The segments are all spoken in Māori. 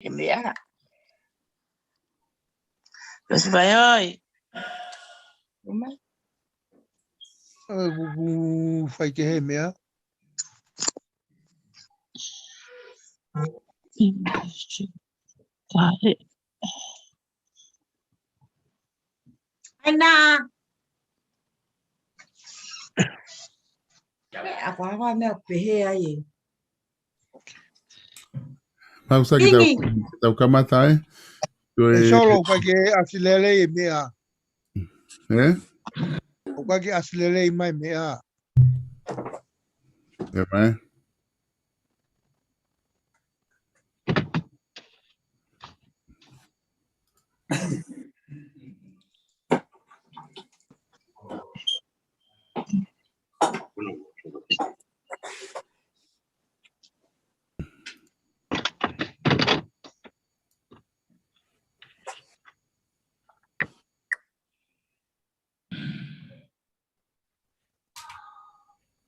Mea. Los vai oi. Fai que he mea. Ana. Agora meu perre aí. Pausa kita ukamatai. Solo fai que asilele mea. O fai que asilele mai mea. Vai.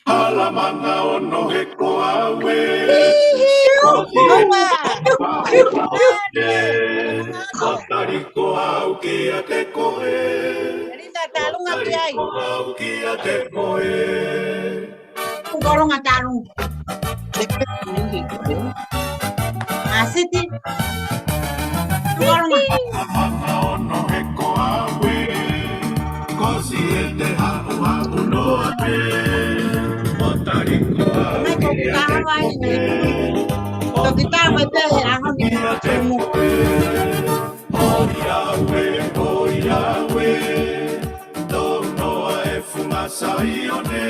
Alamana ono he koawe. Matari koau ki a te koe. Matari koau ki a te koe. Golong atarung. Asiti. Golong. Alamana ono he koawe. Kosi e te hau hau no ate. Matari koau ki a te koe. Kita vai ter a Oh Yahweh, Dono e fumasa ione,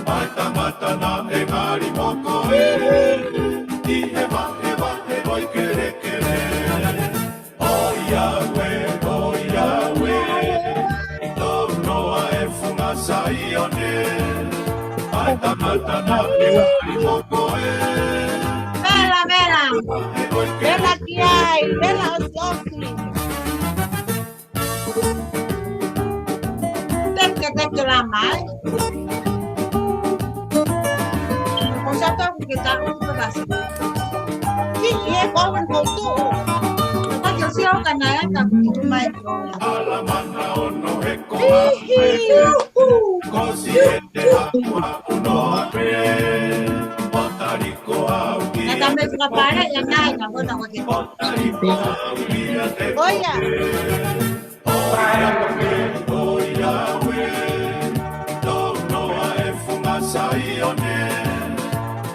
Mata mata na e ngari moko e, I heva hoi kere kere. Oh Yahweh, Dono e fumasa ione, Mata mata na e ngari moko e. Bela que hay, bela osofri. Tem que declarar mais. Eu já estou com que tá com pedaço. Que é como um pouco. Mas eu sei o canal tá com mais. Alamana ono he koawe, kosi e te hapua uno ape. Também fica para e nada, não vou aqui. Olha. Oh Yahweh, Dono e fumasa ione,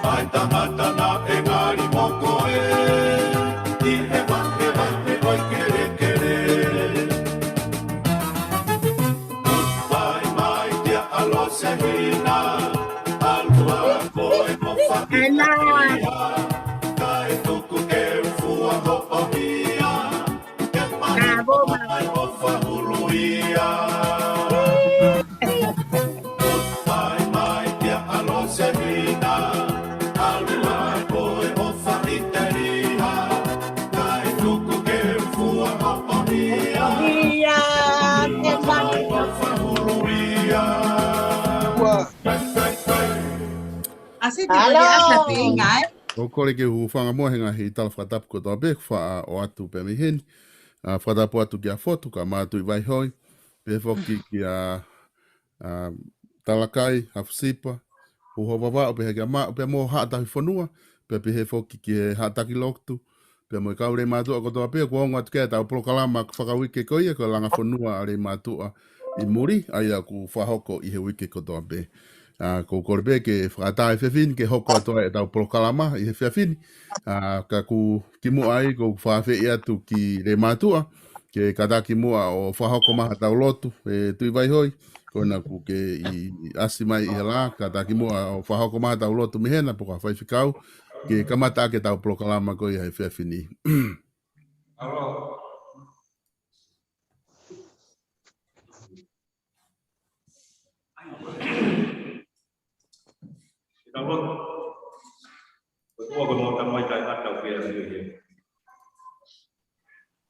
Aita mata na e ngari moko e, I heva hoi kere kere. Goodbye mai tia alo sehina, alua koe mo whakia. O kore ke whanga mohenga hi tala whatapu ko toa beku wha o atu pe miheni. Whatapu atu ki a fotu ka mātu I vai hoi. Pe whoki ki a talakai, hawsipa. Uho wawa o pe heke a maa, pe mo haatahi whanua. Pe he whoki ki he haataki loktu. Pe mo I kaure mātua ko toa pe, ko onga atu kea tau prokalama whakawike ko ia ko langa whanua are mātua I muri. Aia ku whahoko I he wike ko toa pe. Ko korbe ke whakatae whiawhini ke hoko atoa e tau prokalama I he whiawhini. Ka ku kimu ai ko whawhi atu ki re mātua. Ke kataki mua o whahoko maha tau lotu e tui vai hoi. Kona ku ke I asi mai I he la. Kataki mua o whahoko maha tau lotu mihena po ka whaiwhikau. Ke kamata ke tau prokalama ko I he whiawhini. Kalau betul kalau mau tambah jangan tahu dia sendiri.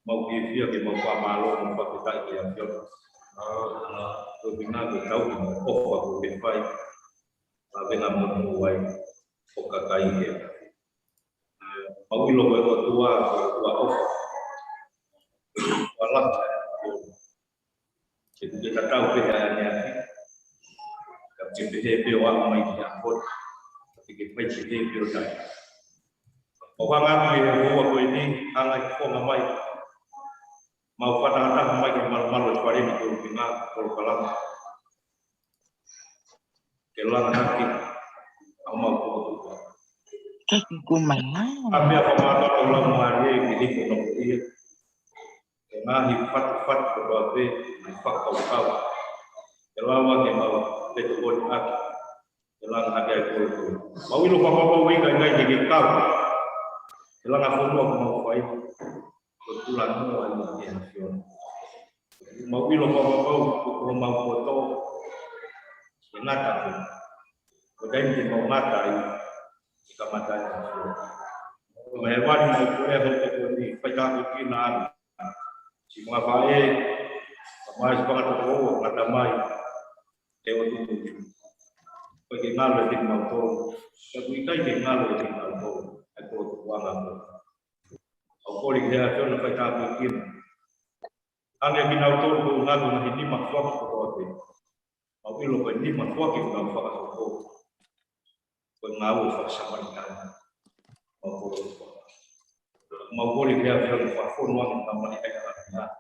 Mau dia ke mau pamalo mau kita yang jauh. Lebihnya kita tahu oh aku baik. Tapi namun mulai pokakai dia. Mau ilo ko tua off. Wala. Jadi kita tahu bedanya. Jadi behavior orang mai dia pun. Jadi behavior dah. Orang ngambil bawa ko ini angai ko ngamai. Mau pada mai ke malu-malu pada ni ko bina ko kalam. Kelang hati. Amal ko. Kaki kumana. Kami apa mata ulang mari ini kono dia. Kena hifat berbagai hifat kau. Kelawan yang mau telepon aku. Kelang ada aku. Mau lu apa wingai jadi kau. Kelang aku mau baik. Kebetulan mau dia. Mau lu apa mau foto. Ingat aku. Kemudian mau mata Kamatanya. Hewan mau kuliah untuk ini, pecah bikinan. Si mga baik, kamay sebangat ako, kadamay. Tewa tutup. Pagi ngalo din mauto. Pagi ikay ngalo din mauto. Ako tuwang ako. Ako rin kaya ito na pecah bikinan. Ang yung ginauto ko ngalo na hindi magfak ko ito. Ang ilo ko hindi magfak yung magfak ako. Pengawu faksamankan maupun dia film fakun wang nama di tengah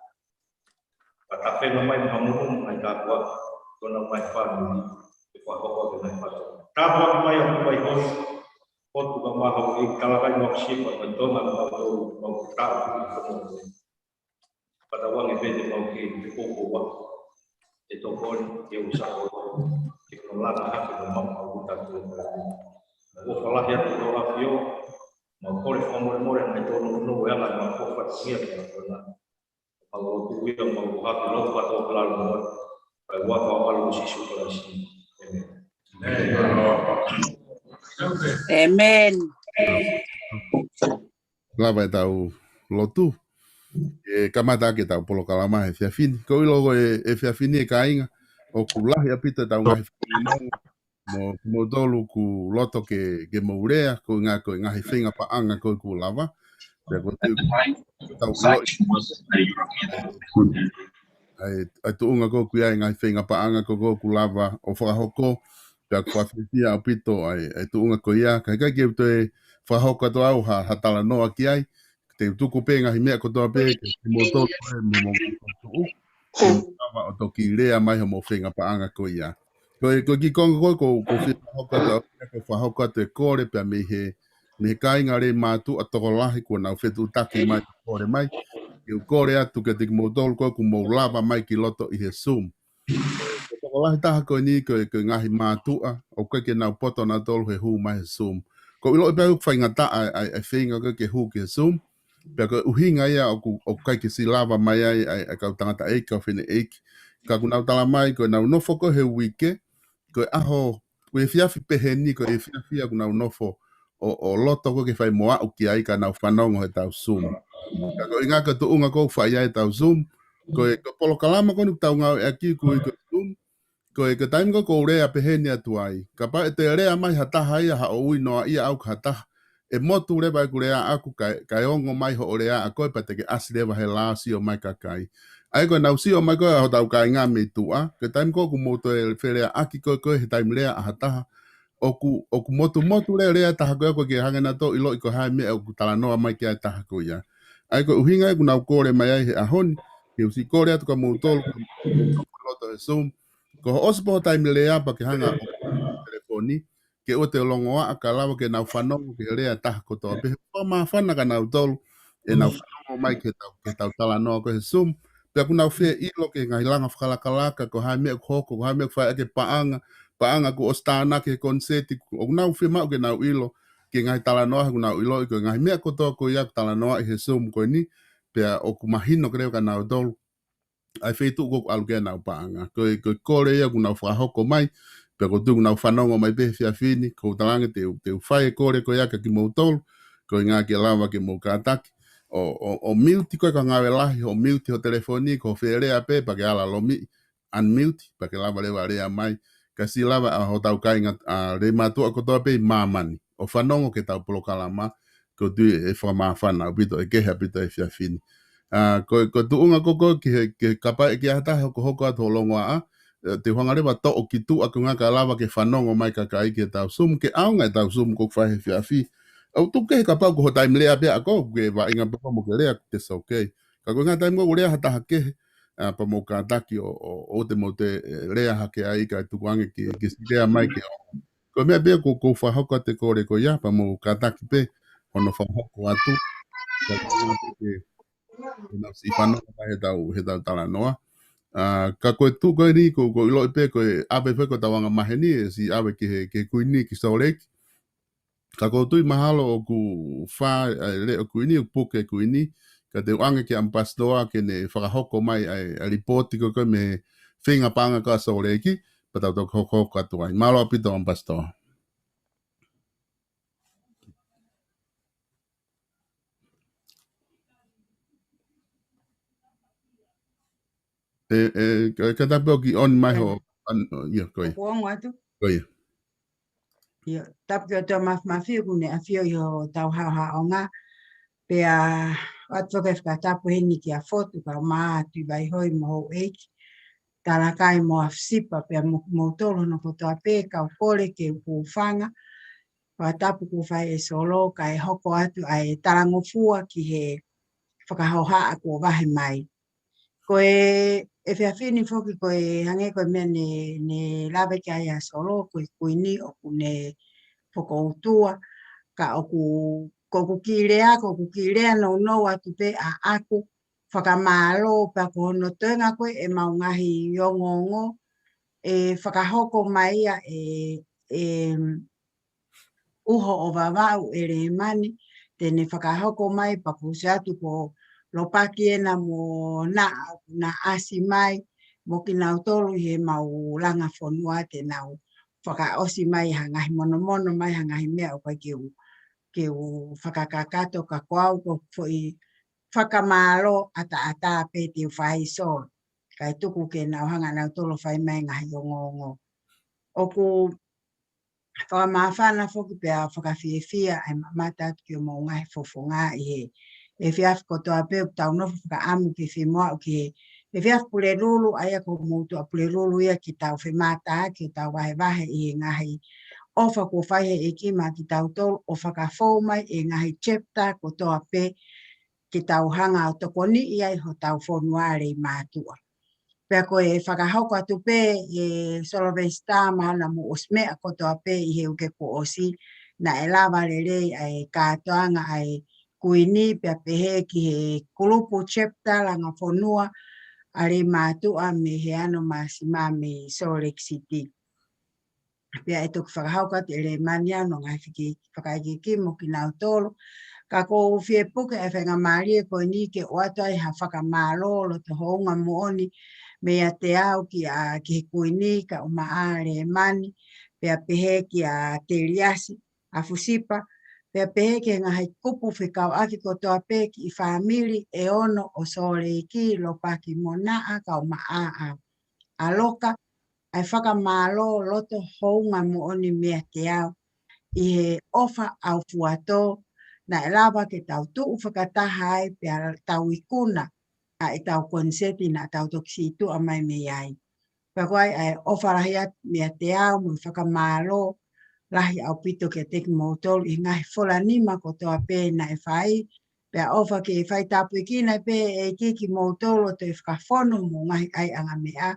tapi memang kamu mereka buat guna manfaat di fakor dengan fakor kapan yang baik pot juga mahu ikalkan maksud bentuk mau tahu pada wang itu mau cukup itu pun dia usaha dikelola hak memang mau tahu Ojalá ya todo vacío, no por favor moren de todo no voy a la más poca cierta, ¿verdad? Kalau tu yang mau buat lo atau kelar buat algo si suka sih. Amen. Lá vai dar o lotu. Kamata que tá polo kalama e fiafini. Ko logo e fiafini e kainga. O kula ya pita da unha mo dolu ku loto ke maurea ko nga hifinga pa anga ko ku lava pe ko ai tu unga ko ku nga hifinga pa anga ko ku lava o fa hoko pe ko afisia apito ai tu unga ko ia ka ke te fa hoko to au ha tala no aki ai te tu ku penga hi me ko to pe ke mo to mo o to ki lea mai mo finga pa anga ko ia ko ki kongo ko fa hoka te kore pe me kai ngare matu atolahi ko na fetu taki mai kore mai eu kore atu ke te modol ko mo lava mai ki loto I Jesum atolahi ta ko ni ko ngahi matu o ke na poto na tol he hu mai Jesum ko ilo pe fa ngata ai finga ke hu ke Jesum pe ko uhinga ia o kai ke si lava mai ai ka tangata e ka fine e ka kuna tala mai ko na no foko he wike ko aho ko fiafi peheni ko fiafia kuna unofo o loto ko ke fai moa o ki ai kana fanongo he tau Zoom ko inga ka tu unga ko fai ai tau Zoom ko polo kalama ko nu tau nga aki ko Zoom ko time ko rea peheni atu ai ka pa te rea mai hata hai ha o ino ia au hata e motu re ba ku rea aku kai ongo mai ho rea ako pa te ke asleva he lasi o mai kakai ai ko na usi o mai ko ho tau ka nga me tua ke time ko ku moto e fere aki ko he time rea hata oku motu rea ta ko ke hangena to ilo ko ha me ku tala no mai ke ta ko ya ai ko uhinga ku na ko re mai ai ahon ke usi ko rea to ka moto to Zoom ko ospo time rea pa ke hanga telefoni ke o te longoa akalawa ke na whanongo ke rea taha kotoa pe ma whana ka na utolu e na whanongo mai ke tau tala noa ko he Zoom pe aku na whea ilo ke ngai langa whakalakalaka ko hai mea hoko ko hai mea whai ake paanga ko ostana ke konseti o na whea mau ke na ilo ke ngai tala noa ko na ilo ko ngai mea kotoa ko ia tala noa he Zoom ko ni pe o ku mahino ke reo ka na utolu ai whetu ko alu ke na paanga ko kore ia ko na whahoko mai pe ko tu na whanongo mai pe fiafini ko talanga te whai kore ko ia ka ki mautolu ko ngā ke lawa ke mau kātaki o mute ko ka ngawe lahi o mute o telefoni ko wherea pe pa ke ala lomi unmute pa ke lawa lewa rea mai ka si lawa a ho tau kai a re matua ko toa pe mamani o whanongo ke tau polo kalama ko tu e whamawhana pito e keha pito e whiawhini. Ko tu unga koko ke kapa e ki ata hoko ato longoa te whangarewa to o ki tu aku ngā ka lawa ke whanongo mai ka kai ke tau sum ke aunga e tau sum ko whahe whiawhi. Au tu ke ka pau ko ho taim lea bea ko ke wa inga papa mo ke lea te sau kei. Ka ko ngā taim ko lea hata hake pa mo ka taki o te mo te lea hake ai ka tukuange ke lea mai ke o. Ko mea bea ko whahoka te kore ko ia pa mo ka taki pe hono whahoko atu. Ka ngā ke si whanongo he tau tala noa. Ka koe tu koe ni ko ilo pe koe ape pe ko tawanga mahe ni si awe ke kuini ki Sauleki. Ka ko tui mahalo o ku wha le o kuini o puke kuini ka te uange ke ampastoa ke ne whakahoko mai a ripoti ko koe me whinga panga ka Sauleki pa tau tau hoko katuai. Malo apito ampastoa. Ka tapo ki on mai ho ia koe. Kuongo atu. Koe. Ia, tapu kia toa mawhiu kune a whio i tau hao ngā. Pea atu whaka tapu heni ki a whotu ka maa atu vai hoi mo hou eiki. Tala kai mo a wsipa pea mo tolo no kotoa pē ka kore ke kuwhanga. Pa tapu ku whai e solo ka e hoko atu ai tarangofua ki he whakahoha a kua wahe mai. Ko e whiawhini whoki ko e hange ko mea ne lawe ki ai a solo ko e kuini o ku ne whakoutua ka o ku kirea no atu pe a aku whakamalo pa ko no toenga koe e maungahi yongongo e whakahoko mai a uho o wawau e re mani tene whakahoko mai pa ko se atu ko lopaki e na mo na asi mai mo ki nau tolu he mau langa whanua te nau whakaosi mai hangahi mono mai hangahi mea o kai ke u whakakakato ka koau ko foi whakamalo ata pe te whai so kai tuku ke nau hanga nau tolu whai mai ngahi o ngongo. O ku whakamawhana whoki pia whakawhiawhia ai mamata atu ki o mo ngahi fofonga i he e whiaf ko toa pe o tau nofu whakaamu ki whimoa o ki he whiaf pule rulu aia ko moutu a pule rulu ia ki tau whemata ki tau wahe i he ngahi ofa ko whaihe e ki ma ki tau tolu o whakawhau mai e ngahi chapter ko toa pe ki tau hanga o toko ni iai ho tau whonuare i mātua. Pea ko e whakahauko atu pe e Solomon Star mahana mo osmea ko toa pe i he uke ko osi na e lawa lelei ai kātoanga ai kuini pea pehe ki he kulupu chapter langa whonua ale mātua me he ano māsima me Salt Lake City. Pea e toku whakahauka te ele mania no ngai whakaiki ki mo ki nau tolu. Ka ko whie puke e whenga marie ko ni ke oatai ha whakamalo lo te hounga mooni mea te au ki he kuini ka umaa le mani pea pehe ki a te riasi a fusipa pea pehe ki ngahi kupu whikau aki ko toa pe ki i whamiri e ono o sole ki lo paki monaa ka umaa a loka ai whakamalo loto hounga mooni mea te au i he ofa au fuato na e lawa ke tau tuu whakataha ai pia tau ikuna a e tau konseti na tau toksitu a mai me ai. Pia koai ai ofa rahi atu mea te au mui whakamalo lahi au pito ke teki mautolu i ngahi whola nima ko toa pe na e whai. Pia ofa ke e whai tapu ikina pe e kiki mautolu to e whakawhono mo ngahi ai anga mea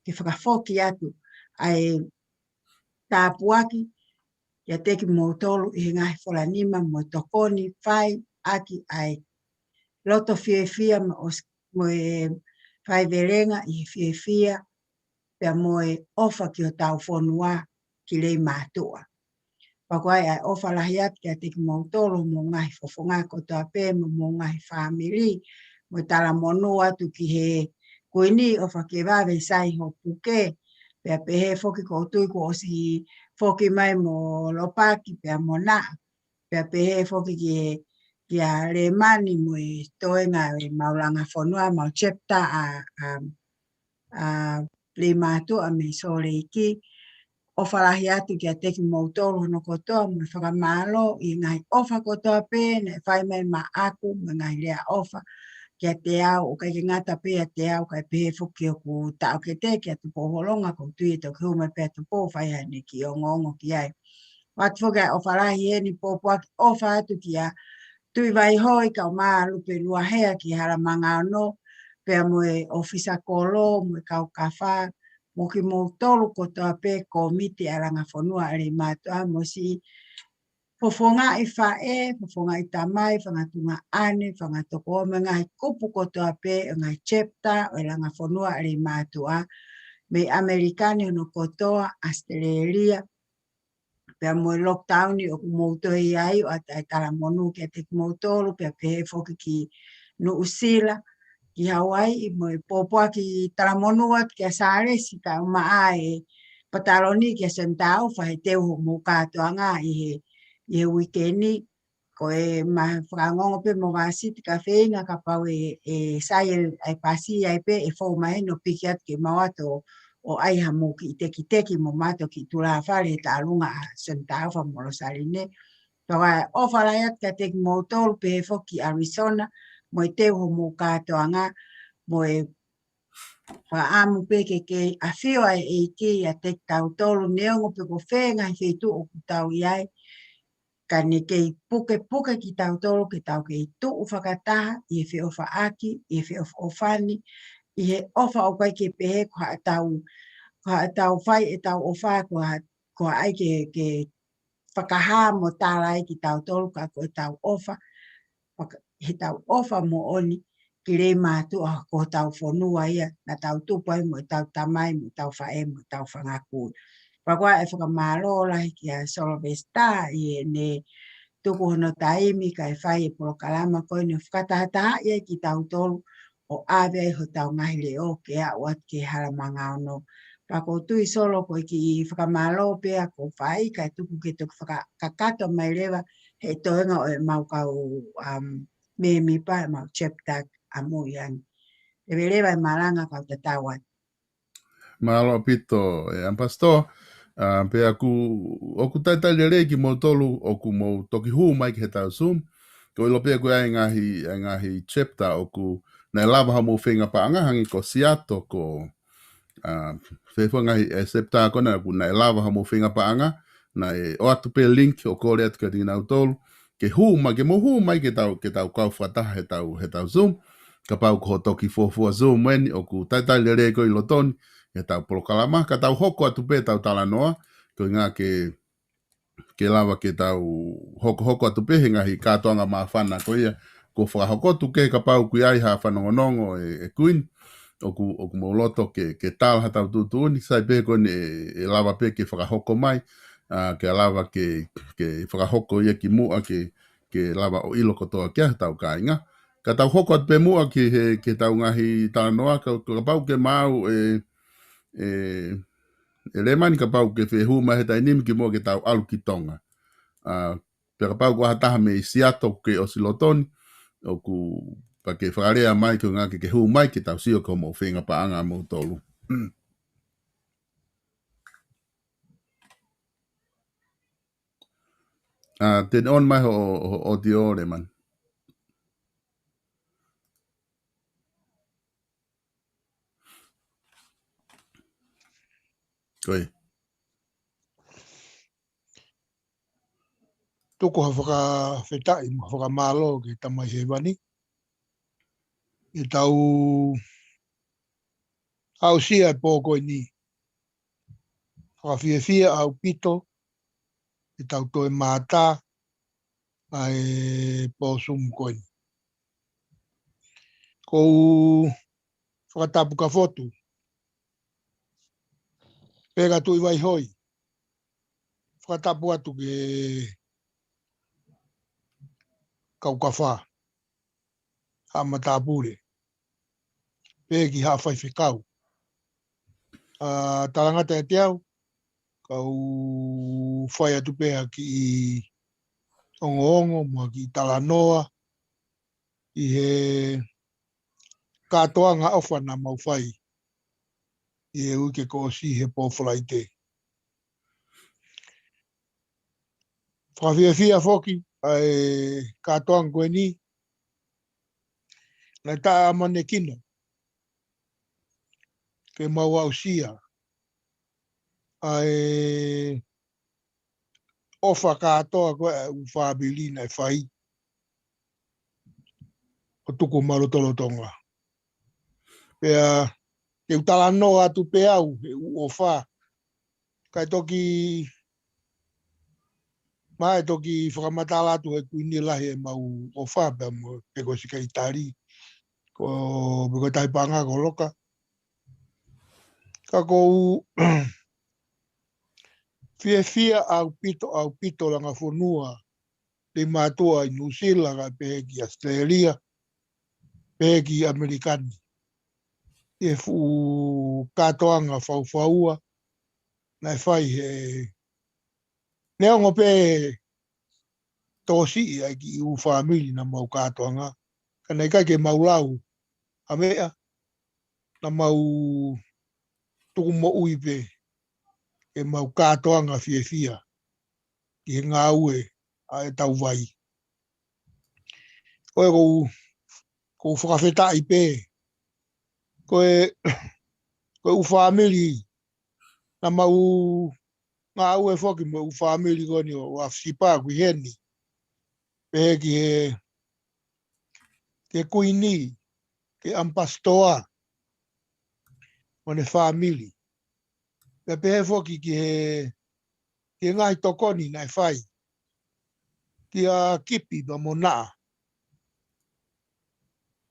ke whakawhoki atu ai tapu aki ia teki mautolu i ngahi whola nima mo tokoni whai aki ai loto whiewhia mo e whai verenga i whiewhia pia mo e ofa ki o tau whonua ki rei mātua. Pakoai ai ofa lahi atu kia teki mautolu mo ngahi fofonga ko toa pe mo ngahi whamiri mo tala monu atu ki he kuini ofa ke wawe sai ho puke pia pehe foki ko tui ko osi foki mai mo lopaki pia mo na pia pehe foki ki a le mani mo e toenga e maulanga whonua mau chapter a le mātua me sole iki ofa lahi atu ki a teki mautoro no kotoa mo whakamalo I ngai ofa kotoa pe ne whai mai ma aku mo ngai rea ofa kia te au o kai ngata pe a te au kai pe fuki o ku tau ke te kia tu poholonga ko tui to ki hume pe tu po whai hane ki o ngongo ki ai. Wat fuka ofa lahi e ni popo ofa atu kia tui vai hoi ka maa lupe lua hea ki hara manga no pe mo e ofisa kolo mo e kau kawha mo ki mo tolu kotoa pe komiti aranga whanua ari mātua mo si fofonga I whae, fofonga I tamai, whangatunga ane, whangatoko me ngai kupu kotoa pe ngai chapter o ranga whanua ari mātua me Amerikani no kotoa Australia pe mo lockdown o kumoto I ai o atai kala monu ke te kumotolu pe pe foki ki no usila ki Hawaii mo popoa ki talamonua ki asare si ka maae pataloni ki sentau fa te mo katoanga I weekendi ko e ma frangongo pe mo vasi ka feinga ka pau e sai ai pasi ai pe e fo mai no pikiat ki mawato o ai hamu ki teki mo mato ki tura fare ta lunga sentau fa mo saline toa o fala ya ka tek motor pe fo ki Arizona mo te ho mo katoanga mo e fa amu pe ke a fio ai e ki a tek tau tolu neongo pe ko fenga he tu o tau iai ka ne ke puke ki tau tolu ke tau ke tu o whakataha I he o whaaki, I he o whani, I he ofa o kai ke pehe ko ha tau whai e tau o wha ko ai ke whakaha mo tārai ki tau tolu ka ko e tau ofa, he tau ofa mo oni ki re mātua ko tau whanua ia na tau tupai mo tau tamai mo tau whae mo tau whangakui. Pakua e whakamalo lahi ki a Solvesta I ne tuku hono taimi kai whai e polo kalama koe ne whakatahataha ia ki tau tolu o awe ho tau ngahi leo ke a wat ke haramanga ono. Pako tui solo koe ki whakamalo pea ko whai kai tuku ke tuku whakakato mai rewa he toenga o e mau kau me mi pa e mau cheptak a muiani. E rewa e maranga kau te tawat. Mahalo pito e pastor pe oku taitai le ki mo tolu oku mo toki hu mai ki he tau Zoom ko ilo pe ko ai ngahi chapter oku na lava ha mo whenga pa anga hangi ko siato ko whenga e septa ko na ku na lava ha mo whenga pa anga na e o atu pe link o kore atu ka tina tolu ke hu mai ke mo hu mai ke tau kau whata he tau Zoom ka pau ko toki fo Zoom weni oku taitai le ko ilo toni e tau polokalama, ka tau hoko atu pe tau talanoa, ko ngā ke lava ke tau hoko atu pe he ngahi kātoanga maa whana ko ia, ko whakahoko tu ke ka pau kui ai ha whanongonongo e kuin, oku mo loto ke tal ha tau tutuuni, sai pe ko e lava pe ke whakahoko mai, ke lava ke whakahoko ia ki mua ke lava o ilo kotoa kia tau kāinga. Ka tau hoko atu pe mua ke tau ngahi talanoa, ka pau ke mau e le mani ka pau ke whehu mahe tai nimi ki mo ke tau alu ki tonga. Pe ka pau ko hataha me siato ke o silotoni, o ku pa ke whakarea mai ki ngā ke hu mai ke tau sio ko mo whenga pa anga mo tolu. Ten on mai o te ore man. Koe. Tuku ha whakawhetai, whakamalo ki tamai he wani. I tau au sia e pōko ni. Whakawhiawhia au pito. I tau toe mātā. Ai pōsum koe ni. Kou whakatapu ka whotu. Pega tui vai hoi. Whakatapu atu ke kau ka wha. Ha matāpure. Pegi ha whai whikau. Talangata e te au. Kau whai atu pēha ki ongo mua ki talanoa. I he kātoanga awhana mau whai. I he uke ko si he pōwhalaite. whawhiawhia whoki ai katoa koe ni. Nai tā amane kino. Ke mau au sia. Ai ofa katoa koe u whabili nai whai. O tuku marotolotonga. Pea ke utala no atu pe au o wha. Kai toki mai toki whakamatala atu he kuini lahi e mau o wha pea mo pe ko sika itari. Ko biko taipanga ko loka. Ka kou fia au pito langa whanua te mātua i New Zealand ka pehe ki Australia, pehe ki Amerikani. E fu katoanga whauwhaua nai whai he neongo pe tōsi ai ki u whamili na mau katoanga. Ka nei kai ke maulau a mea na mau tuku mo ui pe e mau katoanga fia ki he ngā ue a e tau vai. Koe kou whakawheta i pe. Koe u whamili na mau ngā ue whoki mo u whamili koni o Afsipa kui heni. Pehe ki ke kuini, ke ampastoa o ne whamili. Pehe whoki ki he ngai tokoni nai whai. Ki a kipi ba mo naa.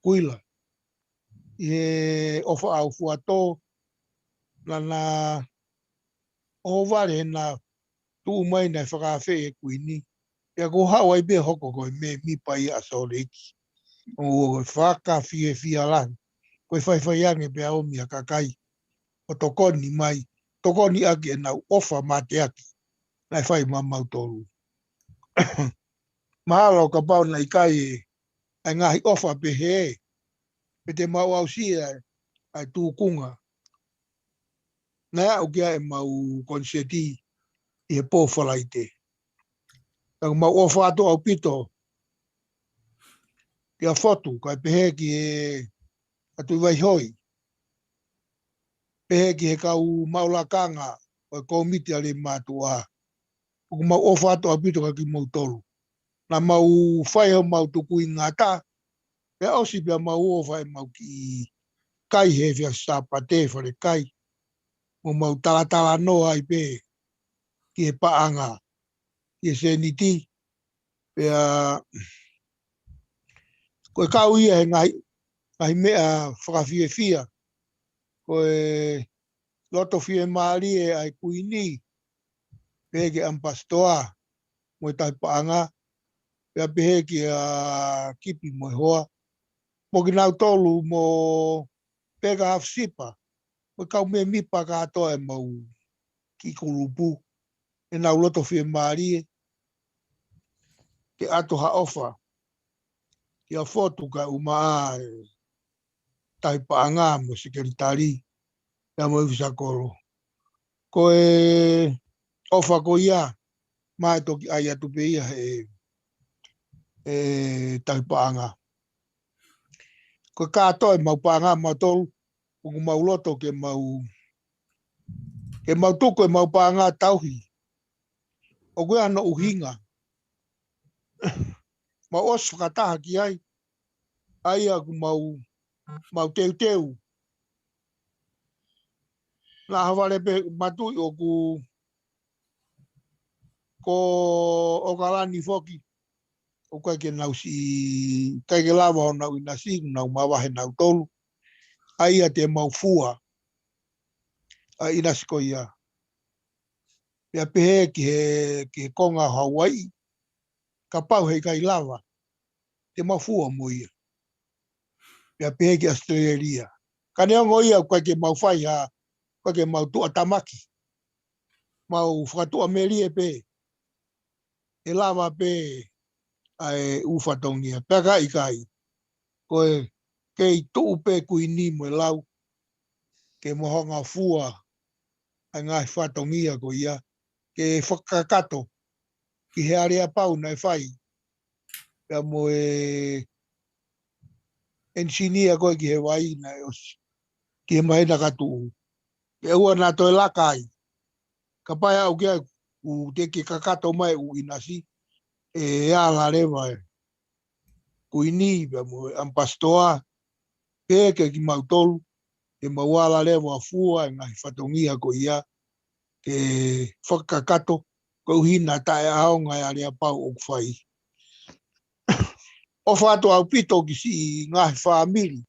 Kuila. I he ofa au fuato lana o ware na tu mai nai whakawhe e kuini. Pea ko hawa i be hoko koe me mi pai a soreki. O whaka fia lan. Koe whai ange pea o mi a kakai. O tokoni mai. Tokoni ake e nau ofa mate ake. Nai whai mamau toru. Mahalo ka pau nai kai e ngahi ofa pe he. Pe te mau au sia ai tūkunga. Nea o kia e mau konseti i he pōwhalaite. Tau mau ofa ato au pito. Kia whotu kai pehe ki e atu vai hoi. Pehe ki he kau maulakanga o e komiti ale mātua. Uku mau ofa ato au pito ka ki mau tolu. Na mau whai ho mau tuku i ngata. Pea osi pia mau ofa e mau ki kai he fia sapate whare kai. Mo mau talatala no ai pe. Ki he paanga. Ki he seniti. Pea koe kau ia he ngai mea whakawhiawhia. Koe loto fie maari e ai kuini. Pehe ki ampastoa. Mo tai paanga. Pea pehe ki a kipi mo hoa. Mo ki nau tolu mo pega hafsipa. Mo kau me mipa katoa e mau ki kurupu. E nau loto fie maari e. Ke ato ha ofa. Ki a fotu ka umaa tai paanga mo sekeritari. Pea mo ivisa koro. Koe ofa ko ia. Mai toki ai atu pe ia tai paanga. Koe katoa e mau paanga mau tolu. Uku mau loto ke mau tuko e mau paanga tauhi. O koe ano uhinga. Mau os whakataha ki ai. Ai aku mau teu. Nā haware pe matui o ko kalani whoki. O kai ke nau si kai ke lawa o nau inasi, nau mawahe nau tolu. Ai a te mau fua. A inasi ko ia. Pea pehe ki he konga Hawaii. Ka pau hei kai lawa. Te mau fua mo ia. Pea pehe ki Australia. Ka neongo ia kai ke mau whai ha. Kai ke mau tua tamaki. Mau whakatua meri e pe. E lawa pe. Ai ufatongia. Pea kai. Koe kei tuu pe kuini mo lau. Ke mohonga fua. Ai ngai whatongia ko ia. Ke whakakato. I he area pau na e whai. Pea mo e engineer koe ki he wai na e osi. Ki he mai na katu. Ke ua nā toi lakai. Ka pai au kia u te ke kakato mai u inasi. E ala rewa e. Kuini pea mo e ampastoa. Ke ki mautolu. E mawala rewa fua e ngai whatongia ko ia. Ke whakakato. Ko hina tae ao ngai area pau o kwhai. O whātua au pito ki si ngahi whaamiri.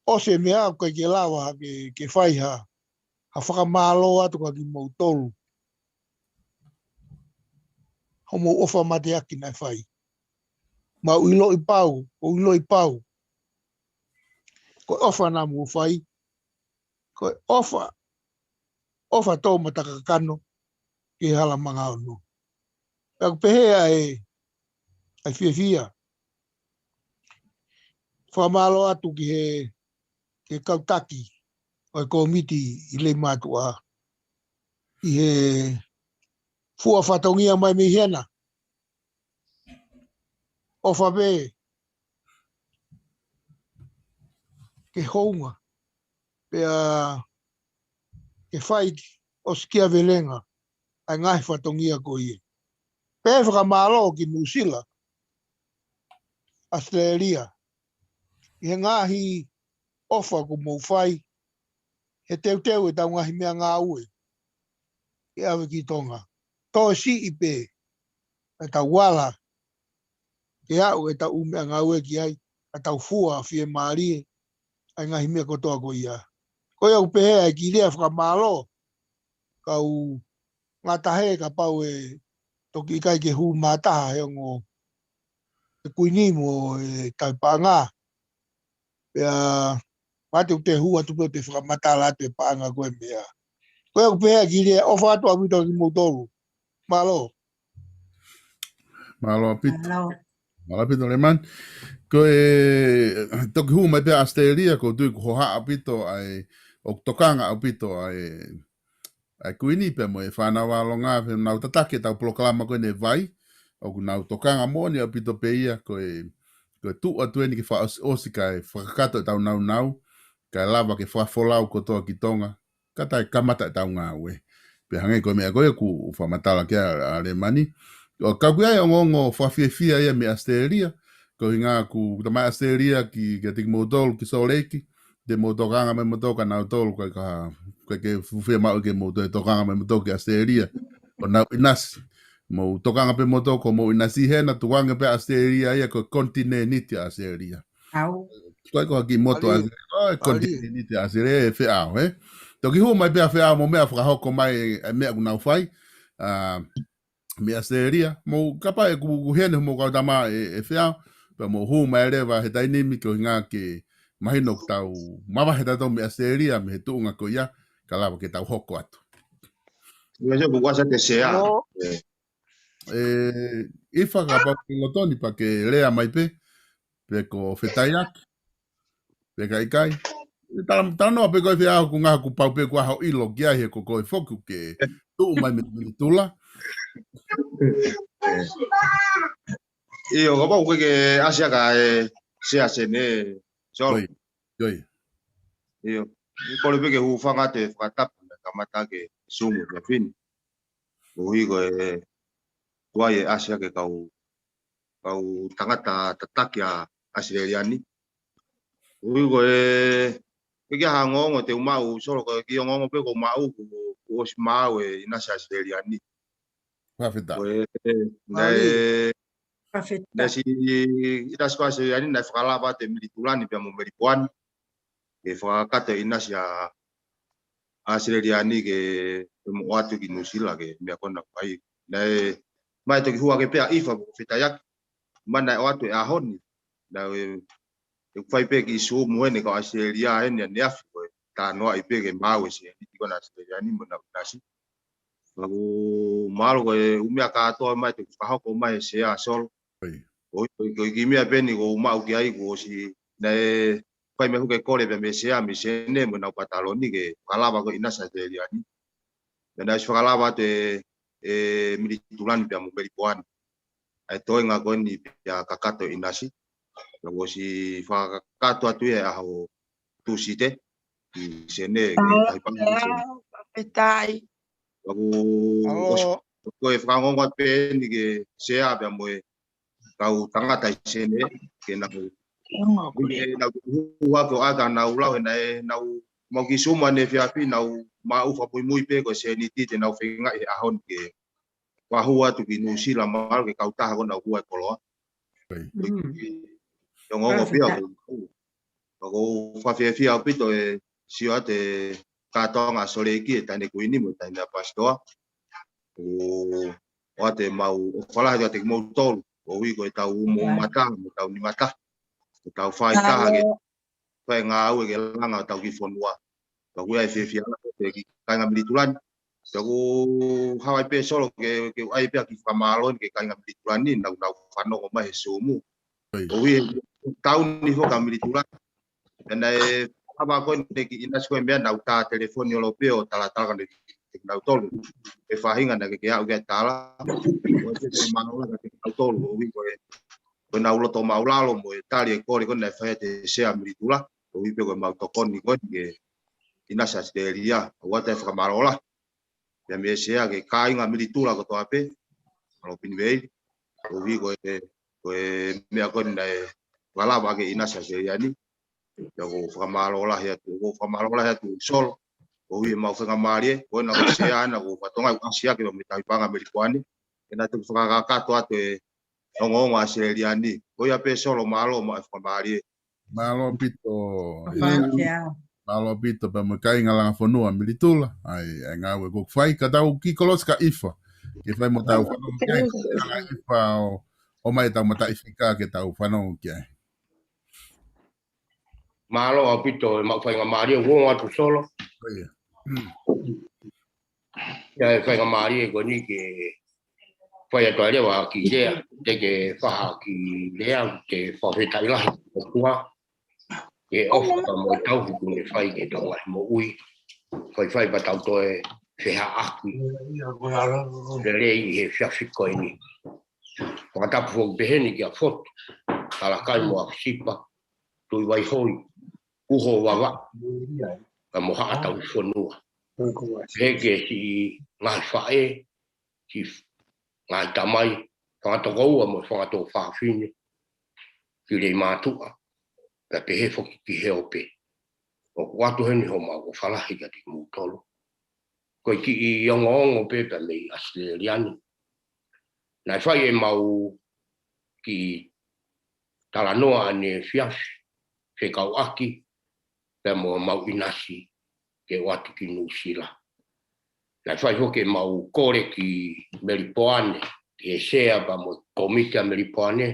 O se mea koe ke lawa ke whai ha. Ha whakamalo atu ka ki mautolu. Homo ofa mate aki nai whai. Ma uilo i pau, o uilo i pau. Koe ofa na mu whai. Koe ofa tō mataka kano ke hala manga ono. Pea pehea e ai fia. Whamalo atu ki he kautaki o e komiti i le matua. I he fua whatongia mai mi hena. O whape ke hounga. Pea ke whait o skia velenga ai ngai whatongia ko ie. Pea whakamalo ki New Zealand. Australia. I he ngahi ofa ko mou whai. He teu e tau ngahi mea ngā ue. I awe ki tonga. Tō si i pē. E tau wala. Ke au e tau umea ngā ue ki ai. E tau fua fie maarie. Ai ngahi mea kotoa ko ia. Ko iau pēhea e ki rea whakamalo. Kau ngā tahe ka pau e toki kai ke hu mātaha he ngō. E kuini mo e tai pāngā. Pea mate u te hua tupe te whakamatala te pāngā koe mea. Koe au pēhea ki rea ofa atu awito ki motoru. Malo. Malo apito. Hello. Malo apito le man. Ko toki hu mai pe Australia ko tui ko hoha apito ai o tokanga apito ai kuini pe mo e whanawa longa pe nau tatake tau proklama koe ne vai o ku nau tokanga moni apito pe ia ko tu atu eni ki wha osi kai whakakato tau nau kai lava ke whafolau kotoa ki tonga katai kamata tau ngā ue pe hangai koe mea koe ku whamatala kia ale mani o kakuai o ngongo whawhiawhia ia me Australia ko hinga ku tamai Australia ki tiki modol ki Soleiki de motokanga me motoka na tolu koe ke fuwhia mau ke moto tokanga me motoka Australia o nau inasi mo tokanga pe motoko mo inasi hena tuanga pe Australia ia ko kontinenti Australia Au. koe ko ki moto kontinenti Australia e whiao toki hu mai pe whiao mo mea whakahoko mai mea ku nau whai me Australia mo kapa e ku hene mo kautama e whiao pa mo hu mai rewa he tainimi ko ngā ke mahino tau mawa he tau me Australia me he tuunga ko ia kalawa ke tau hoko atu. Ia jo buwasa te sea. Ifa ka pa ngotoni pa ke lea mai pe ko whetaiak pe ka ikai. Tano pe ko whia ku ngā ku pau pe ku aho ilo kia he ko koe foku ke tuu mai me tula. Iyo ko koe ke asia ka sea sene sol. Yoi. Iyo ko le pe ke hu fanga te whakatapa na kamata ke sumu te fin. Ui ko tua e asia ke kau tangata tataki a Australiani. Ui ko ke hangongo te umau solo ko ki ngongo pe ko mau ko os mau e inasa Australiani. Perfeita. Na si ita sko Australiani na whakalapa te militulani pe mo meripuani. Ke whakata inasa Australiani ke mo atu ki New Zealand ke mea kona pai. Mai toki hua ke pea ifa ko fitaiak. Mana o atu e ahoni. Na e fai pe ki su muene ka Australia ene ne afi ko ta no ai pe ke mau se ni ko na Australiani mo na nasi. Lagu malo ko umia ka to mai te ka ko mai se a sol. Ko ki mea pe ni ko mau ki ai ko si na fai me ke kore pe me se a mi se ne mo na pataloni ke kalava ko ina Australiani. Na is whakalava te militulani pia mo melipoani ai toi nga koni pia kakato inasi lo si fa kakato atu e ho tu site i sene ke tai pang sene Petai. Lagu ko e frango ngot pe ni ke sea pia mo kau tangata i sene ke na na hua ko aga na ulau na na mau ki suma ne fiapi na ma ufa pui mui pe ko se ni ti te na finga e ahon ke wa hua tu ki nu sila mal ke kau ta ko na hua ko lo yo ngo pe ko fa fia pito e sio te ka tonga sole ki ta ne ku ini mo ta na pastor o te mau o fala ya te mo tol o wi ko ta mo mata mo ta ni mata tau fai ta ke fai nga au ke langa tau ki fonua ka wi ai fia te ki ka nga militulan so ko hawai pe solo ke ai pe ki famalon ke ka nga militulan ni na fano ko mai sumu o wi tau ni ho ka militulan ena e aba ko ne ki inas ko mbia na ta telefoni europeo tala tala ne na tolu e fahinga na ke au ke tala o te manola ke tolu o wi ko ko na ulo to maulalo mo tali e kore ko na fa te sea militula o wi pe ko mau to kon ni ko ke inasa steria o te fa marola ya me sea ke kai nga militula ko to ape lo pinvei o wi ko me ko na wala ba ke inasa steria ni ya ko fa marola ya ko fa marola ya tu sol o wi mau fa marie ko na sea na ko patonga asia ke me tai panga milikuani ena tu fa ka to ate Ongo Australiani, ko ya pe solo malo ma famari. Malo pito. Malo pito pa mo kai nga lang fonua militula. Ai nga we go fai ka tau ki kolos ka ifa. Ke fai mo tau fano kai ka ifa o mai tau mata ifika ke tau fano ke. Malo pito ma fai nga mari wo atu solo. Ya fai nga mari ko ni ke fai atu ale wa ki idea de que fa ki idea que fa feta ila tua que ofa mo tau ku ne fai que to mo ui fai pa tau to e fe ha aku de lei e fa fico ni pa ta fu beheni que a foto ala kai mo sipa tu vai hoi ku ho wa ka mo ha tau fonua he que si nga fa e si ngai tamai whakato gaua mo whakato whawhine ki rei mātua ka te he whoki ki he ope o watu heni ho mau o whalahi ka te mūtolo koe ki i ongo pepe mei Australiani nai whai e mau ki talanoa ane whiashi he kau aki pe mo mau inasi ke watu ki Nusila nai whai hoke mau kore ki Melipoane ki e sea pa mo komite a Melipoane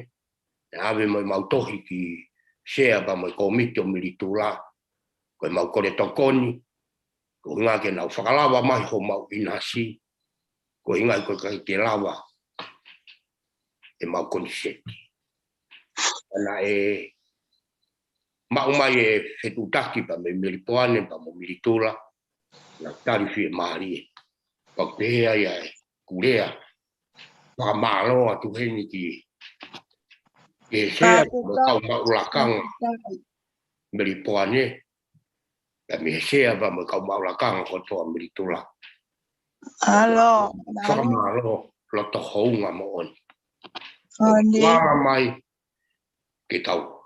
e ave mo mau tohi ki sea pa mo komite o Melitula koe mau kore tokoni ko inga ke nau whakalawa mai ho mau inasi ko inga ko kai te lawa e mau koniseti ana e mau mai e whetutaki pa me Melipoane pa mo Melitula na tarifi e maari pa pehea ia e kurea pa malo atu heni ki e sea mo kau maulakang Melipoane e me sea pa mo kau maulakang ko toa Melitula Alo. pa malo lo to hounga mo on wala mai ke tau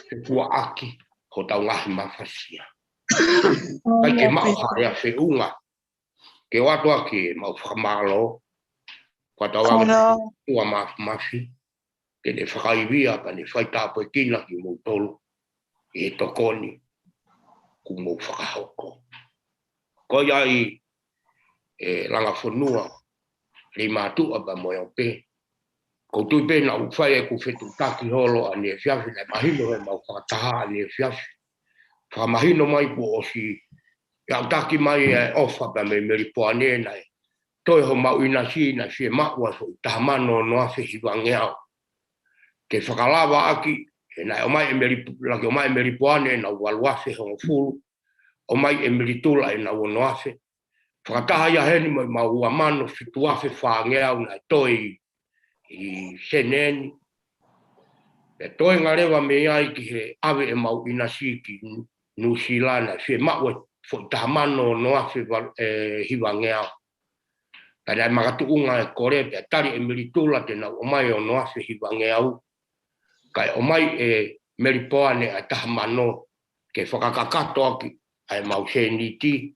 e kua aki ho tau ngahi mafasia kai ke mau harea whiunga ke watu aki mau whakamalo kwa tawa ua mafi ke ne whakaibia pa ne whaitapo e kina ki mou tolu e tokoni ku mou whakahoko ko iai e langa whanua le mātua pa mo yau pe koutou pe na uwhai e ku whetu taki holo a ne whiawhi le mahino he mau whakataha a ne whiawhi whamahino mai po o si iau taki mai e ofa pa me Melipoane nei toi ho mau ina si na si e makua so tahamano no afe hiwangeau ke whakalawa aki e nai o mai e Melipoane na waluafe hongo fulu o mai e Melitula e na wano afe whakataha ia heni mai maua mano whituafe whāngeau na toi I seneni. E toi ngā rewa me ai ki he awe e mau ina si ki New Zealand, whie maue fo taha mano no afe hiwa ngeau. Kada magatu unga e kore pe tari e militula te nau o mai o no afe hiwa ngeau. Kai o mai e meripoane a taha mano ke whakakakato aki ai mau seniti.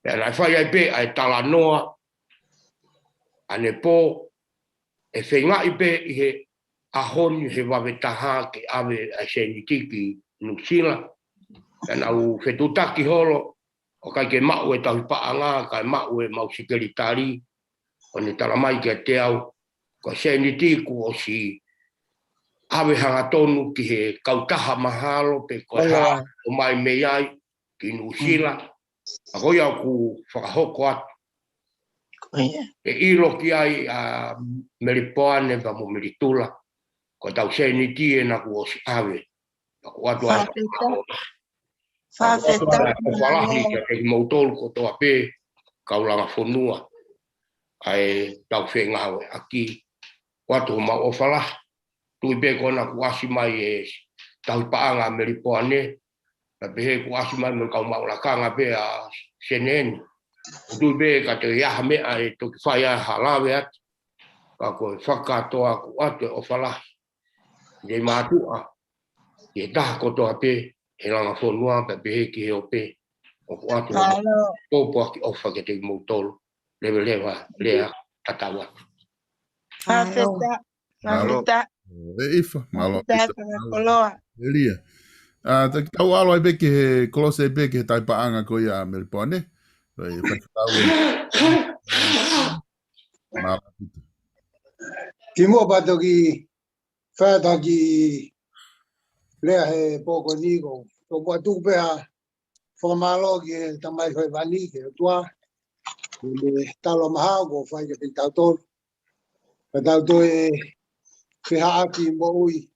Pe anai whai ai pe ai tala noa ane po e whenga I pe I he ahoni he wawe taha ke awe a seniti ki New Zealand. Kan au whetutaki holo o kai ke mau e tahi paanga, kai mau e mau sikeritari, o ni tala mai ke te au, ko seniti ku o si awe hanga tonu ki he kautaha mahalo pe ko ha o mai mei ai ki New Zealand. A hoi au ku whakahoko atu. E ilo ki ai a meripoane va mo meritula, ko tau seniti e na ku o si awe. Ko atu ai o walahi ka te mautolu ko toa pe kaulanga whonua. Ai tau whenga we aki. Watu ma o walahi. Tui pe kona ku asi mai e tau paanga meripoane. Na pehe ku asi mai me kau maulakanga pe a seneni. Tui pe ka te iaha mea e toki whaia halawe ati. Ka koe whakatoa ku atu o walahi. Nei mātua. E taha ko toa pe. He langa whonua pe pehe ki he o pe. O ku atu o aki ofa ke te mautolu. Lewe lewa lea tatawa. Whawheta. E ifa, malo. Koloa. Elia. Tau alo ai beke he kolose ai beke he taipaanga ko ia Melbourne. Roi whakatau e. Malo. Ki mua pato ki whata ki lea he poko nigo. Ko kua tupea whakamalo ki he tamai whai wani ke tua. Le talo maha ko whai ke te tautoro. Ka tauto e whiha aki mo ui.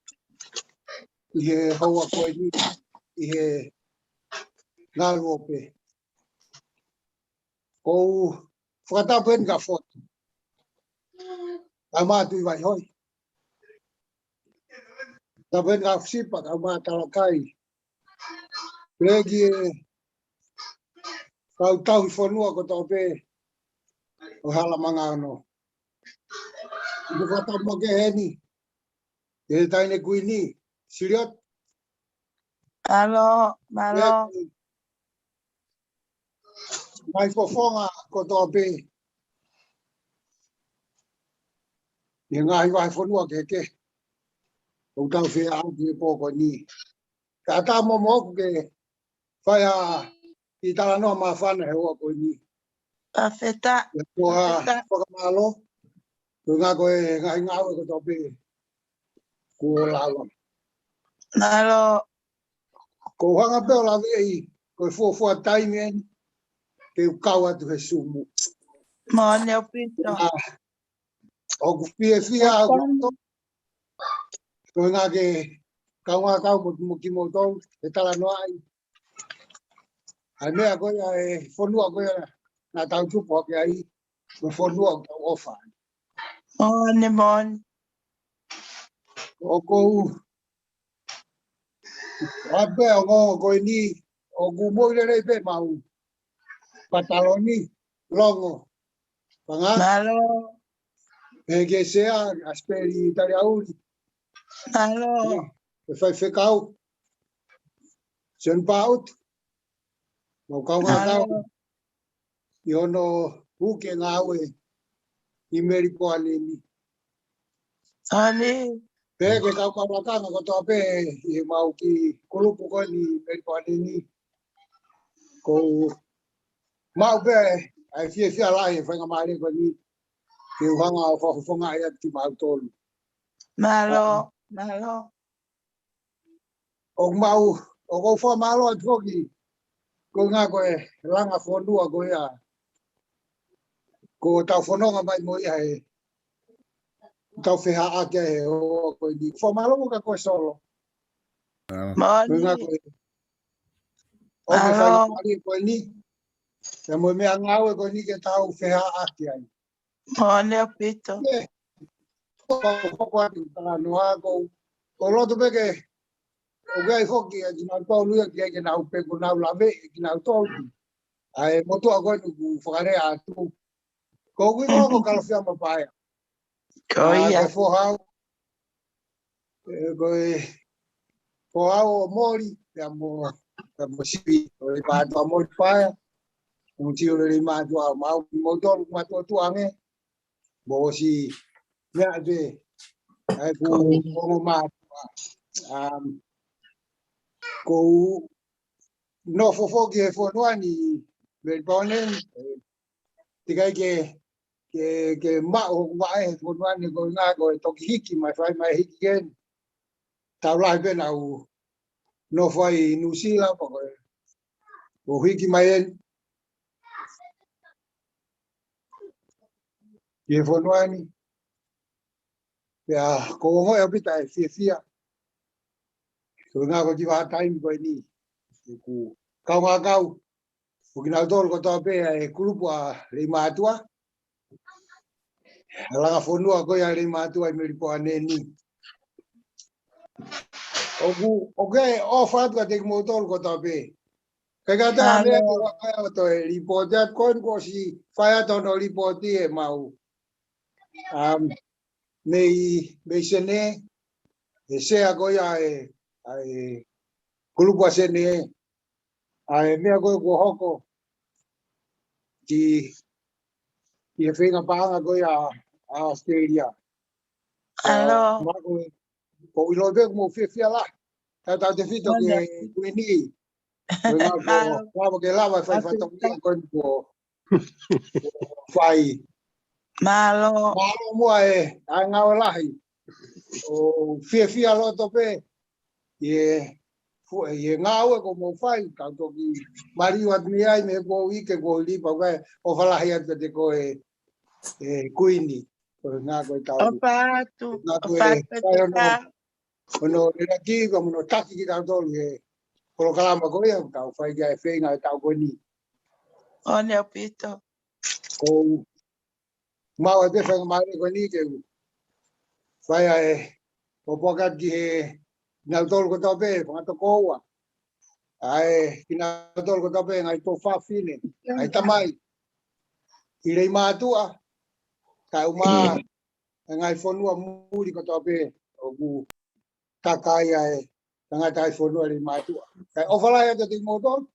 I he haua koe ni. I he ngaru ope. Ko whakatau pen ka whotu. Ka mātui vai hoi. Ka pen ka wsipa ka mātalakai. Regi e kau tau I whanua ko tau pe o hala manga ano. Ibu kata mo ke heni. Ke taine kuini. Siriot. Malo. Malo. Mai fofonga ko tau pe. Ye ngai vai whanua ke ke. O tau whea au ki poko ni. Ka ta mo mo ke whaia I tala noa maa whana he oa koe ni. Whawheta. Ko ha whakamalo. Ko ngā koe ngai ngāwe ko tau pe. Ko lawa. Malo. Ko hanga peo la vei. Ko fua taimi en. Ke ukau atu he sumu. Mone o pito. O ku pie fia. Ko ngā ke kau mo ki mo tau. E tala noa ai. Ai mea koe e whanua koe na tau tupo ake ai. Me whanua tau ofa. Mone. O kou. Ape o ngongo koe ni. O ku moire rei pe mau. Pataloni. Longo. Panga. Malo. E ke sea asperi tari auri. Malo. E fai whekau. Sen paut. Mau kau ngā tau. I ono huke ngā aue. I meripoane ni. Ani. Peke kau lakanga ko toa pe. I mau ki kulupu koe ni meripoane ni. Ko mau pe. Ai fia lai e whainga maare koe ni. Ke uhanga o whakuwhanga e ati mau tolu. Malo. Malo. O mau. O kou wha malo atu hoki. Ko ngā koe langa whanua koe a. Ko tau whanonga mai mo ia e. Tau whiha ake e o koe ni. Whamalo mo ka koe solo. Ko ngā Mone. koe. O ke whainga koe ni. Te mo me ngau e ko ni ke tau whea aki ai. Mo leo pito. Ko atu tala noa ko. Ko loto peke. O gai hoki e kina tau luia ki e kina upe ko nau lave e kina tau. Ai motu a koe nuku whakare atu. Ko kui ko kalawhia mapaya. Koia. Koe whohau. Koe whohau o mori. Pea mo sipi. Koe mātua mori paya. Kung tio le mātua mau motolu mātua tuange. Bo si mea te. Ai ku ongo mātua. Ko no fofo ki e whonuani. Me ponen. Tikai ke mao wae whonuani ko ngā ko e toki hiki mai whai mai hiki gen. Tau lai pena u no whai nusila pa koe. O hiki mai en. Ki e whonuani. Pea ko ngoi apita e fia. So ngā ko tiwa taimi koe ni. Ku kau ngā kau. O kina tolu ko tau pea e kulupua rei mātua. Langa whonua koe a rei mātua i meripo ane ni. O ke o whātua te kumo tolu ko tau pea. Kai ka tā mea ko wakai o to e ripote at koe ko si whai ato no ripote e mau. Mei sene. E sea koe a e kulupua sene. Ai mea koe ko hoko ki e whenga pāanga koe a Australia. Alo. Ko ilo pe mo whia la. Tata te whito ke ni. Koe ngā ko wāwa ke lawa whai whatongia koe ko whai. Malo. Malo mua e ai ngāwe lahi. O whia loto pe. Ye ngāwe ko mo whai, kau toki mariu at mi ai me ko ike ko lipa kai o whalahi atu te ko e kuini. Ko ngā koe tau. O pātu. Ngā O koe pātu whai te kā. ono rena ki ko mono taki ki tau tolu e kolo kalama ko ia tau whai kia e whenga e tau koe ni. O leo pito. Ko mau e te whenga maare koe ni ke whai e o pokat ki he nau tolu ko tau pe, whangato koua. Ai, kina tolu ko tau pe, ngai tō whawhine, ai tamai. I rei mātua, kai umā, ngai whonua muri ko tau pe, o ku takai ai, ngai tai whonua rei mātua. Kai o whalai ata te motor,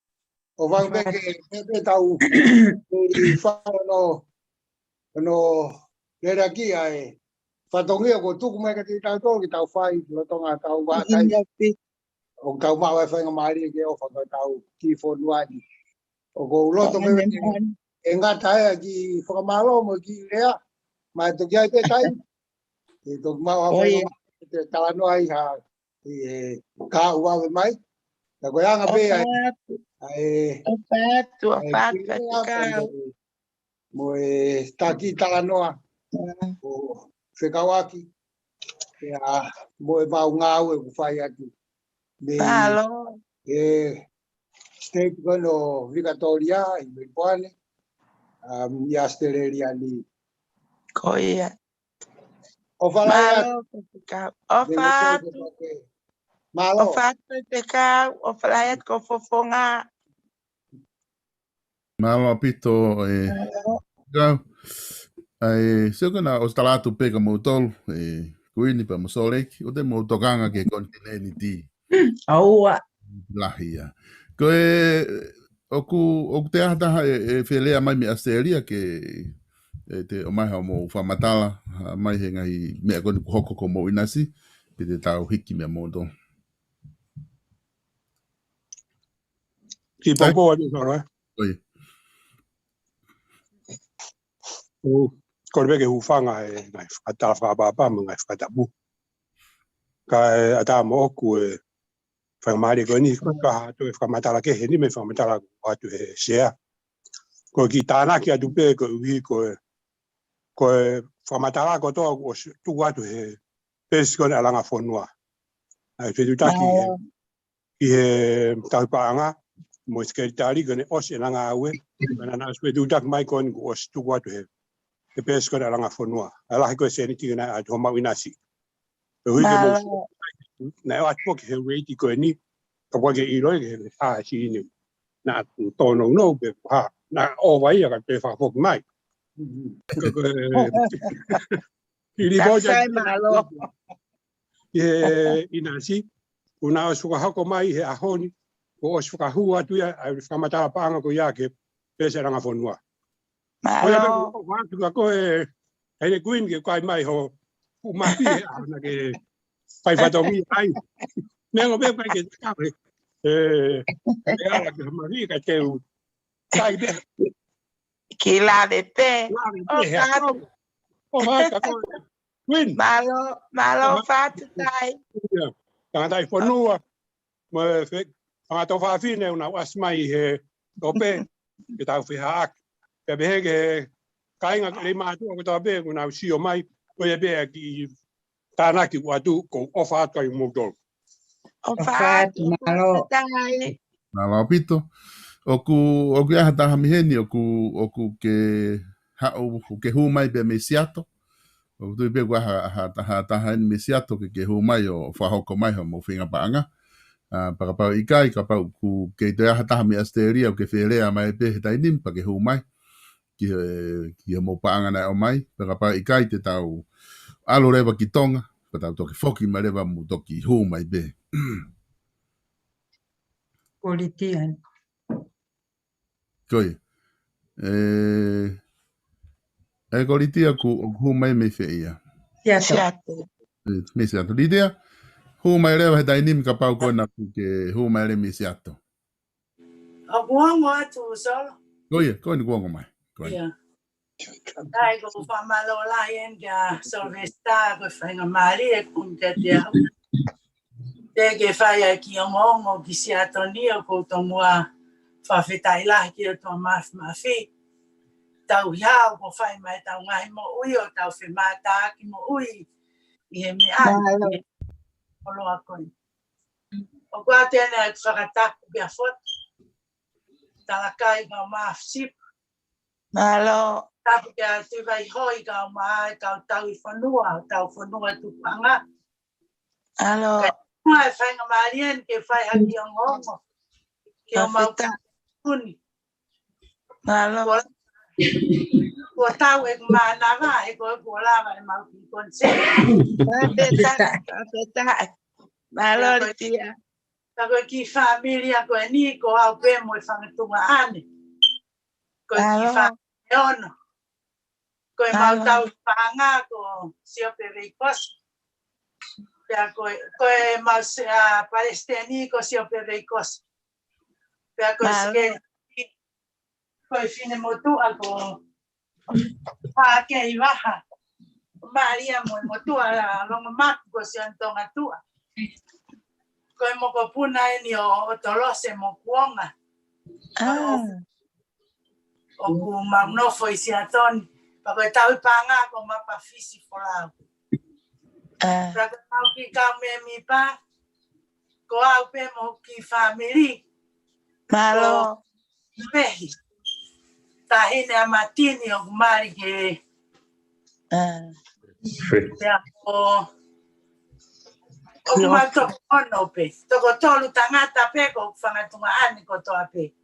o wang peke, pepe tau, i whano, rera ki ai, whatongia ko tuku mai ka te tau tolu ki tau whai, lotonga tau wātai. O kau mau e whainga maari ke o whaka tau ki whonuani. O ko loto me e ngā taia ki whakamalo mo ki rea, mai to ki ai pe tai. E to mau a whainga maari te talanoa i ha ka uawe mai. Ta koe anga pe ai. O pātu, o pātu te kā. Mo e taki talanoa. O whekawaki. Mo e mau ngāu e ku whai atu. Malo. State kono Victoria i Melbourne. I Australia ni. Koia. O whalai Malo te kā. O pātu. Malo. O pātu te kā. O whalai at ko fofonga. Malo apito e kau. Ai se kana o stalatu peka mo tolu e kuini pa mo soleki o te mo tokanga ke kontineni ti. Aua. Lahia. Koe oku te ahataha e whelea mai me Australia ke te o mai hao mo whamatala mai he ngai mea koni ku hoko ko mo inasi pe te tau hiki mea mo to. Ki poko atu sora. Oi. Ko rebe ke hufanga e ngai whata whapapa mo ngai whatapu. Ka ata mo oku e whakamari ko ni ka hatu e whamatala ke he ni me whamatala ko hatu he shea. Ko ki tāna ki atu pe ko uhi ko e whamatala ko toa ko tuku atu he pesi kone alanga whonua. Ai whetu taki i he taupaanga mo sketari gane os ina nga awe na na spe du dak mai kon os tu wa tu he e pes ko ala nga fonua ala ko se ni tina a ho ma winasi hui ke mo na wa ko ke we ti ko ni ka wa ke i ro ke a si ni na to no be ha na o wa ya ka te fa fok mai ili boja malo. Inasi una suka hako mai he ahoni o suka hua tu ya famata panga ko yake pesa ranga fonua Malo. wa tu ko ele queen ke kai mai ho u ma pi na ke pai fa to mi ai me ngo be pai ke ka ala ke mari ka te u sai be Kila de pe. o ha ka ko queen Malo fatu tai. Tanga tai fonua mo fe tanga to fa fine una wasmai he tope ke tau fi hak pe be ke kainga le ma tu ko to be una si o mai ko ye be ki tana ki watu ko ofa to i modo O fatu malo. tai. Malo pito. Oku ya hata hamiheni oku ke hau ke humai be mesiato. O tu be gua ha mesiato ke humai o fa hoko mai ho mo finga paanga. Para pa ikai ka pa ku ke te hata mi asteria o ke ferea mai be dai nim pa ke humai. Ki mo paanga na o mai para pa ikai te tau alo reva ki tonga pa tau toki foki mai reva mu toki humai be. Politian. Koi. E kolitia ku humai me feia. Siato. Me siato. Lidia, humai rewa he dainim ka pau kona ku ke humai re me siato. A guango atu solo. Koi ni guango mai. Koi. Yeah. Dai go fa malo la yen ga solvesta go fa nga mari e kunta dia. Te ke fa ya ki ongo ki siato ni o ko to mua fa fetai la ki to ma fi. Tau hiao ko fai mai tau ngai mo ui o tau whi mata ki mo ui i he me ai o loa koi. O kua tēnei ak whakataku kia whot, talakai kau maa sip. Malo. Tapu kia tukai hoi kau maa kau tau i whanua, tau whanua tupanga. Alo. Kai mua e whainga marien ke whai haki o ngongo. Ki o mau kuni. Malo. Ko tau e kumanawa e ko lawa e mau ki konse. Malo tia. Tako ki familia ko ni ko au pe mo whangatunga ane. Ko ki familia ono. Ko e mau tau panga ko sio pe veikos. Pea ko e mau palestini ko sio pe veikos. Pea ko ske ko e fine motua ko ke i waha. Maria mo motua longa maku ko si antonga tua. Ko e moko puna e ni o tolose mo kuonga. O ku magnofo i si atoni. Pako e tau i panga ko mapa fisi folau. Pako tau ki kau me mi pa. Ko au pe mo ki family. Malo. Pehi. Tahine a matini o kumari ke. Pea ko o kumato ono pe. Toko tolu tangata pe ko whangatunga ani ko toa pe.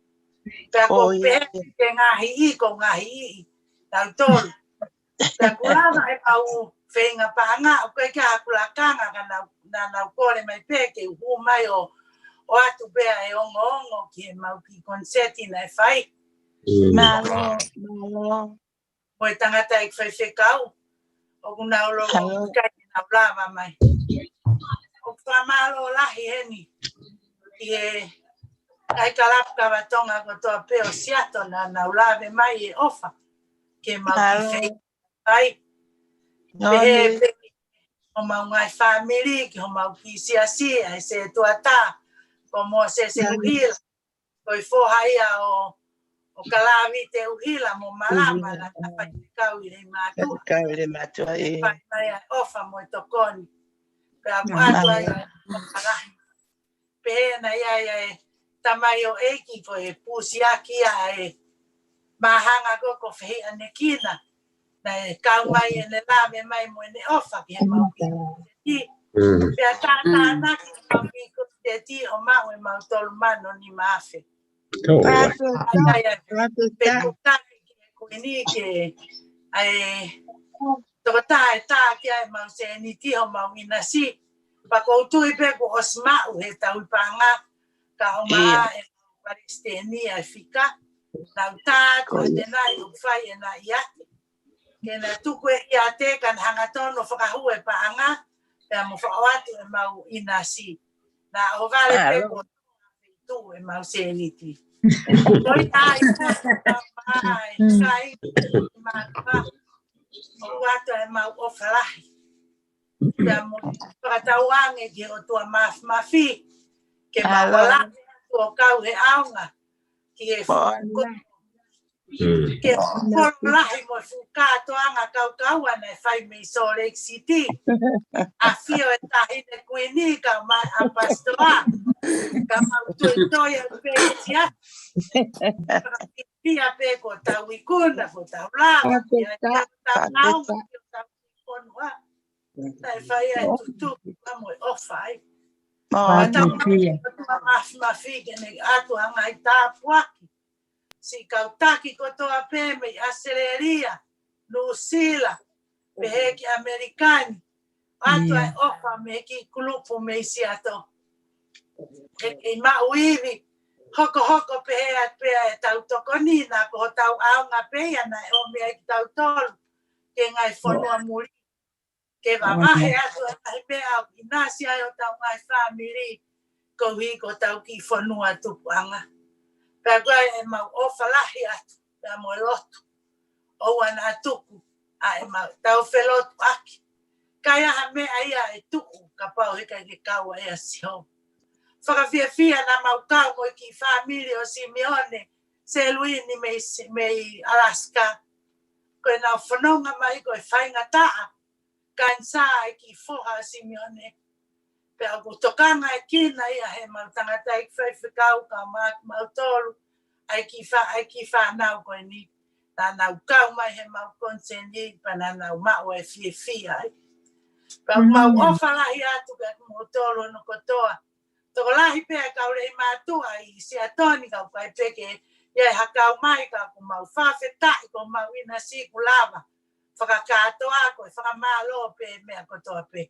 Pea ko pe ke ngahi I ko ngahi I. Tau tolu. Pea kulama e pau whenga panga. O koe kia kulakanga ka nau kore mai pe ke uhu mai o atu pea e ongo ki e mau ki konseti na e whai. Malo. Mo e tangata e whai whekau. O kuna olo kai na blava mai. O whamalo lahi heni. I e ai kalapka watonga ko toa peo siato na ulave mai e ofa. Ke mau ki whai. Pehe o mau ngai family ki o mau ki siasia e se tuata. Ko mo se uhila. Ko i whohaia o kalawi te uhila mo malama na kau i rei mātua. Kau i rei mātua e. Pai mai a ofa mo i tokoni. Pea atua i o parahi. Pehe na ia e tamai o eki ko e pusiaki a e mahanga ko fehi ane kina. Na e kau mai e ne la me mai mo ne ofa ki he mau ki. Pea tātā naki mau ki ko te ti o mau e mau tolu mano ni maafe. Pe kutaki ki e kuini ke ai toko tā e tā ki ai mau se ni ti o mau ina si. Pa koutu i pe ko osmau he tau i panga ka o maa e paristeni ai fika. Nau tātu e te nai u whai e nai iati. Kena tuku e ia te kan hangatono whakahu e paanga. Pea mo whakawatu e mau ina si. Na o vale pe ko tu e mau se ni ti. Noi tai po mai sai ma o watu e mau o whalahi. Pea mo whakatauange ki o tua mafi. Ke mau walahi o kau he aunga. Ki e ke lahi mo whukatoanga kau ana e whai me Salt Lake City. A fio e tahi ne kuini ka mai a pastoa. Ka mau tuitoia petia. Pia pe ko tau ikuna ko tau lava. Tau naunga ki o tau ikonua. Tai whai e tutu amo e ofai. Tau mafi ke ne atu hanga i tāpuaki. Si kautaki ko toa peme i Australia, New Zealand, me heki Amerikani. Atu ai ofa me heki kulupu me isi ato. E mauivi, hoko pehea pea e tau tokoni na ko tau aunga pea na e o mea i tau tolu. Ke ngai whanua muri. Ke wamahe atu e kai mea au inasi ai o tau ngai whamiri. Ko hi ko tau ki whanua tupuanga. Pea koe e mau ofa lahi atu, pea mo lotu. O wana atuku, a e mau tau whelotu aki. Kai aha mea ia e tuku, ka pau heka ke kaua ea siho. Whakawhiawhia na mau kau mo ki whamiri o Simeone, se luini me Alaska. Koe nau whanonga mai koe whainga taa, kansa e ki foha Simeone. Pea ko tokanga e kina ia he mau tangata i whaiwhikau ka mau tolu ai ki whanau koe ni. Nā nau kau mai he mau konseni pa nā nau mau e whiawhia ai. Pea mau ofa lahi atu ka mo tolu no kotoa. Toko lahi pea kau rei mātua i si atoni kau kai peke iai hakau mai ka ko mau whawhetai ko mau ina si kulava. Whakakatoa koe whakamalo pe mea kotoa pe.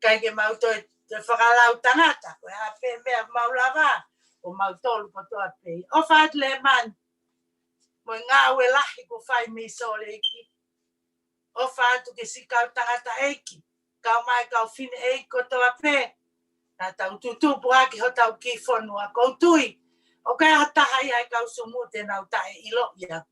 Kai ke mau toi te whakalau tangata, koe a pe mea mau lava, o mau tolu po toa pe. O whaat le man, mo ngā ue lahi ko whai mi Salt Lake. O whaatu ke si kau tangata eiki, kau mai kau whine eiki ko toa pe. Nā tau tutupu aki ho tau ki whanua koutui. O kai hataha iai kau sumu te nau tae ilo ia.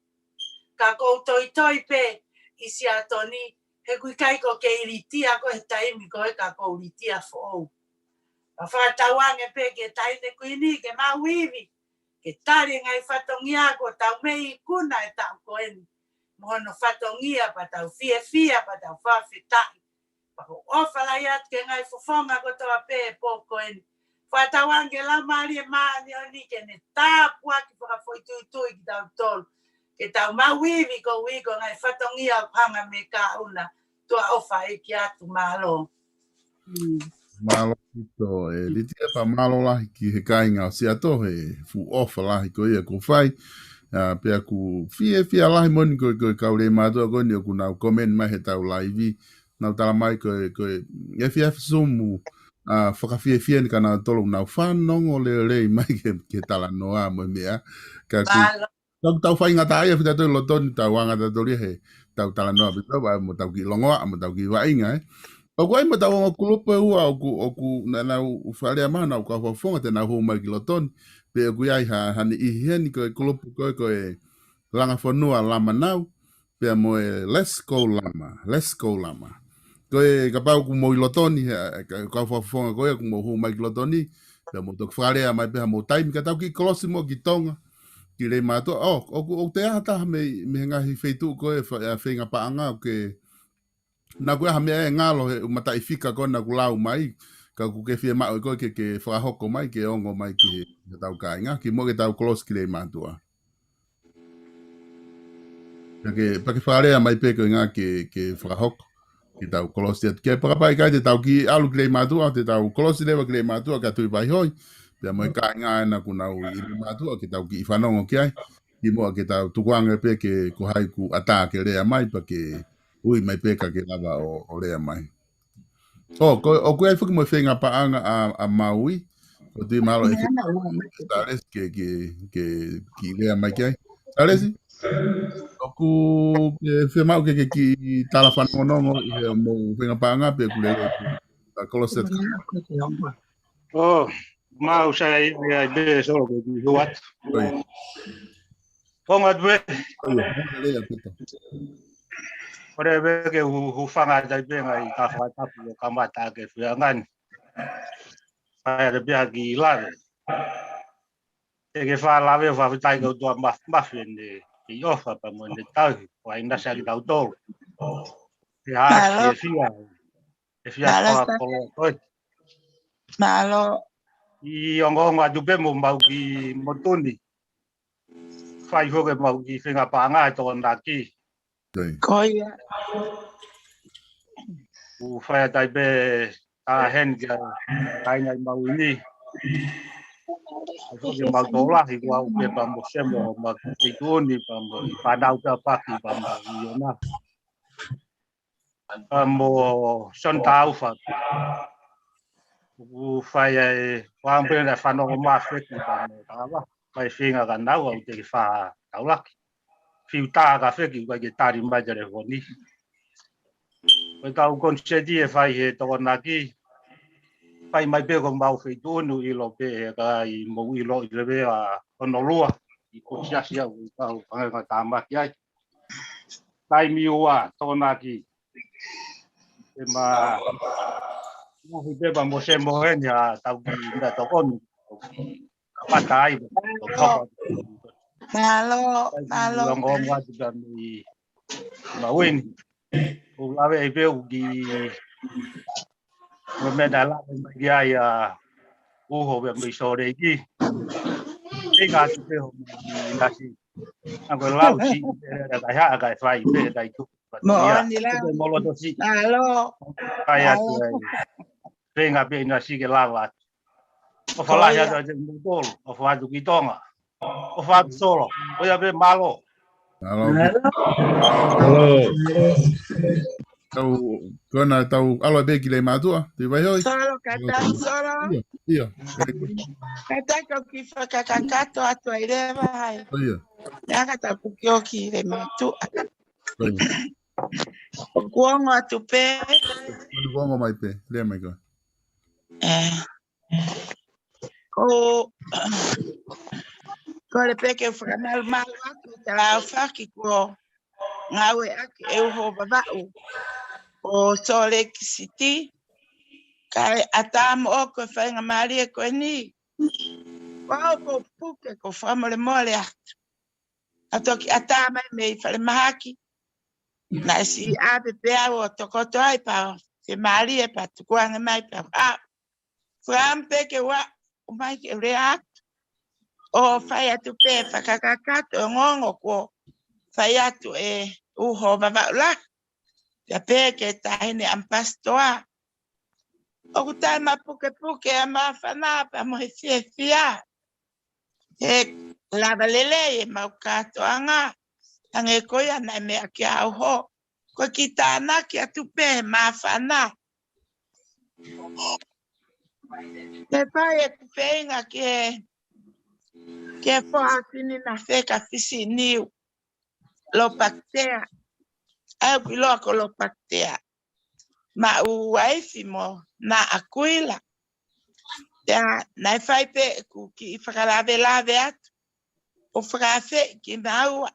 Ka koutoi toi pe, isi atoni, he kui kai ko ke iritia ko he taimi ko he ka ko iritia fo. A whakatauange pe ke taine kuini ke mauivi. Ke tari ngai whatongia ko tau mei kuna e tau koeni. Mohono whatongia pa tau fia pa tau whawhetai. Pako ofala iat ke ngai fofonga ko toa pe po koeni. Whakatauange la maari e maani o ni ke ne tāpua ki whakafoitui ki tau tolu. Ke tau mauivi ko wiko ngai whatongia o panga me ka una. Tua ofa e ki atu malo. Malo ito, e litia pa malo lahi ki he kainga o si ato he fu ofa lahi ko ia ko whai. Pea ku fia lahi moni ko kaure mātua ko ni o ku nau komen mai he tau laivi. Nau tala mai ko e fia sumu whakawhia ni ka nau tolu nau whanongo leo mai ke tala noa mo mea. Ka ku tau whai ngata aia whita tui lotoni tau wanga tatori he tau tala noa pito wa mo tau ki longoa mo tau ki wainga o koe mo tau o kulupe ua o ku na nau whalea mana o ka whafonga te nau hou mai ki lotoni pe o ku iai hani iheni koe kulupe koe langa whanua lama nau pe mo e let's go lama koe ka pau ku mo i lotoni ka whafonga koe ku mo hou mai ki lotoni pe mo tok whalea mai pe mo taimi ka tau ki kolosi mo ki tonga ki le mato o te ata me ngahi feitu ko e whenga paanga o ke na koe ha mea e ngalo he matai fika kona ku lau mai ka ku ke fie mau ko ke whakahoko mai ke ongo mai ki tau kainga ki mo ke tau close ki le matua pa ke wharea mai pe ko ngā ke whakahoko ki tau close ke papai kai te tau ki alu ki le matua te tau close lewa ki le matua ka tui pai hoi pia mo kainga na ku nau i le matua ki tau ki whanongo ki ai ki mo ke tau tukuanga pe ke ko hai ku ata ke rea mai pa ke ui mai pe ka ke lava o rea mai. O ko ai fuki mo whenga paanga a Maui, o te malo e Tales ke rea mai ki ai. Talesi? O ku ke mau ke ki tala whanongonongo i hea mo whenga paanga pe ku lele ta koloset. Oh, mau saya ya de solo ko di huat. Pongat be. Ore be ke hu fanga dai be ngai ka fa ta pu ka mata ke fiangan. Saya de bia gi la. Te ke fa la ve fa tai ko do ma fin de i ofa pa mo de tau ko ainda sa ki tau tol. Ya, fia. Fia fa ko. Malo. I ongo atu pe mo mau ki motoni. Fai ho ke mau ki whenga pānga to na ki. Koia. U whai atai pe a hen kia kai ngai mau ni. Ako ke mau tō lahi kua u pe pa mo semo ma ki tūni pa mo i whanau ka paki pa mo i ona. Pa mo son tau whaki. U whai e whampere na whanau ma wheki pa mo tawa. Mai whenga ka nau au te ki wha taulaki. Whiu tā ka wheki kwa ke tāri mai tere honi. Koe tau konseti e whai he tō na ki. Whai mai pe ko mau whi tūnu i lo pe he ka i mou i lo i lewe a Honolua. I ko siasia u tau whangai tā maki ai. Tai miua tō na ki. E ma... Mahi pe pa mo se mo heni a tau ki nda tō konu. Patai. Malo. Longo ngatu kami mawin. Ulawe e peu ki medala mai ai uho be mai sore ki. Ega tu pe ho nasi. Ako lau si da ha ga fai pe dai tu. Molo to si. Malo. Ai atu. Venga pe nasi ke lava. O fala ya da mo o fa du ki tonga. O fa solo. O ya be malo. Hello. Tau alo be ki le matua, te vai hoi? Solo kata solo. Ia. Kata ko ki whakakakato atu ai rewa hai. Ia. Ia kata pukio ki le matua. Kuongo atu pe. Kuongo mai pe, lea mai koe. Ko le peke whakanal mau atu te rao whaki ko ngawe ake e uho babau o Salt Lake City. Kai atamo o ko whainga maari e koe ni. Wao ko puke ko whamole mole atu. Atoki atama me i whale mahaki. Na si ape pea o tokoto ai pa te maari e pa tukuanga mai pa. Whampe ke wa o mai ke rea o whai atu pe whakakakato o ngongo ko whai atu e uho babau la. Te pe ke tahine ampastoa. O kutai ma puke puke a ma whanapa mo he fia. He lava lele e mau katoanga. Hange koia nai mea ki au ho. Ko ki tāna ki atu pe ma whana. Te pai e kuwhenga ke whaakini na wheka fisi niu. Lo paktea. Au ki loa ko lo paktea. Ma u waifi mo na akuila. Tea nai whai pe ku ki whakarawe lawe atu. O whakawhe ki maua.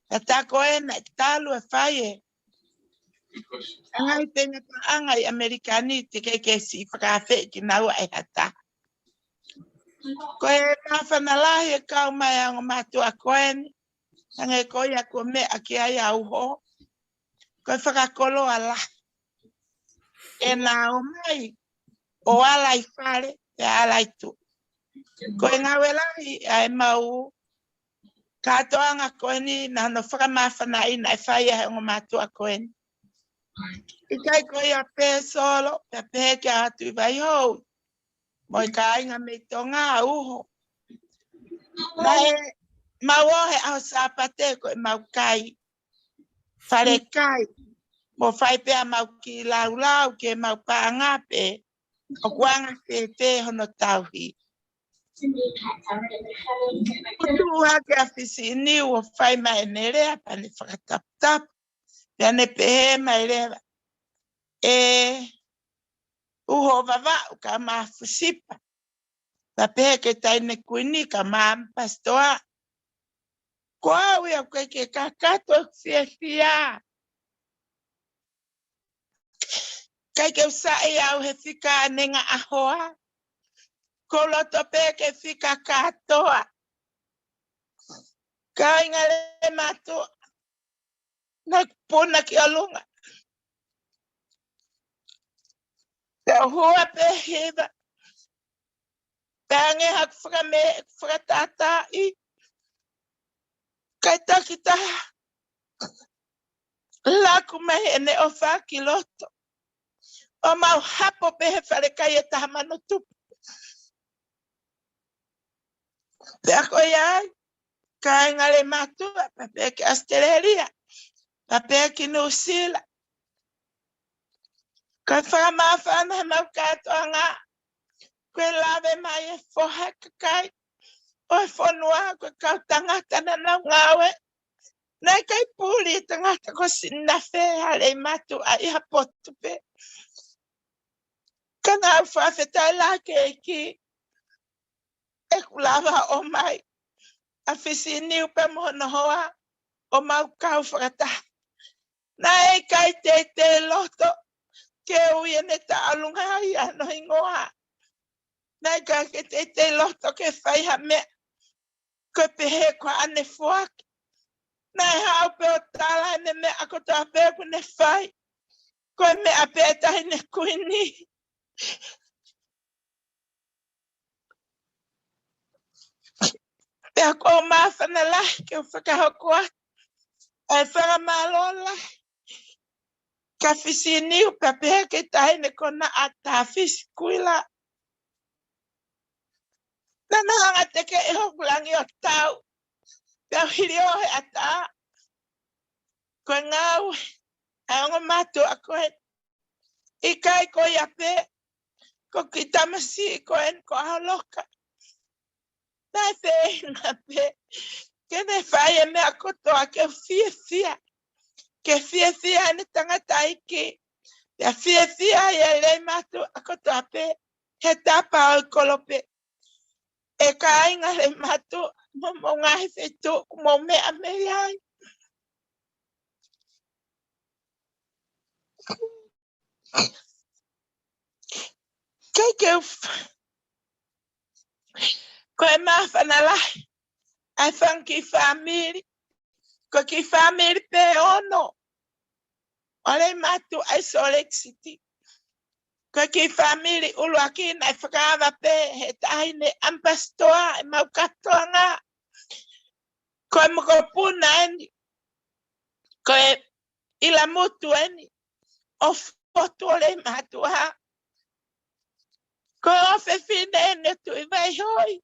Ta tako e na talu e whai e. Angai tenga ka angai Amerikani te ke si whakawhe ki maua e hata. Ko e na whanalahi e kau mai ango matua koeni. Angai koia ko mea ki ai au ho. Ko e whakakolo ala. E nā o mai, O ala I whare, te ala I tu. Koe ngā wela ai mau katoanga koe ni na no whakamawhana I nai whai e o mātua koe ni. I kai koe a pē solo, pe pē kia atu I vai hou. Moi ka inga me tonga uho. Mai mau ohe au sāpate koe mau kai. Whare kai. Mo whai pēa mau ki lau lau ke mau pāngā pē. O kuanga te hono tauhi. Utua ke a fisi ni o whai mai nerea pa ne whakatap tap. Pea ne pehe mai rewa. Uho wawa ka maa fusipa. Pa pehe ke taine kuini ka maa pastoa. Koa wea koe ke kakato fia. Kai ke usai au he fika nenga ahoa. Ko loto pe ke fika katoa. Ka inga le mato. Na puna ki alunga. Ka hua pe heba. Tange hak whakatata I. Kai takita. Laku mai ene o whaki loto. O mau hapo pehe whare kai e taha mano tupu. Pea koe ai, ka ingale matua, pa pea ki Australia, pa pea ki New Zealand. Ka whakamawhana he mau katoa ngā, koe lawe mai e whoha kakai, o e whonua koe kau tangata na nau ngawe. Nai kai pūri tangata ko sinna hale matua I hapotu pe. Ka ngā whawhetai la keiki, e kulawa o mai, a whisi niu pe mono hoa, o mau kau whakata. Nā e kai te loto, ke ui ene ta alunga I ano ingoa. Nā e kai ke te loto ke whaiha mea, ko pehe kwa ane fuaki. Nā e hao pe o tala ene mea ako ta pe ku ne whai, ko e mea pe tahi ne kuini. Pea ko mawhana lahi ke whakahoko atu. Ai whakamalola. Ka whisi niu pa pehe ke tahi ne kona a tā whisi kuila. Nana hanga teke e hokulangi o tau. Pea hiri ohe a tā. Koe ngau. Ai ongo matu a koe. I kai koe a pe. Ko ki tamasi koe ko aholoka. Nai te inga pe. Kene whai e mea kotoa ke fia. Ke fia ane tangata iki. Pea fia e rei matu a kotoa pe. He tapa o kolope. E ka inga rei matu. Mo ngahi whetu. Mo mea mei ai. Kei ke koe mawhana lai. Ai whanki whamiri. Ko ki whamiri pe ono. Ole matu ai Solek City. Ko ki whamiri ulua ki nai whakawa pe he tahine ampastoa e mau katoa ngā. Koe moko puna eni. Koe ila mutu eni. O fotu ole matu ha. Koe ofe fine ene tu I vai hoi.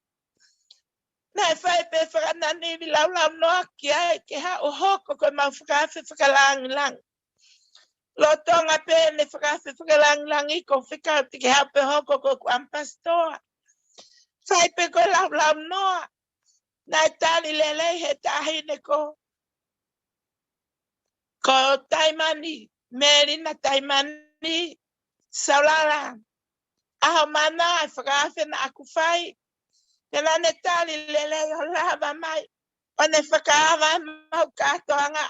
Nai whai pe whakanani vi lau noa ki ai ke ha o hoko koe mau whakawhi whakalangi. Lo tonga pe ne whakawhi whakalangi ko whikau te ke ha pe hoko ko ampastoa. Whai pe koe lau noa. Nai tali lelei he tahine ko. Ko taimani, merina taimani, saulala. Aho mana ai whakawhi na aku whai. Tena ne tali lelei o lava mai. O ne whakawa mau katoa ngā.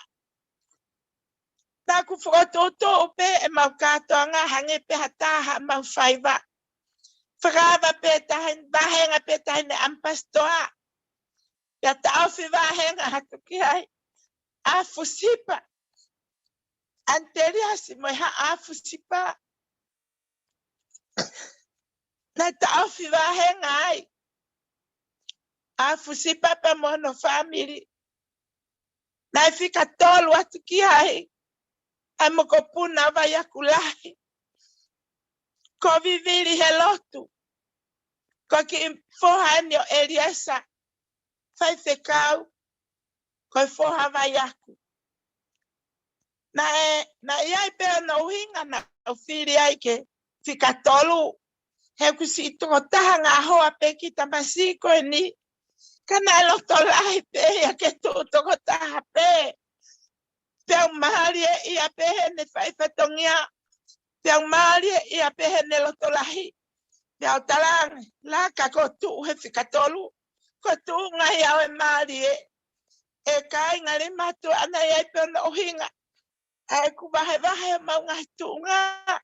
Nā ku whakatoto pe e mau katoa ngā hange pe hataha mau whaiwa. Whakawa pe tahin, wahenga pe tahin e ampastoa. Ia tauwhi wahenga hatu ki ai. A fusipa. Anteriasi moi ha a fusipa. Na taufi vahengai. Afusi papa mono family. Na fika tolu atukiai. Amokopuna vayakulahi. Ko vivili helotu. Ko ki fohanyo Eliesa. Faifekau. Ko foha vayaku. Na iai peo no hinga na ufiri aike. Fika tolu. Heku si totaha ngā hoa peki tamasiko ni. Kana loto lai pe ya ke tu totaha pe. Peo mahari e ia pehe ne whaifatongia. Peo mahari e ia pehe ne loto lahi. Peo talang la kako tu he whikatolu. Ko tu ngai au e mahari e. E kai ngare matu ana iai peo na ohinga. Ai kubahe vahe mau ngai tu ngā.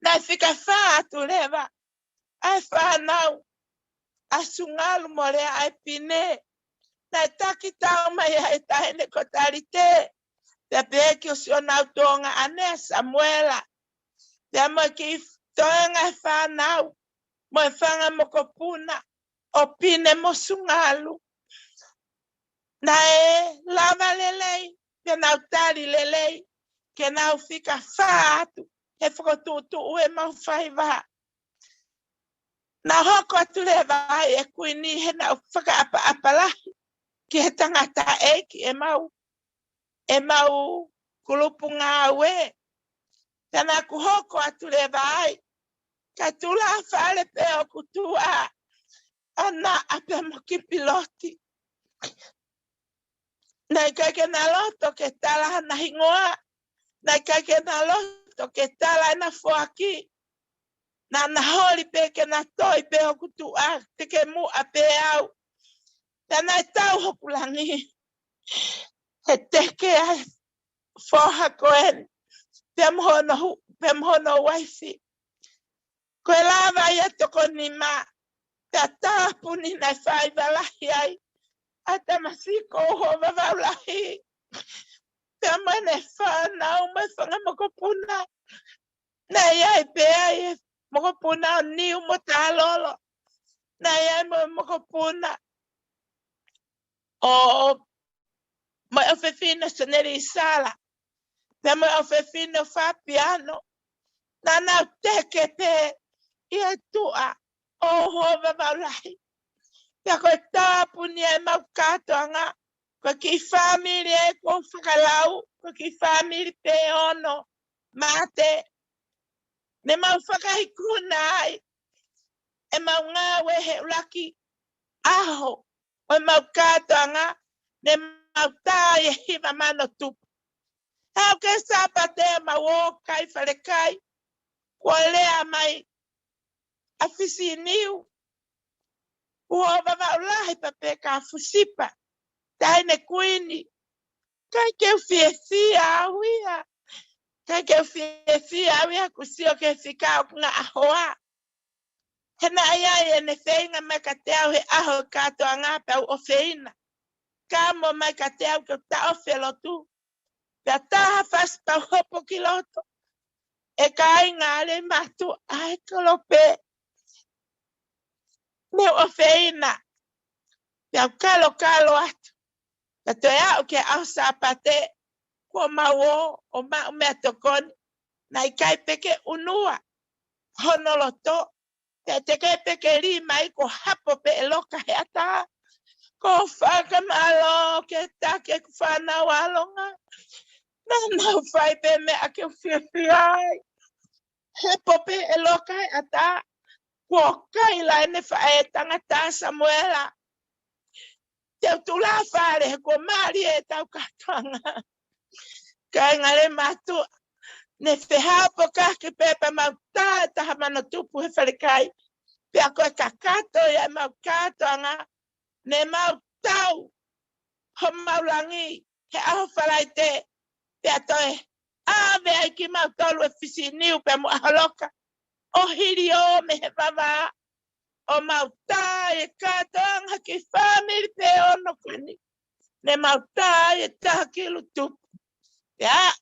Na whika wha atu lewa. Ai wha nau. Asungalu more ai pine. Na taki tau mai ai tahene ko tarite. Te peki o sio nau tonga ane Samuela. Te mo ki toenga whanau. Mo e whanga moko puna. O pine mo sungalu. Na e lava lelei. Te nau tari lelei. Ke nau whika whaatu. He whakotutu ue mau whaiva. Na hoko atu le vai e kuini he nau whaka apalahi. Ki he tangata eiki e mau kulupu ngā ue. Tana ku hoko atu le vai. Ka tula whare pe o kutua. Ana ape mo ki piloti. Nei kai na loto ke tala na hingoa. Nei kai na loto ke tala na fuaki. Na holi pe ke na toi pe o kutua. Te ke mu ape au. Tana tau hokulangi. He teke ai foha koen. Pemhono waifi. Koe lava ia toko ni ma. Te atapu ni na whai valahi ai. Ata masiko ho vavaulahi. Te mene whanau me whanga mokopuna. Na iai pe ai mokopuna o niu mo tālolo. Na iai mo mokopuna. O mo ofefina soneri sala. Te mo ofefina fapiano. Na nau teke pe. Ia tua. O ho vavaulahi. Ia koe tāpu ni e mau katoanga. Koe ki whamiri e ko whakalau. Koe ki whamiri pe ono. Mate. Ne mau whakahikuna ai. E mau ngā wehe ulaki. Aho. O mau katoanga. Ne mau tā e hiva mano tupu. Hau ke sapate mau o kai wharekai. Kua lea mai. Afisi niu. Ua wavaulahi pape ka fusipa. Taine kuini. Kai keu fia awia. Kai keu fia awia kusio ke fikao kunga ahoa. Hena ayai e ne feinga mai ka te au he aho kato angape au o feina. Kamo mai ka te au ke ta o felotu. Pea taha faspa hopo kiloto. E kai ngare matu ai kolope. Me o feina. Pea kalo atu. Pea toi au ke au sapate. Kua mau o mau mea tokoni. Na ikai peke unua. Honoloto. Pea te kai peke ri mai ko hapo pe eloka he ata. Ko whaka malo ke take ku whanau alonga. Na nau whai pe mea ke whiawhiai. He pope eloka he ata. Kua kaila ene whae tangata Samuela. Teu tula whare he kua mari e tau katoanga. Kai ngare matu. Ne whehaupo kake pepa mau tā taha mana tupu he wharekai. Pea koe kakato ia mau katoanga. Ne mau tau. Ho mau langi. He aho wharai te. Pea toe. Ave ai ki mau tolu e fisi niu pea mu aholoka. O hiri o me he wawa. O mau tā e katoanga ki whamiri pe ono kani. Ne mau tā e taha kilu tupu. Pea.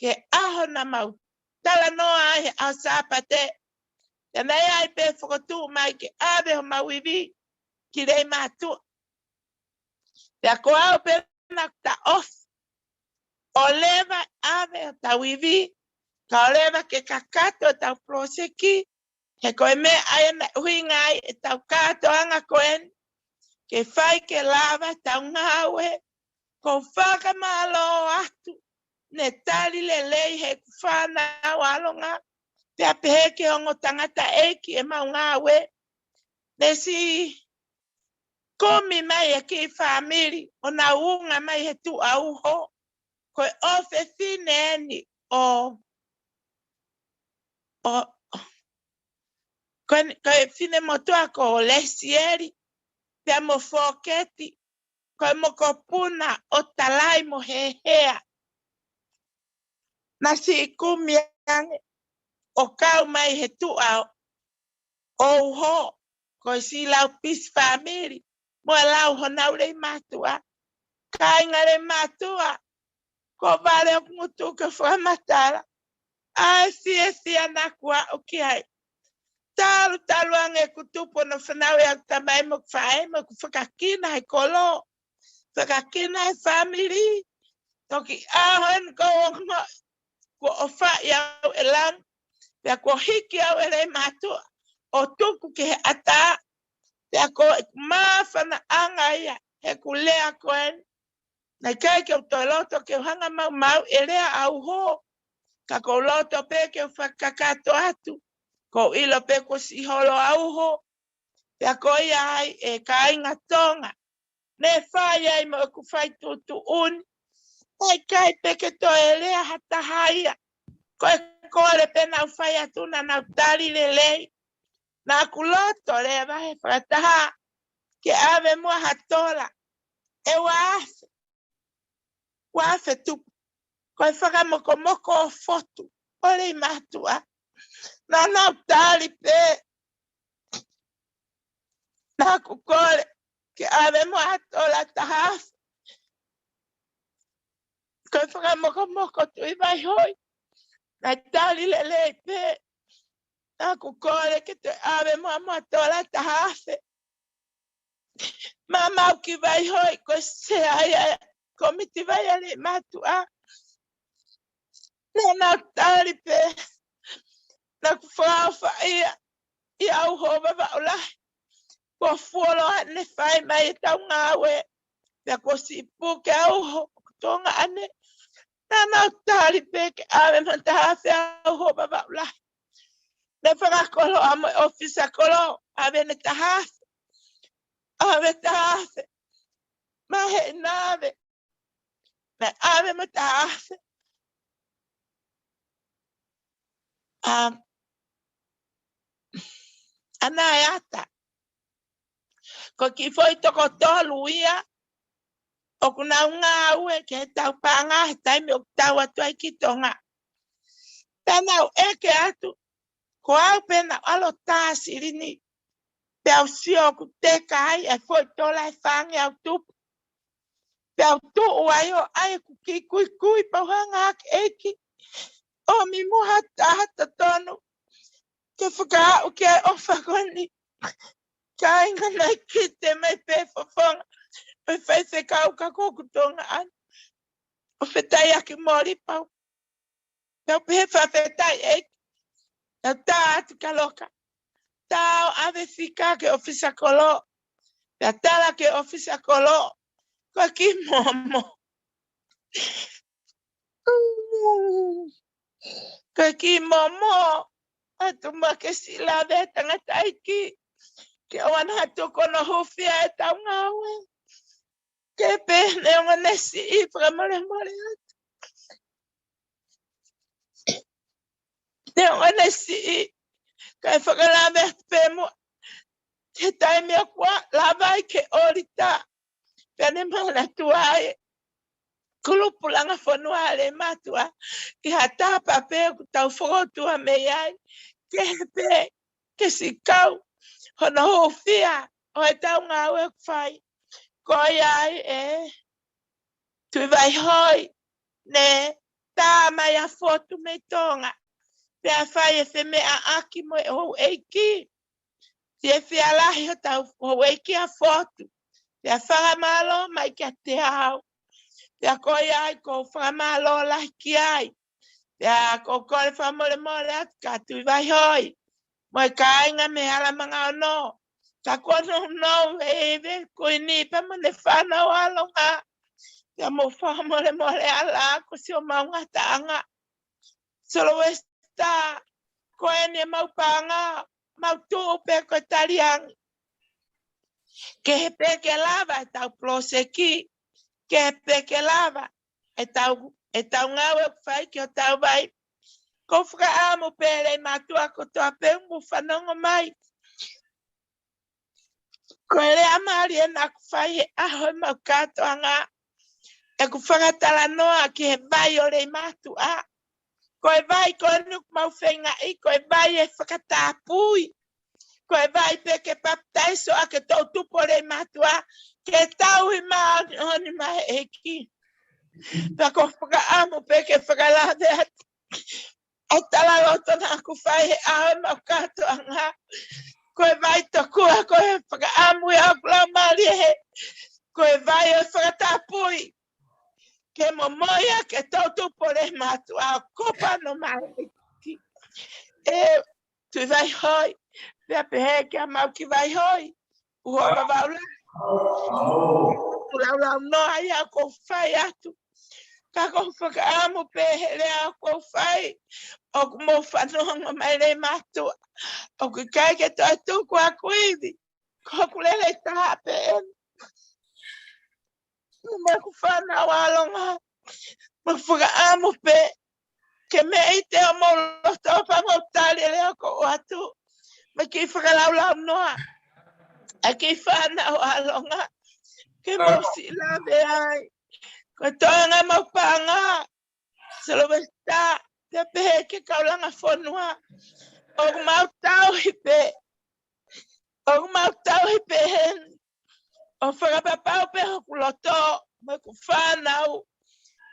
Ke aho na mau tala noa he au sapate. Te nei ai pe whakatu mai ke ave o mawiwi ki rei mātua. Te a ko au pe na ta off. O lewa ave o ta wiwi, ka o lewa ke kakato o tau proseki, he koe me ai na hui ngai e tau kato anga koen, ke whai ke lava tau ngawe, ko whaka malo atu, ne tali le lei he kufana walonga, te apehe ke ongo tangata eki e mau ngawe, ne si komi mai e ki whamiri, o na unga mai he tu auho, koe ofe fine eni o koe fine motua ko o lesieri, te amo foketi, koe mo ko puna o talai mo he hea, na si ikumi ange, o kau mai he tu au, o ho, koe si lau pis whamiri, mo lau ho naurei matua, kai ngare matua, ko vale o mutu ka whamatara, a si anakua o ki ai. Talu ange kutupo no whanau e au tamai mo whae mo ku whakakina hai kolo, whakakina hai family, toki ahoen ko o wha i au e lang, pia ko hiki au e rei matua, o tuku ki he ata, pia ko mawhana anga ia, he ku lea koen, nei kai ke o toi loto ke o hanga mau e rea au ho, ka ko loto pe ke o whakakato atu, ko ilo pe ko si holo au ho, pia ko ia ai e ka inga tonga, ne whai ai mo ku whai tutu un, nei kai pe ke to e rea hata haia, ko e kore pe nau whai atuna nau tari le lei, na ku loto le vahe whataha, ke ave mua hatola, e wafe tupu, ko e whakamoko o fotu, ole i matua, na nau tari pe, na ku kore, ke ave mua hatola tahaf, ko e whakamoko tu i vai hoi, na tari le lei pe, na ku kore ke te ave mua hatola tahafe, mama ki vai hoi, ko se ai komiti vai ale matua, na nau tari pe, na ku whawha i au hova va olai, ko fuolo ane whai mai e tau ngawe, pia ko si puke au ho, tonga ane, na nau tari pe ke ave mantahawhi au hova va olai, ne whakakolo amo e ofisa kolo, ave ne tahawhi, ave tahawhi, mahe nave, na ave mantahawhi, ana ata, ko ki foi toko tolu ia, o kuna unga ue ke tau panga he taimi o tau atu ai ki tonga. Pena o eke atu, ko au pena alo tāsiri ni, pe au sio ku te kai e foi tola e whangi au tupu. Pe au tu uai o ai ku ki kui pauhanga hake eki, o mi muha tahata tonu, ke whaka au ke ai ofa koni, ka inga nei ki te mai pe whawhanga, pe whaise kau ka koku tonga an, o whetai ake mori pau, tau pehe whawhetai eki, tau tā atu ka loka, tau ave fika ke ofisa kolo, pea tala ke ofisa kolo, kwa ki momo, kwa ki momo, atu ma ke sila ve tangata iki, ke oan hatu kono hufia e tau ngawe, ke pene o nesi I pramore more atu, te o nesi I, kai whakalame pe mo, te taimi a kua, lawai ke orita, pene mana tuae, kulupulanga whanua le matua, ki hata pape ku tau whakotua me ai, ke pe, ke si kau, hono hofia, o e tau ngā wek whai, ko ai tui vai hoi, ne, tā mai a fotu me tonga, Pea whai e wheme a aki mo e hou eiki. Si e whia lahi o tau hou eiki a whotu. Pea whakamalo mai kia te hau. Pea koi ai ko whakamalo lahi ki ai. Pea ko kore whamore more atu ka tui vai hoi. Mo e ka inga me ala manga o no. Ka kono no e ewe koi ni pa mo ne whanau alonga. Pea mo whamore more ala ko si o maunga taanga. Solo esta koe ni maupanga. Mau tuu pe ko taliang. Ke he peke lava e tau ploseki. Ke he peke lava e tau ngawe whai ki o tau vai. Ko whaka amo pere matua ko toa pengu whanongo mai. Ko ere amari e naku whai he aho e mau katoa ngā. E ku whakatala noa ki he vai o rei matua. Ko e vai ko nuk mau whenga i ko e vai e whakatapui. Ko e vai peke paptaiso a ke tau tupo rei matua. Ke tau i maoni honi mai eki. Ta ko whaka amo peke whakalade atu. O tala loto na ku whai he aho mau katoa ngā. Ko e vai tokua ko e whaka amu e au klau maari he. Ko e vai e whakatapui. Ke momoia ke tau tupo rei matua o kopa no mai eki. E tui vai hoi. Pea pehe kia mau ki vai hoi. Uho babaula. Lau noa ia ko whai atu. Ka ko whakaamu pehe lea ko whai. O ku mo whanonga mai rei matua. O ku kai ke toi tuku a kuivi. Ko ku lele taha pe en. Mo ku whanau alonga. Mo whakaamu pe. Ke me i te o mo loto o pangotari lea ko atu. Ma ki whakalau noa. A ki whanau alonga. Ke mo si lawe ai. Ko toanga mau panga. Salawesta. Te pehe ke kaulanga whanua. O mau tau hipe. O mau tau hipe hen. O whakapapau pe hoku loto. Mo ku whanau.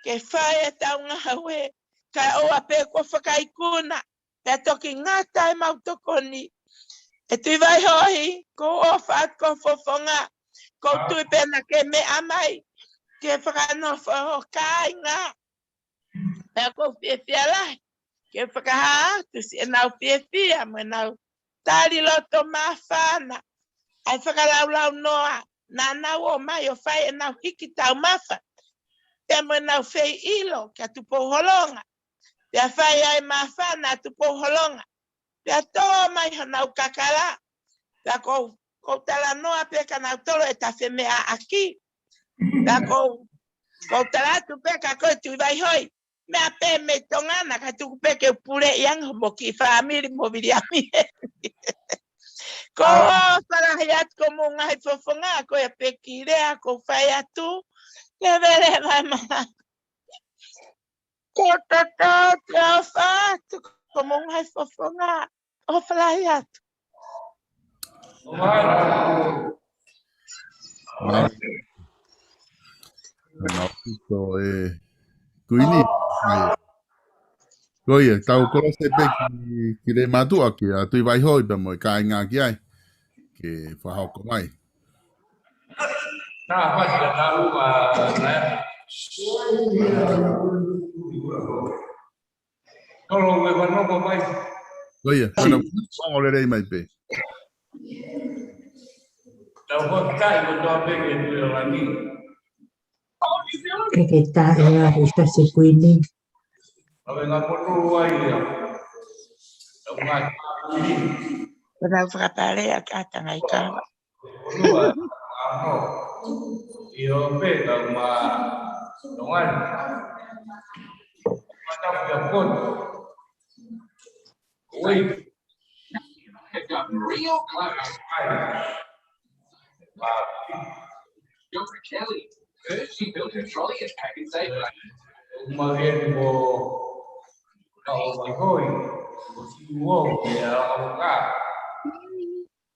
Ke whae e tau ngahawe. Ka oa pe ko whakaikuna. Pe toki ngata e mau tokoni. E tui vai hoi. Ko ofat ko fofonga. Ko tui pena ke me amai. Ke whakanofo kai ngā. Pea ko whiawhia lai. Ke whakaha atu si e nau whiawhia. Mo nau tari loto mā whana. Ai whakalaulau noa. Nā nau o mai o whai e nau hiki tau mawha. Pea mo nau whei ilo kia tupo holonga. Pea whai ai mā whana tupo holonga. Pea toa mai ho nau kakala. Pea ko tala noa pea ka nau tolo e ta whemea aki. Pea ko tala tu pea ka koe tui vai hoi. Mea pe me tongana ka tuku pe ke pure iang mo ki whaamiri mo viriami. Ko wharahi atu ko mo ngai fofonga ko e pe ki rea ko whai atu. Ke vere vai maa. Ko tata te o whaatu ko mo ngai fofonga. O wharahi atu. So, kuini. Koia, tau kora se pe ki re matua ki a tui vai hoi pa mo i kai ngā ki ai. Ke whahauko mai. Nā, whasi ka tāru nā. Toro me whanoko mai. Koia, whana whango re rei mai pe. Tau whakai ko toa pe ke tui o rangi. Que está esta se cuini. Awe ngā potoro ai ia. Tau ngā kuini. Nau whakaparea ka tanga i kawa. Potoro amo. I o pe tau ngā nongai. Matau kia koto. Wait. Real Dr. Kelly. She built her trolley and pack and save. Umagen mo kaumahoy. Uwo kaya ako ka.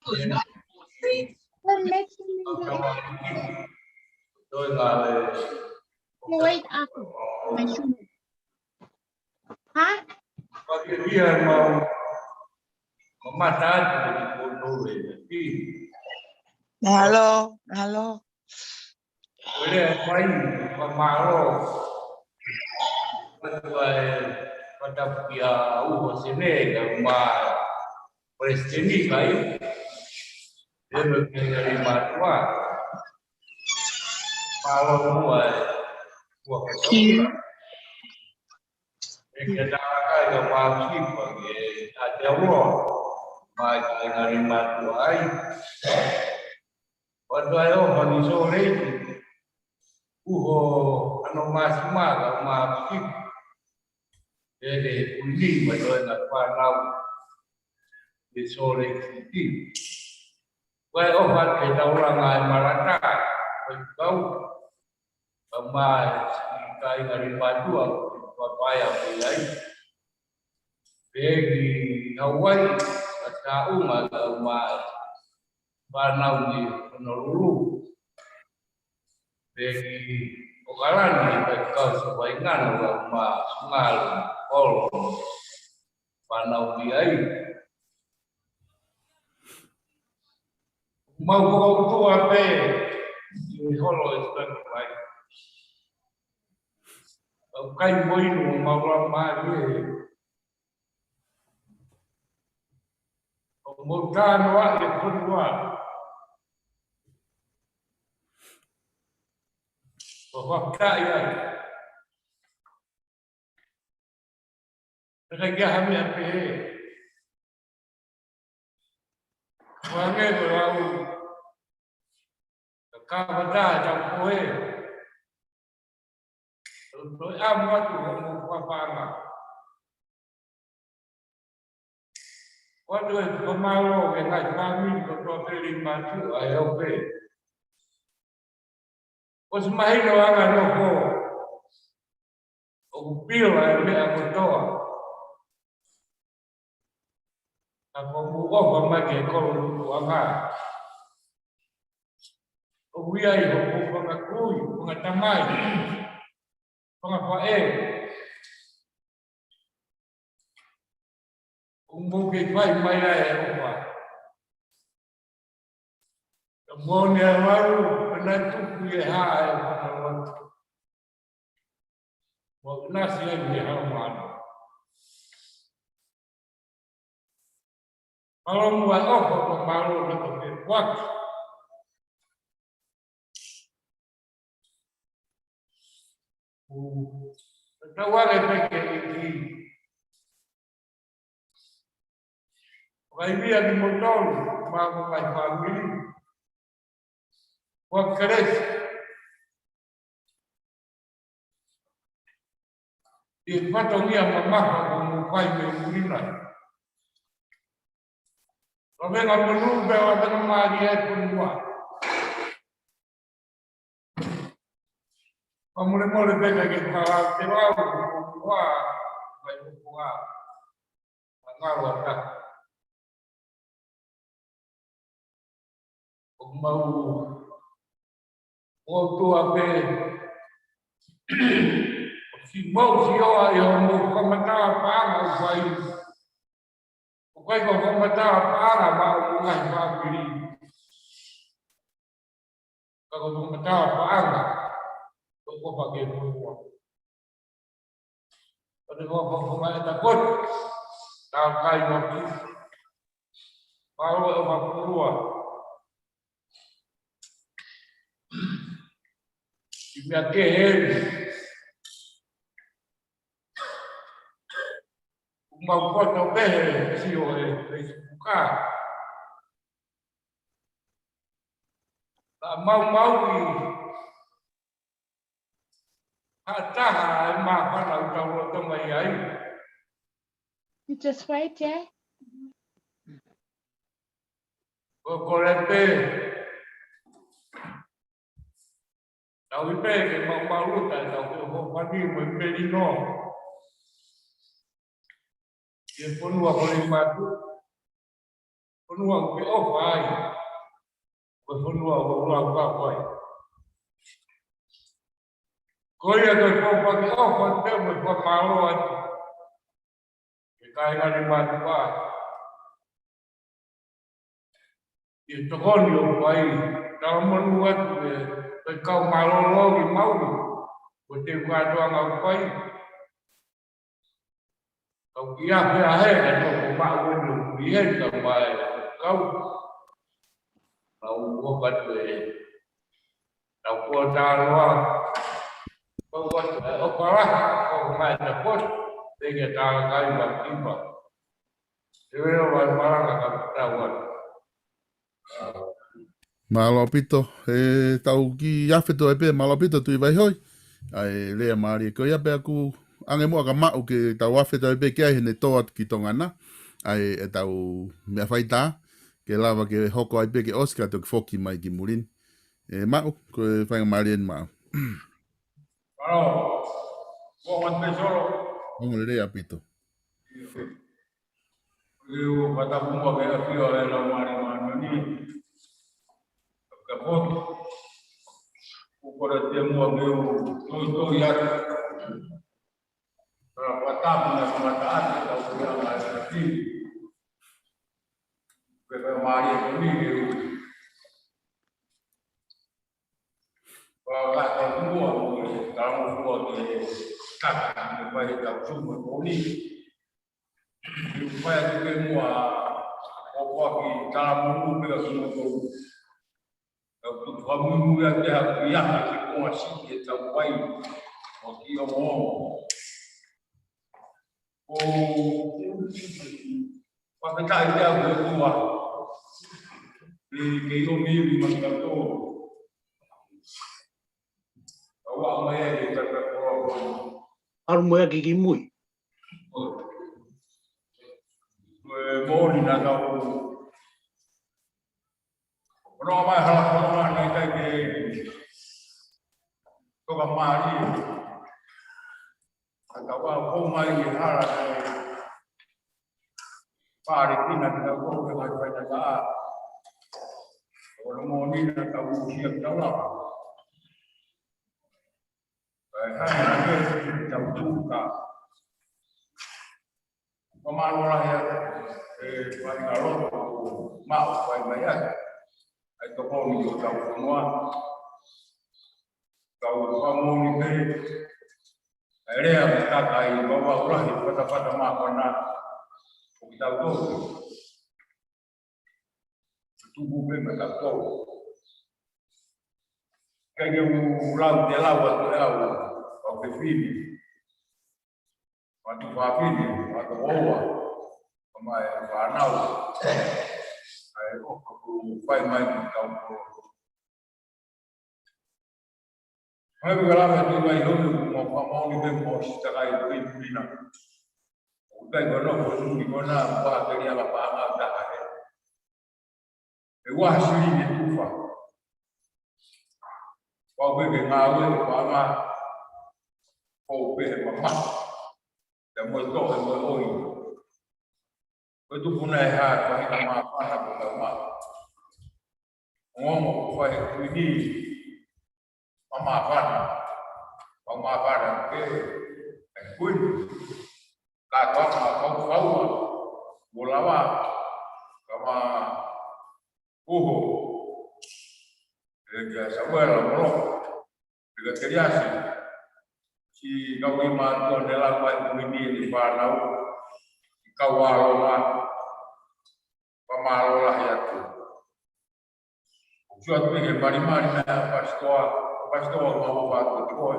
Tôi là Wait ako. Hả? Pagi dia mau mematah di bodoh ini. Halo. Boleh main pemalu. Pada pihak sini sama presiden kai dia dari Madura malu buat kita kai pagi pagi ada bagi dari Madura pada hari sore masih masih jadi kuning betul nak panau di sore ini. Kalau kita orang lain Malaka, kau emas kai dari batu apa yang lain. Bagi Hawaii, tahu malah emas panau di Honolulu. Bagi Okalan kita kau sebaiknya emas sungai Kol panau diai mau kau tu apa di holo itu baik kai boy mau ramai kemudian wak kedua bahwa kaya kerja kami apa? Wangai berlalu, kapada campur. Untuk amat tu apa? Waktu pemalu dengan kami ketua terima tu ayah be. Osmai doang ada ko. Upil ayah aku doa. Ako buo pamagi ko luanga. Uwiay ko pangakuy, pangatamay. Pangapae. Umugit may mayay ko. Monya waru penatu kuya ay panawat. Wag nasiya ni haman. Kalau buat pemalu lebih kuat. Tawa lebih ini. Kalau dia di motor, mau main family. Kuat keras. Di patungnya mamah mau main mengulinan. Tapi nggak perlu bawa dengan dia pun buat. Kamu mau lebih lagi kalau terlalu buat, baik buat, nggak wadah. Mau tu apa? Si mau siapa yang mau komentar apa nggak baik. Bukan kau komentar apa mau mengai family. Kalau komentar apa kau pakai semua. Kalau kau pemain takut, tak kaya mati. Kalau orang keluar, dia kehel. Mau foto behel sih oleh buka. Tak mau ni. Hatta mak kalau tahu tu mayai. You just wait, yeah. Korete. Tahu ipe ke mau malu tak tahu pagi membelino. Dia pun boleh matu, pun ke opai, pun apa. Kau yang kau pakai opai, tu bermaluan. kai ngani matua. I tokoni o pai, tau manu atu e kau malolo ki mauri, o te katoa ngau pai. Kau kia pia he, e toko maa wenu kuien ka mai kau. Kau wakatu e, tau kua tāloa. Kau wakatu e okara, kau mai te pos, teke tāla kai wa kipa. Te wero wai maranga ka tāwan. Malopito, tau ki yawheto e pe malopito tui vai hoi. Ai lea maari ko ia pe aku ange mua ka mau ke tau yawheto e pe kia hene toa ki tongana. Ai e tau mea whaita ke lava ke hoko ai pe ke Oscar to ki foki mai ki murin. Mau, ko e whainga maari en mau. Paro, ko wan pe soro. Ongo le rea pito. Eu patapunga ke afio e la maari manoni. Kapot, ukora te mua meu to ya para patama na mataate da uya na ati pe mari ko ni eu para ta mua ka mua ke kaka me vai ta chuma ko ni vai te mua o ki ta mu pe ko tu kamu ya te ya ki ko asi ke ta wai o ki o mo o pa pe ta ya ko wa ke yo mi ma ka to wa ma ya ke ta ko Ar mo ki ki mui. mo ni na ka no mai hala na kai ke ko ka mari aka wa ko mai ni hala pare pina ka ko ke mai pa ta o mo ni na ka u hi ta la ha ke ta tu ka ko ma lo la ya pa ka lo ma pa mai ya ai to ko ni yo tau noa tau mo ni pe ere a ta kai ba ba ura ni pata ma kona o tau to tu bu pe ma to kai yo ura de la wa to ya o pe fini wa tu fa fini wa to wa ma wa na ai o ko fai mai tau ko ai gala me tu mai ho mo pa mo ni ben mo sta kai pina o dai go no ko ni ko na pa ke ya la pa ma da e wa shiri ni tu fa wa be ke nga we pa ma ko be ma da mo to mo oi ko tu puna ha pa ma pa na ko ma ngomo fai ni mama para ke kuin ka to ma ko fau bolawa kama uho ke sabuela mo ke teriasi si kau ma to de la pa ni di panau kawalo ma pamalo la ya tu Juat pergi mari-mari na pastor mau buat betul.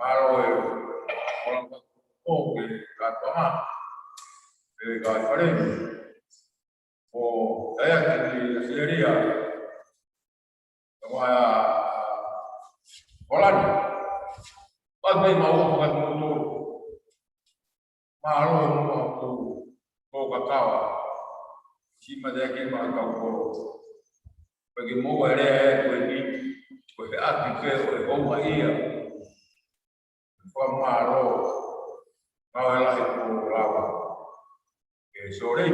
Malo orang ke kata mah, kata ini. Oh, saya di Syria, semua Holland. Pagi mau buat motor, malo waktu kau katawa, si mereka mahu kau bagi mo wale ko ni ko ati ke ko mai ko maro mawala ko lawa ke sore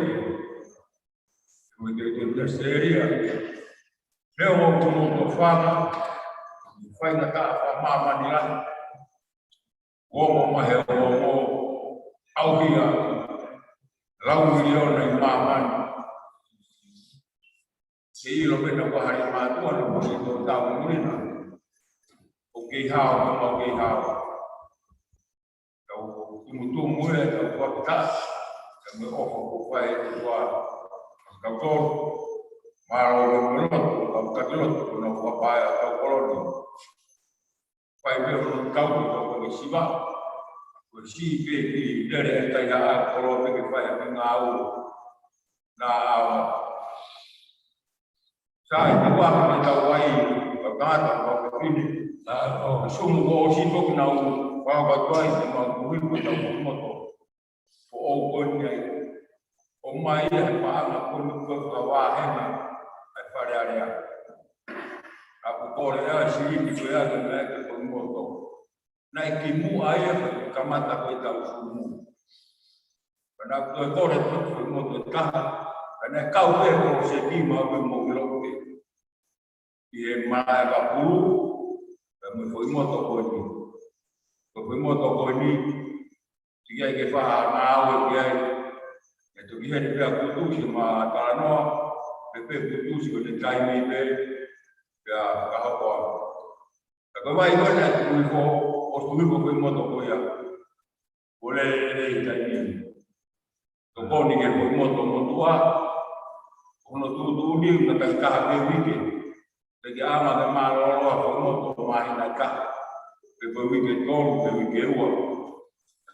ko de seria leo ko fama fai na ka mama ni la wo mo ma he wo mo au dia lau miliona I mamani. Se I lo pena kwa hari mātua na kusi tō tāu mwina. O kei hao, o kei hao. Tau tumutu mue, tau waka, ka me ofo ko whae te wā. Kau tōru, maro le moloto, kau katiloto, kuna whapae a tau koloni. Whae meo no kau ni tau kone siwa. Kone si pe ki nere e tai haa kolo peke whae a ngā au. Nā awa. Sai te waka me tau wai, ka kāta, ka pepine. Sumu ko o si toki nau, waka tuai te mau kuhiku tau kumoto. Po o koni ai. O mai e paanga koni kua wāhenga, ai whare area. A kukore ea si iti koe ea te mea te kumoto. Nai ki mu ai e kamata koe tau sumu. Kana koe kore tuku kumoto e kaha. Kana kau e ko se tima koe mo iloke. I e maa e ka puru, me foi moto koe ni. Foi moto koe ni, tiki ai ke whaha ngā aue ki ai. E toki hene pia kutusi ma tānoa, pe kutusi ko te taimi pe, pia kahakoa. Ta koe mai koe nea tui ko, o stuiko koe moto koe ia. Kole e taimi. Toko ni ke koe moto motua, kono tuutuni, na kaha ke wike. Teki ama te māroloa koe moto mahina kaha. Pe koe wike tonu, pe wike ua.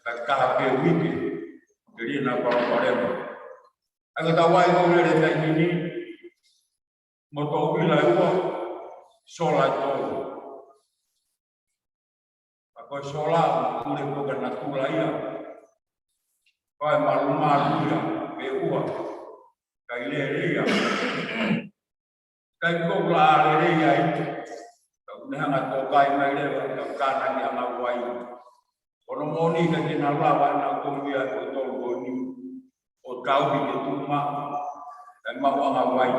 Ta kaha ke wike. Jadi nak parem. Aku tahu ai kau le tai ini moto bila ua sola to. Aku sola boleh bukan nak tulaya. Pai malu-malu ya be ua. Kai le ya. Kai ko la le ya itu. Kau ni hang to kai mai le kau kana yang awai. Ono moni ka kina lava na kumbia o tolu ni o kau bi ke tuma dan ma wa wai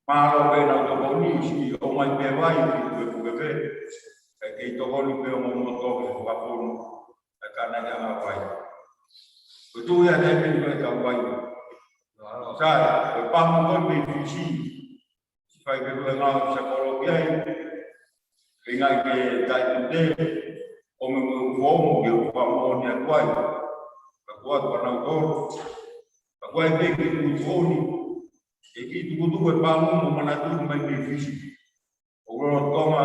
ma ro be na to ni si o mai be vai ki ku be ka ke to ni pe mo mo to ke ka pono ka kana ya ma wai o tu ya de ni be ka wai sa o pa mo ko be si fai be na sa ko ro ya ringa ke dai de o me vomo ke o pamoni a kwai ka kwa na ngor ka kwai pe ki foni e ki tu e pamu mo mana tu mai be fisi o ro toma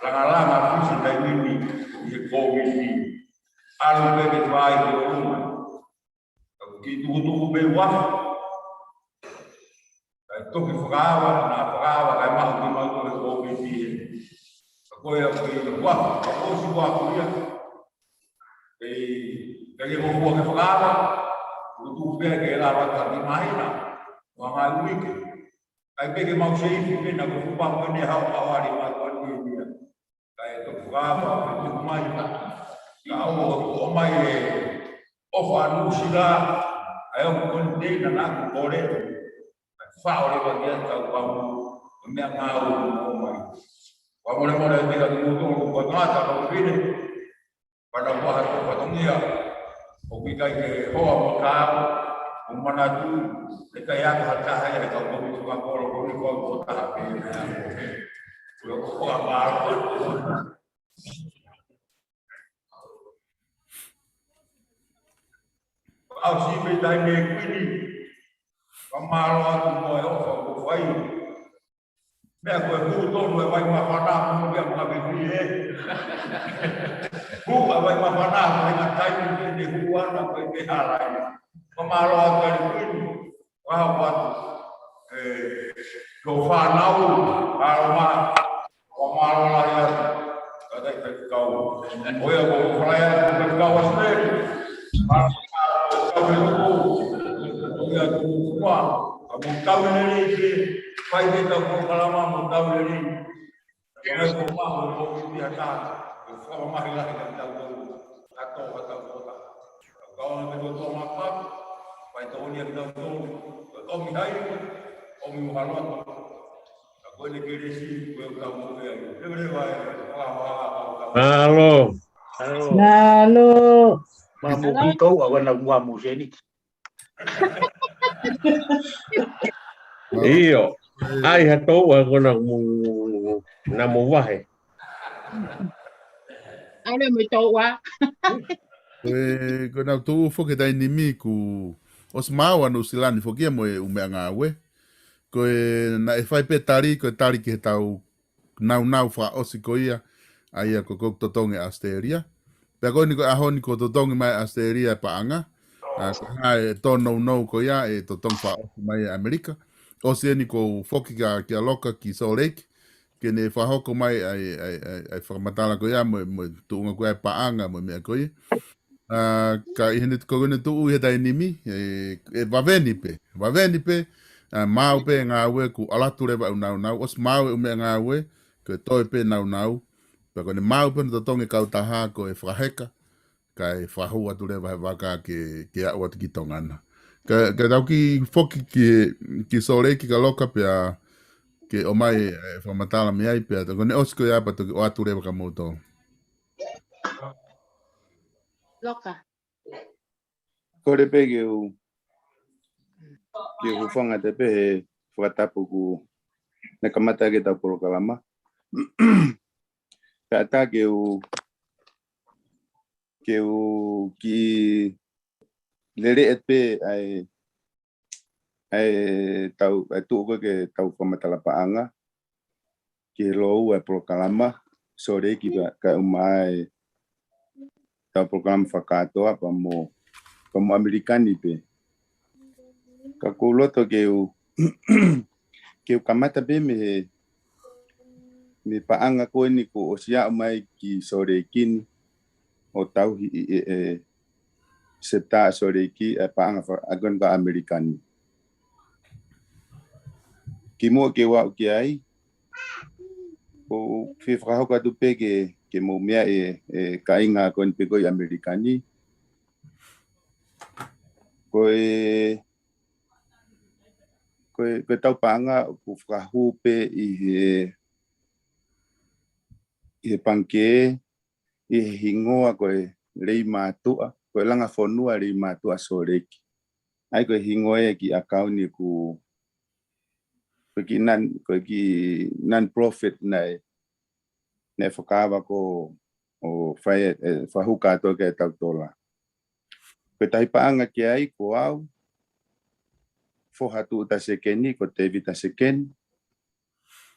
la fisi dai ni e ko ni alu be ke vai ke o ma ka ki tu be wa ka to ki fagawa ka ma ki ma ko ko be ni koe a koe i waka, a kosi waka ia. Kei e mokua ke whakara, utu pēr ke la waka ki mahina, wa ngai uike. Kai peke mau se iwi pena ko fupamu ene hau awari matua ni ia. Kai to whakara, ke tuku mai. Ka o mai e ofa anusi la, ai o koni teina na ku kore. Kai whaore wa kia tau pamu, o mea ngāu o mai. Wamole te ka tutu ko ngata ko vine pada buah ko patongia o ki kai ke hoa mo ka o manatu te kai aka ta hai ka ko mi ka ko ro ni ko ta pe ko ko ma ko au si pe dai ne kwini kamaro atu mo e o ko fai mea koe tonu e vai mawhana mo mea mga bebie. Hua vai mawhana mo e ngā taimi kene huana koe te harai. Mamaro a kari kini, waha watu. Ko whanau, haroma, wamaro la ia, katai kai kau. Oia ko whalaya ko kai kau asmeri. Kau e loko, oia ko kua, amo kau e nere ike, pai te tau ko kalama mo tau le ni. Kau ko maho ko ki ata. Ko mahi la ka tau ko ato tau ko ta. Kau na ko to mapa. Pai to ni tau ko. Ko mi hai o mi halo. Ko le kere si ko ka mo e. Ebre vai. Halo. Halo. Ma mo ki ko wa na wa mo jeni. Iyo. Ai hatou a kona na mo wahe. Ai me tau wa. Ko na tu fo ke dai ni mi ku os mau anu silani fo ke mo u me nga we. Ko na e fai pe tari ko tari ke tau nau fa osi ko ia ai ko ko totonge asteria. Pe ko ni ko ahoni ko totonge mai asteria pa anga. Ko hai to no ko ia e totong fa osi mai Amerika. Osi ni ko foki ka loka ki so lake. Ke ne fa hoko mai ai whakamatala ko ia mo tuunga ko ai pa anga mo mea ko ia. Ka ihene ko gone tu uhe dai nimi e vaveni pe mau pe nga we ku alatu reba nau os mau me nga we ko toi pe nau pe ko ne mau pe to tonge ka utaha ko e fraheka ka e frahu atu reba vaka ke a wat ki tongana ka dau ki foki ki sole ki ka loka pe ke o mai fa matala me ai pe ko ne osko ya pa to atu reba ka moto Loka. Kore pe ke u whanga te pe he whakatapu ku na kamata ke tau poro kalama. Ka ata ke u ki lere et pe ai tau tu ke tau whamatala paanga ke lou e poro kalama sore ki ka umai tau poro kalama whakatoa pa mo Amerikani pe. Ka kuloto ke u kamata pe me paanga ko ni ko osia mai ki sore kin o tau seta sore ki paanga agon ka Amerikani. Ki mo ke wa ki ai o fi fra ka tu pe ke mo mea ka inga kon pe ko Amerikani. Ko tau paanga ku whahu pe i panke i hingoa ko rei mātua ko langa whonua rei mātua soreki. Ai ko hingoa ki akauni ko ki non-profit nei whakawa ko o whahu kātua ke tau tola. Ko tai paanga ki ai ko au foha tu ta sekeni ko te vita seken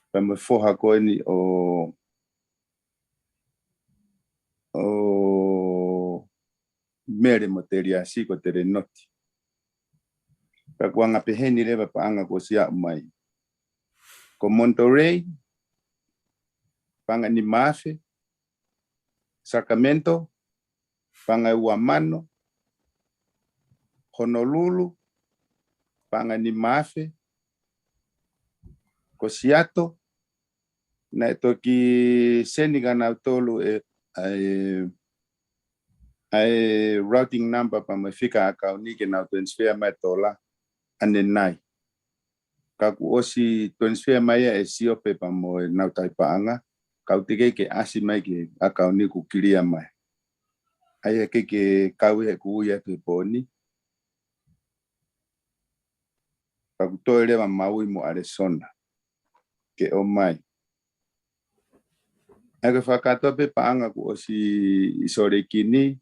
pa mo foha ko ni o mere materia si ko te renoti pa kuanga peheni leva paanga ko sia mai ko Monterey panga ni Mafe Sacramento panga Uamano Honolulu panga ni Mafe ko Seattle na toki seniga na tolu routing number pa mafika akauni ke na transfer metola anenai ka ku osi transfer mai Ethiopia pa mo na tai paanga ka utike ke asi mai ke akauni ku kiria mai ai ke kawe ku ya te poni Pagutore wa maui mo Arizona ke o mai. Ake whakato pe paanga ku o si isore kini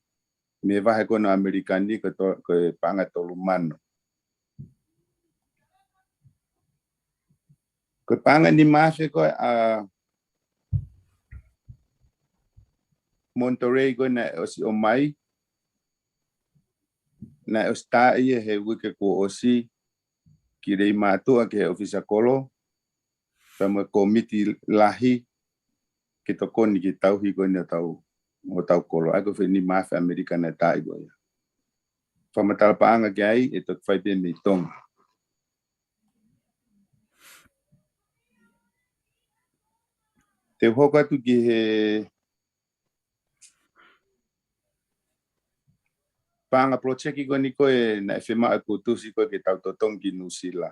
me vahe kono Amerikani ko paanga tolu mano. Ko paanga ni Mafe ko Monterey ko na o si o mai na o sta ie he wike ku o si ki rei mātua ke ofisa kolo pa mo komiti lahi ki to koni ki tau hi koni o tau kolo ako fe ni Mafe Amerika na tai go ya fa matal paanga ke ai e to fai pe me tong te hoka tu ki he paanga project ko ni ko e na fema ko tu si ko ke tau totong ki nusila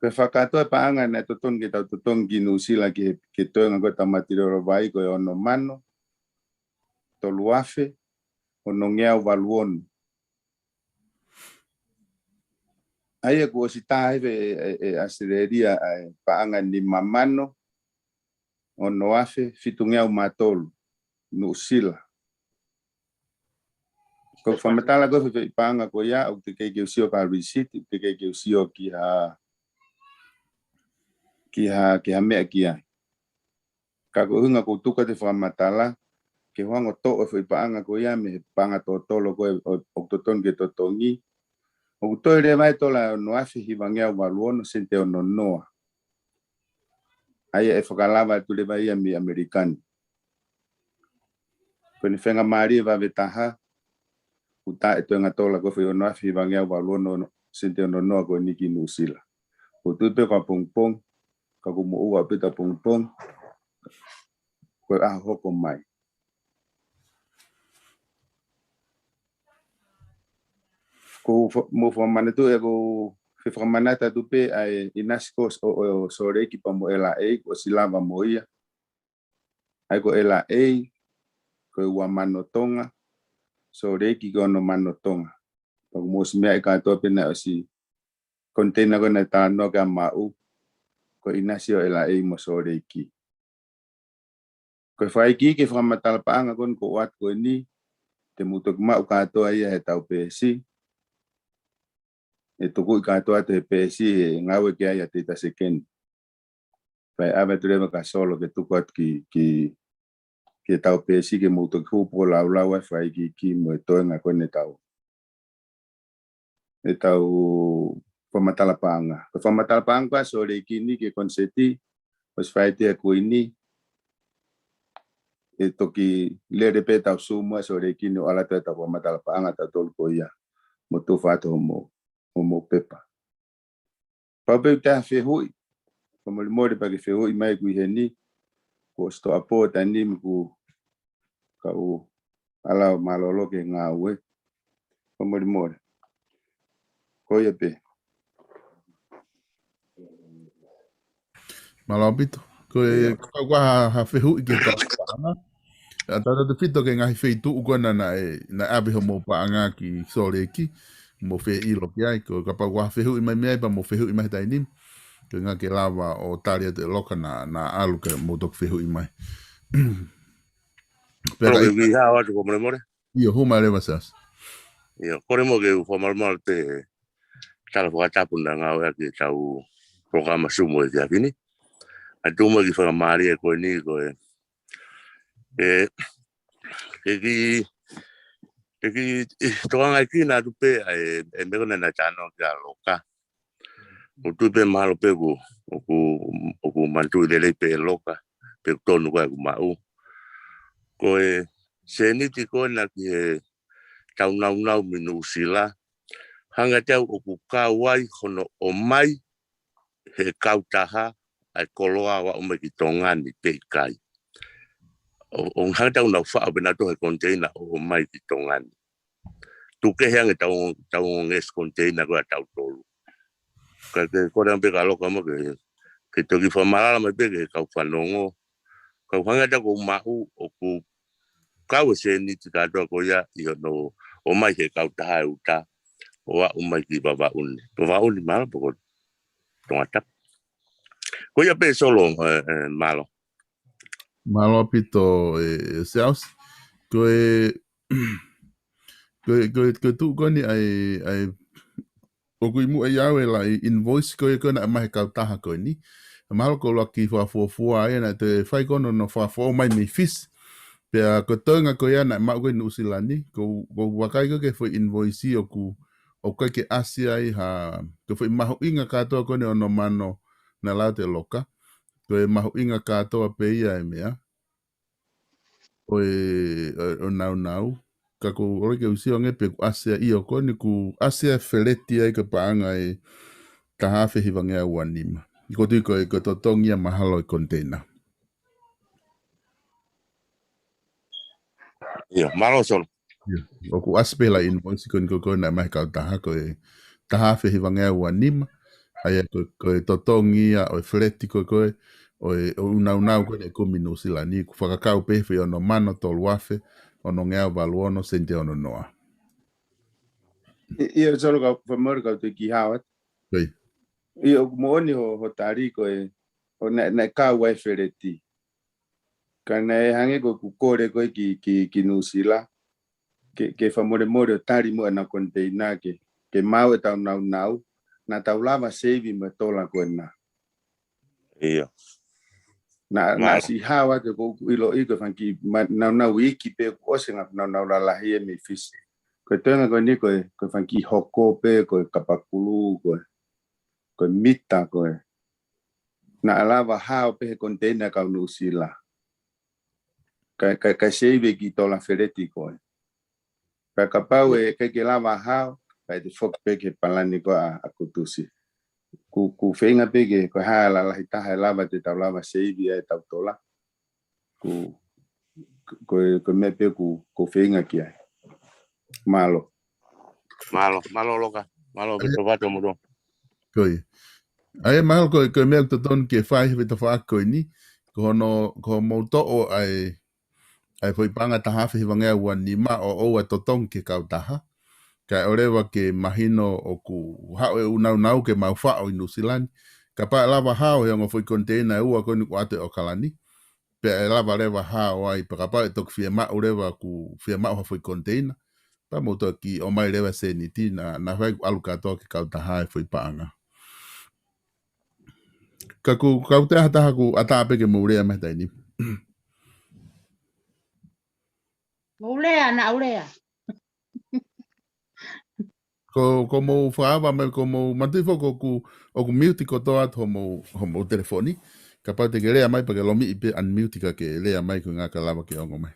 pe whakato e paanga na totong ke tau totong ki nusila ke toenga ko tamatiro vai ko ono mano to luafe ono ngea valuon Ai ko si tae e asireria ai paanga ni mamano o no afe fitungia o matolu no sila. Ko famatala go fe paanga ko ya o te ke usio ka receipt te ke usio ki ha me ki ai. Ka ko hunga ko tuka te famatala ke wango to o fe paanga ko ya me panga to tolo ko o toton ke totongi. O to re mai to la no afe hi vangia o waluono sente o no noa. Ai e whakalava tu le vai mi Amerikani. Ko ni whenga maari va vetaha, uta e tuenga tola ko whi ono afi vangia waluono sente ono noa ko niki nusila. Ko tupe ka pongpong, ka kumu ua pita pongpong, ko hoko mai. Ko mo whamana tu e ko whamanata tupe ai inaskos o sore ki pa mo LA ko silava mo ia. Ai ko LA ko ua manotonga sore ki ko no manotonga. Pag mo smea ka to pina o si container ko na tano ka mau ko inasio LA mo sore ki. Ko fai ki ke whamatal paanga kon ko wat ko ni te mutok mau ka to ai he tau pesi. E tuku ka to te pesi ngawe ke ai te taseken. Pai ave tu ka solo ke tukuat ki tau pesi ke mutok hupo lau lau e fai ki mo to nga ko ne tau. E tau whamatala paanga. Ko whamatala paanga sore ki ni ke konseti pas fai te ko ini e toki le repe tau suma sore ki no ala te tau whamatala paanga ta tol ko ia mo tu fato mo pepa. Pape ta fe hui. Como le mori pa ke fe hui mai ku heni ko sto apo tani ku ka u ala malolo ke ngawe. Como le mori. Ko ia pe. Malapito. Ko ha fe hui ke ka paanga. Tata te fito ke ngahi feitu uko na abe ho mo paanga ki sore ki. Mo fe ilo ki ai ko ka pa wa fe hui mai mai pa mo fe hui mai tai nim ke nga ke lava o taria te loka na alu ke mo tok fe hui mai pero que vi ha wa ko mo more io ho mai masas io ko mo ke fo mal mal te tal fo ta pun nga wa ke tau programa sumo de avini atu mo ki fa mari ko ni ko Eki toanga ki na tupe e meko na chano ka loka. O tupe malo pe ku mantu de pe loka pe tonu ka ku mau. Ko seniti ko na ki tau nau minu sila. Hanga tau o ku kawai hono o mai he kautaha ai koloa wa o me ki tongani pe kai. O hanga tau na fa bena to he container o mai ki tongani. Tu ke hang tau nges container ko tau tolu. Ka ke ko ran pe ka lo kamo ke to ki fa mala me pe ke ka fa nongo. Ka hanga tau ko mau o ku ka o se ni ti ka to ko ya yo no o mai ke ka ta uta o wa o mai ki baba un. To va un mal po to ata. Ko ya pe solo malo. Malo pito seus ko ko tu ko ni ai o ku mu ai awe la invoice ko na mai ka taha ko ni malo ko laki fa ai na te fai ko no fa mai mi fis pe ko tonga ko ya na ma ko no silani ko wakai ko ke foi invoice o ku o ke asia ai ha ko foi maho inga ka to ko no mano na la te loka ko maho inga ka to pe ia mea o nau ka ko ore ke usi onge pe asia io ko ni ku asia feleti ai ka paanga e ka hafe hivange a wanima ko tu ko to tongia mahalo e container Malo solo o ku aspe la invoice ko na mai ka ta ko e ka hafe hivange a wanima ai ko to tongia o feleti ko o una ko ne ko minusi la ni ku fakakau pe fe ono mano tol wafe ono ngea valuono sente ono noa. Ia solo ka famor ka te ki hawat Oi. Ia mo ni ho tariko e o na ka wa fereti. Kana e hange ko kore ko ki nusila. Ke famore more tari mo na container ke mau tau nau na tau lava save me tola ko na. Iya. Na si hawa ke ko ilo iko fanki na wiki pe ko singa na la hie mi fish. Ko tenga ko ni ko fanki hoko pe ko kapakulu ko mita ko na lava hawa pe container ka nusila. Ka save ki tola fereti ko. Kapau e ke lava hao pai de fok pe ke palani ko a kutusi ku fenga pe ke ko hala la hita lava te tau lava seivi e tau tola ko me pe ku fenga ki ai malo loka malo beto vato mo do Koi. Ai malo ko me to ton ke fai ve to fa ko ni ko no ko mo to o ai foi panga taha fi wangea ua ni ma o to tong ke kau taha. Ka orewa ke mahino o ku hao e unau ke mau wha o New Zealand. Ka pa lava hao he foi container ua koni ku ate o kalani. Pe e lava rewa hao ai pa ka pa e tok fia ma urewa ku fia ma o foi container. Pa mo to ki o mai rewa se ni ti na whai alu katoa ke kau taha e foi paanga. Ka ku kau te hataha ku atape ke maurea me taini. Maulea na ulea. Ko mo whaava me ko mo mantifo ko ku mute ko toa to mo telefoni. Ka pau te ke lea mai pa ke lomi ipe unmute ka ke lea mai ko ngā ka lava ke ongo mai.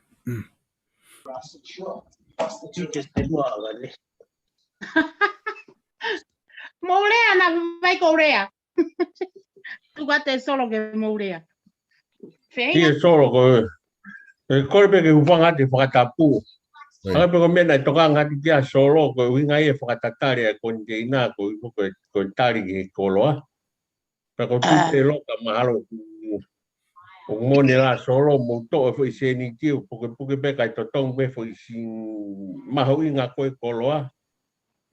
Maulea na vai korea. Tu gate solo ke maulea. Ia solo ko e kore pe ke upanga te whakatapu. Anga pe ko mena toka ngati kia solo ko winga e whakatatare a konteina ko tari ke koloa. Pa ko tute loka mahalo o mone la solo mo to e foi seni tiu puke pe kai totong pe foi sin maho inga ko koloa.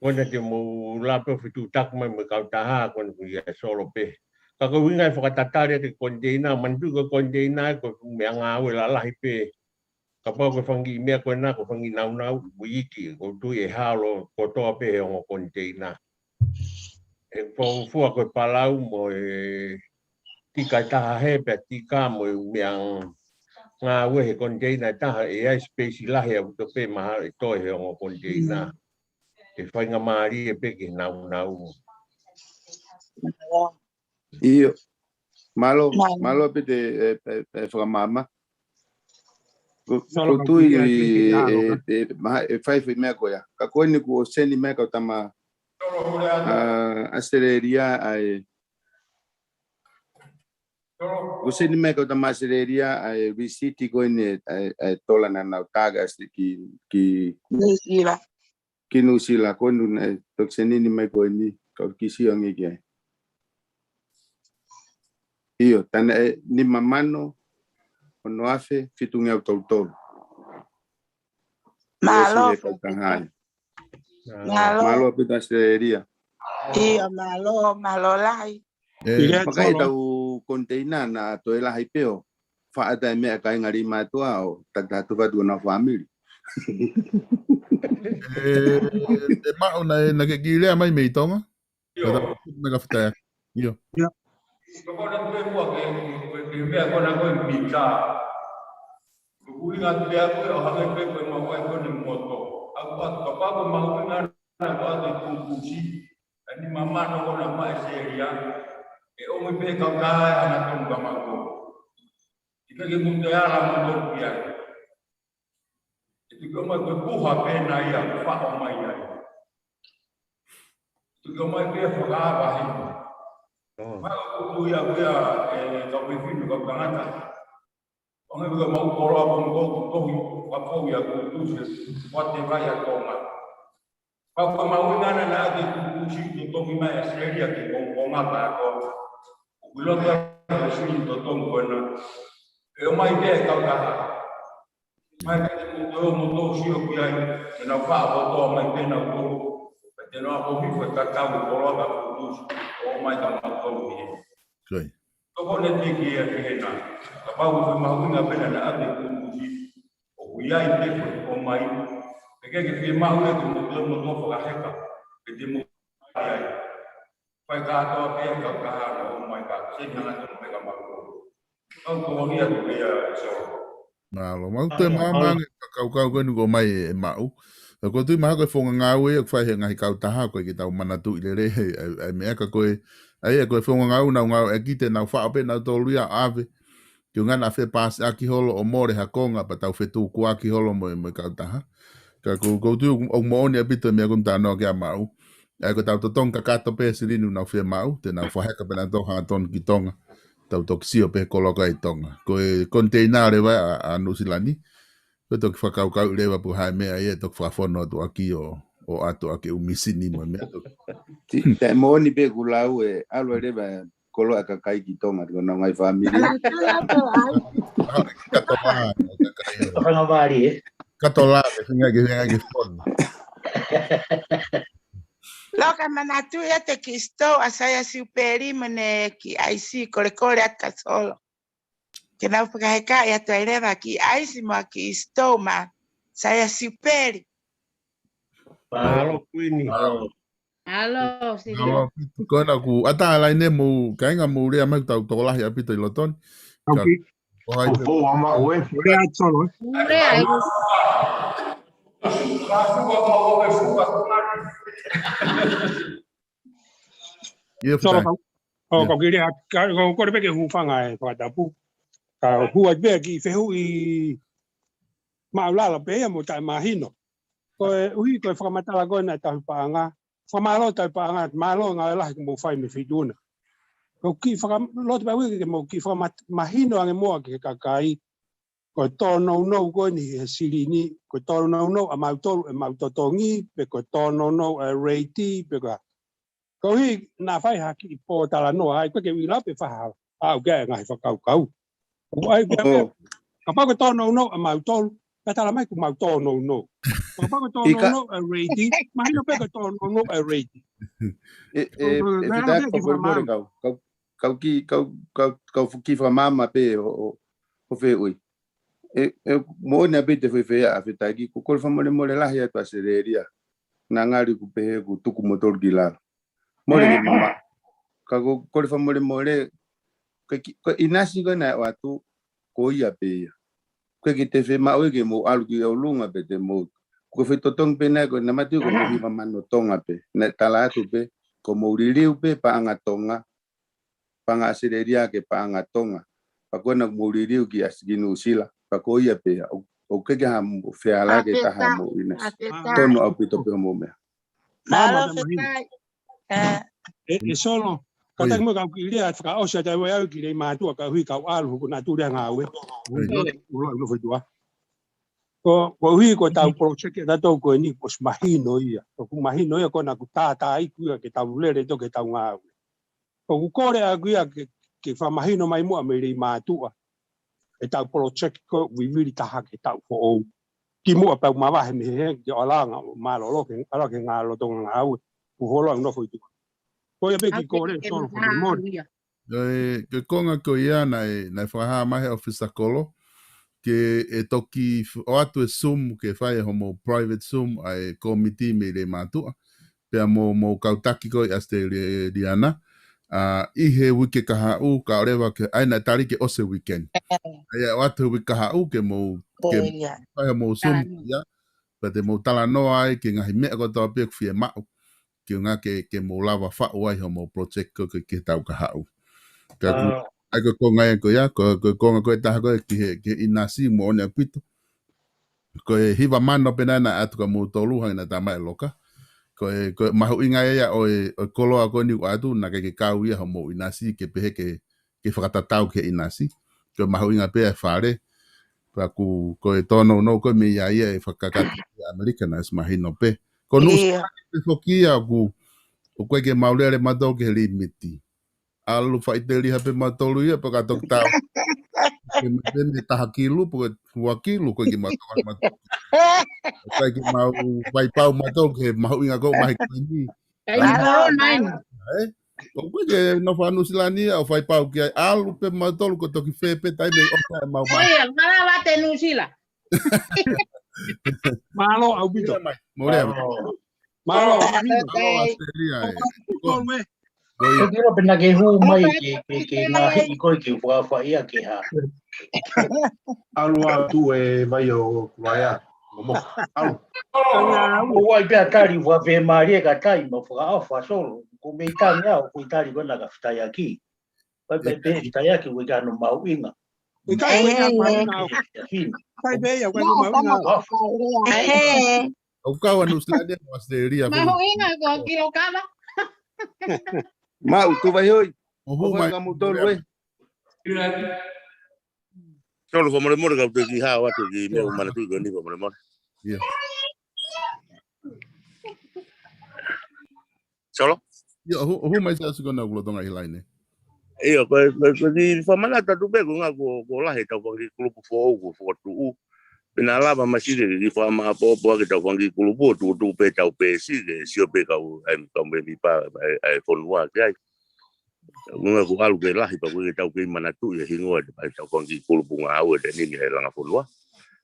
Wanda te mo la pe fitu tak mai me kau taha kon ia solo pe. Ka ko winga e whakatatare ke konteina mandu ko konteina ko me anga we la lahi pe. Ka pau ko whangi mea koe nā, ko whangi nau, wiki, ko tui e halo, ko toa pe he ongo konteina. E pau fua koe palau mo e tika taha he pe tika mo e mea ngā ue he konteina taha e ai spesi lahi au to pe maha e toi he ongo konteina. E whainga maari e pe ke nau. Iyo, malo pe te whakamama. Ko tui e fai mea koia. Ka koe ni ku o seni mea kau tama astereria ai. Ko seni mea kau tama astereria ai visiti koe ni tola na nau taga ki nusila koe nu tok seni ni mea koe ni kau kisi ongi kia. Iyo, tana ni mamano ono afe fitungi au tautou. Malo. Malo pita seria. Iya, malo lai. Pakai tau container na to ela haipeo. Fa ata me ka ngari matua o tatu va na family. Ma ona na ke gile mai me tonga. Na ka fita. Yo. Ko na pe mo ke mea ko na ko pizza. Ui ngā te aku e o hange pepe ma wai kone moto. Aku atu ka pako mahu ngā na ko atu i kukusi. Ani mamano ko na mai seria. E o me pe kau kaha e ana tonu ka mako. Ika ke munde ala moto pia. E tuka mai koe puha pena ia, whao mai ai. Tuka mai pia whakaaba hei. Mai o kutu ia kuia e kau pefinu kau tangata. Onge buka mau koro apa mau tohi wapau ya kutu wate vai a tonga. Pau mau ngana na ate kutu to tohi mai Australia ki konga pa ko. Ulo ka sini to tong ko na. E o mai ke ka ka. Mai ke mo to si o ki ai na fa o to mai ke na ko. te no ko mi fa ta ta ko lo ka ku o mai ka ma ko ni Koi. ko ko ne ti ki ya ke na ka pa u ma u na pe na ate ku mu ji o ya i te ko mai ke ke ma u ne ko mo mo fa ka ka ke te mo ai fa ka to pe ka o mai ka se na to pe ka ma ko ko ni ya ko ya so Malo, mau te mama kau ni go mai e mau. Ko tu ma ko fonga ngau e fai he ngai kau taha ko ki tau mana tu ile re ai me ka ko ai ko fonga ngau na ngau e ki te na fa pe na to luia ave. Ki ngana fe pas aki holo o more ha konga pa tau fe tu ku aki holo mo kau taha. Ka ko tu o mo ni abito me ko ta no ke mau. Ai ko tau to tong ka ka to pe silinu na fe mau te na fa ha ka pe na to ha ton ki tonga. Tau tok sio pe koloka i tonga. Ko e container wa a Nusilani. Ko tok whakau rewa pu hai mea e tok whafono atu aki o ato aki umisini mo mea tok. Te mo ni pe kulau e alo rewa kolo a kakai ki tonga ko na ngai familia. Katola. Orang abari eh. Katola ke fono. Loka manatu ya te kisto asaya superi mene ki aisi kole aka solo. Kena upakaheka ya tuaireva ki aisi ma ki stoma saya superi. Halo Queenie. Halo, Halo, ko na ku ata lai ne mo kainga mo ria mai tau tola ya pito iloton. Okay. Oh, ama oe. Ore atsolo. Ore ai. Solo ko kiri ko re ke hu fanga e ko ta pu ka hu a be ki fe hu i ma la pe mo ta imagino ko ui ko fa mata la gona ta pa nga fa ma lo ta pa nga ma lo nga la mo fa mi fi duna ko ki fa lo ta wi ke mo ki fa imagino ang mo ke ka kai ko to no ko ni sili ni ko to no a ma to tongi pe ko to no reiti pe ka ko hi na fai ha ki po ta la no ai ko ke wi la pe fa ha au ke ngai fa kau ai ke ka pa ko to no a ma to ka ta la mai ku ma to no ka pa ko to no reiti ma no pe ko to no reiti Fita ko for kau ki fa mama pe o fe ui mo na bete fe a fita ki ko fa mo la ya ta sereria na ngari ku pe ku tu ku motor gila mo le mama ka ko fa mo ko inasi ko na watu ko ia pe ko ki te fe ma o ke mo alu ki o lunga pe te mo ko fe totong pe na ko na matu ko mo mama no tonga pe na tala tu pe ko mo riliu pe pa anga tonga pa nga sereria ke pa anga tonga pa ko na mo riliu ki asginu sila pa ko ia pe o ke ha mo fe ala ke ta ha mo inas tono au pito pe mo me Malo e solo ka ta mo ka ki ria ka o sa ta wa ki le ma tu ka hui ka alu ko na tu ria nga we lo foi tua ko hui ko ta project da to ko ni pues mahino ia ko mahino ia ko na ku ta ai ku ke ta ulere to ke ta nga ko ko re a ke fa mahino mai mo me le ma tu e ta project ko we really ta ha ke ta fo o ki mo pa ma ba he me ke ala nga ma lo ke ala ke nga lo to nga u ku ho lo no foi tu ko ia be ki ko re solo ko mo ke konga ko ia na fa mai office kolo ke e toki o atu e sum ke fai homo private sum ai committee me le matua pe mo kautaki ko aste diana i he wiki kaha u ka rewa ke aina tari ke ose weekend ai o atu wiki kaha u ke mo fai mo sum ya pe te mo tala no ai ke ngahi me ko to pe fie ma ke nga ke mo lava fa ai homo project ko ke tau kaha u ka ai ko ngai ko ya ko ta ko ke inasi mo ne pito ko hiva mano penana atu ka mo tolu hang na tama loka ko mahu inga ya o kolo ko ni atu na ke kau ya mo inasi ke pe ke whakatatau ke inasi ko mahu inga pe fare pa ku ko tono no ko me ya e whakakati Americanas mahino pe ko no fokia ku ko ke maulere mato ke limiti alu faiteli hape matolu ia pa katok tau me taha kilu, porque hua kilu koe ki matau matau. Kai ki mau vai pau matau ke mau inga ko mai kuini. Kai corona ini. Ko koe ke no whanu silani au vai pau ki ai alu pe matau ko toki fepe tai me oka mau mai. Oye, ngala bate nusila. Malo au bito. Morea. Malo. Ko kiro pena ke hu mai ke na hi ko ke fa ia ke ha. Alua tu e mai o kuaya. Mo. Alu. O wai pe atari wa ve mari ka tai mo fa fa solo. Ko me tanya o ko itari ko na ka ftai aki. Pai pe ftai aki we ga no mau inga. Kai be ya kwa no mau inga. O kawa no slade no asteria. Mau inga ko kilo kala. Mau tu vai hoi. O hu mai kamu tol we. Solo fo more more ka tu ki ha wa tu ki me mana tu ko ni fo more more. Yeah. Solo? Yo hu mai sa su kona ulo tonga ilaine. Iyo ko di fo mana ta tu be ko nga ko la he ta ko ki klubu fo tu. Pena lava masire di fo ma po ke ta ko ki klubu tu pe ta pe si ke si o pe ka u ai ka me mi pa ai fo lua ke ai. Nga ko alu ke la hi pa ko ke ta ke mana tu ye hingo ai ta ko ki klubu nga o de ni he la fo lua.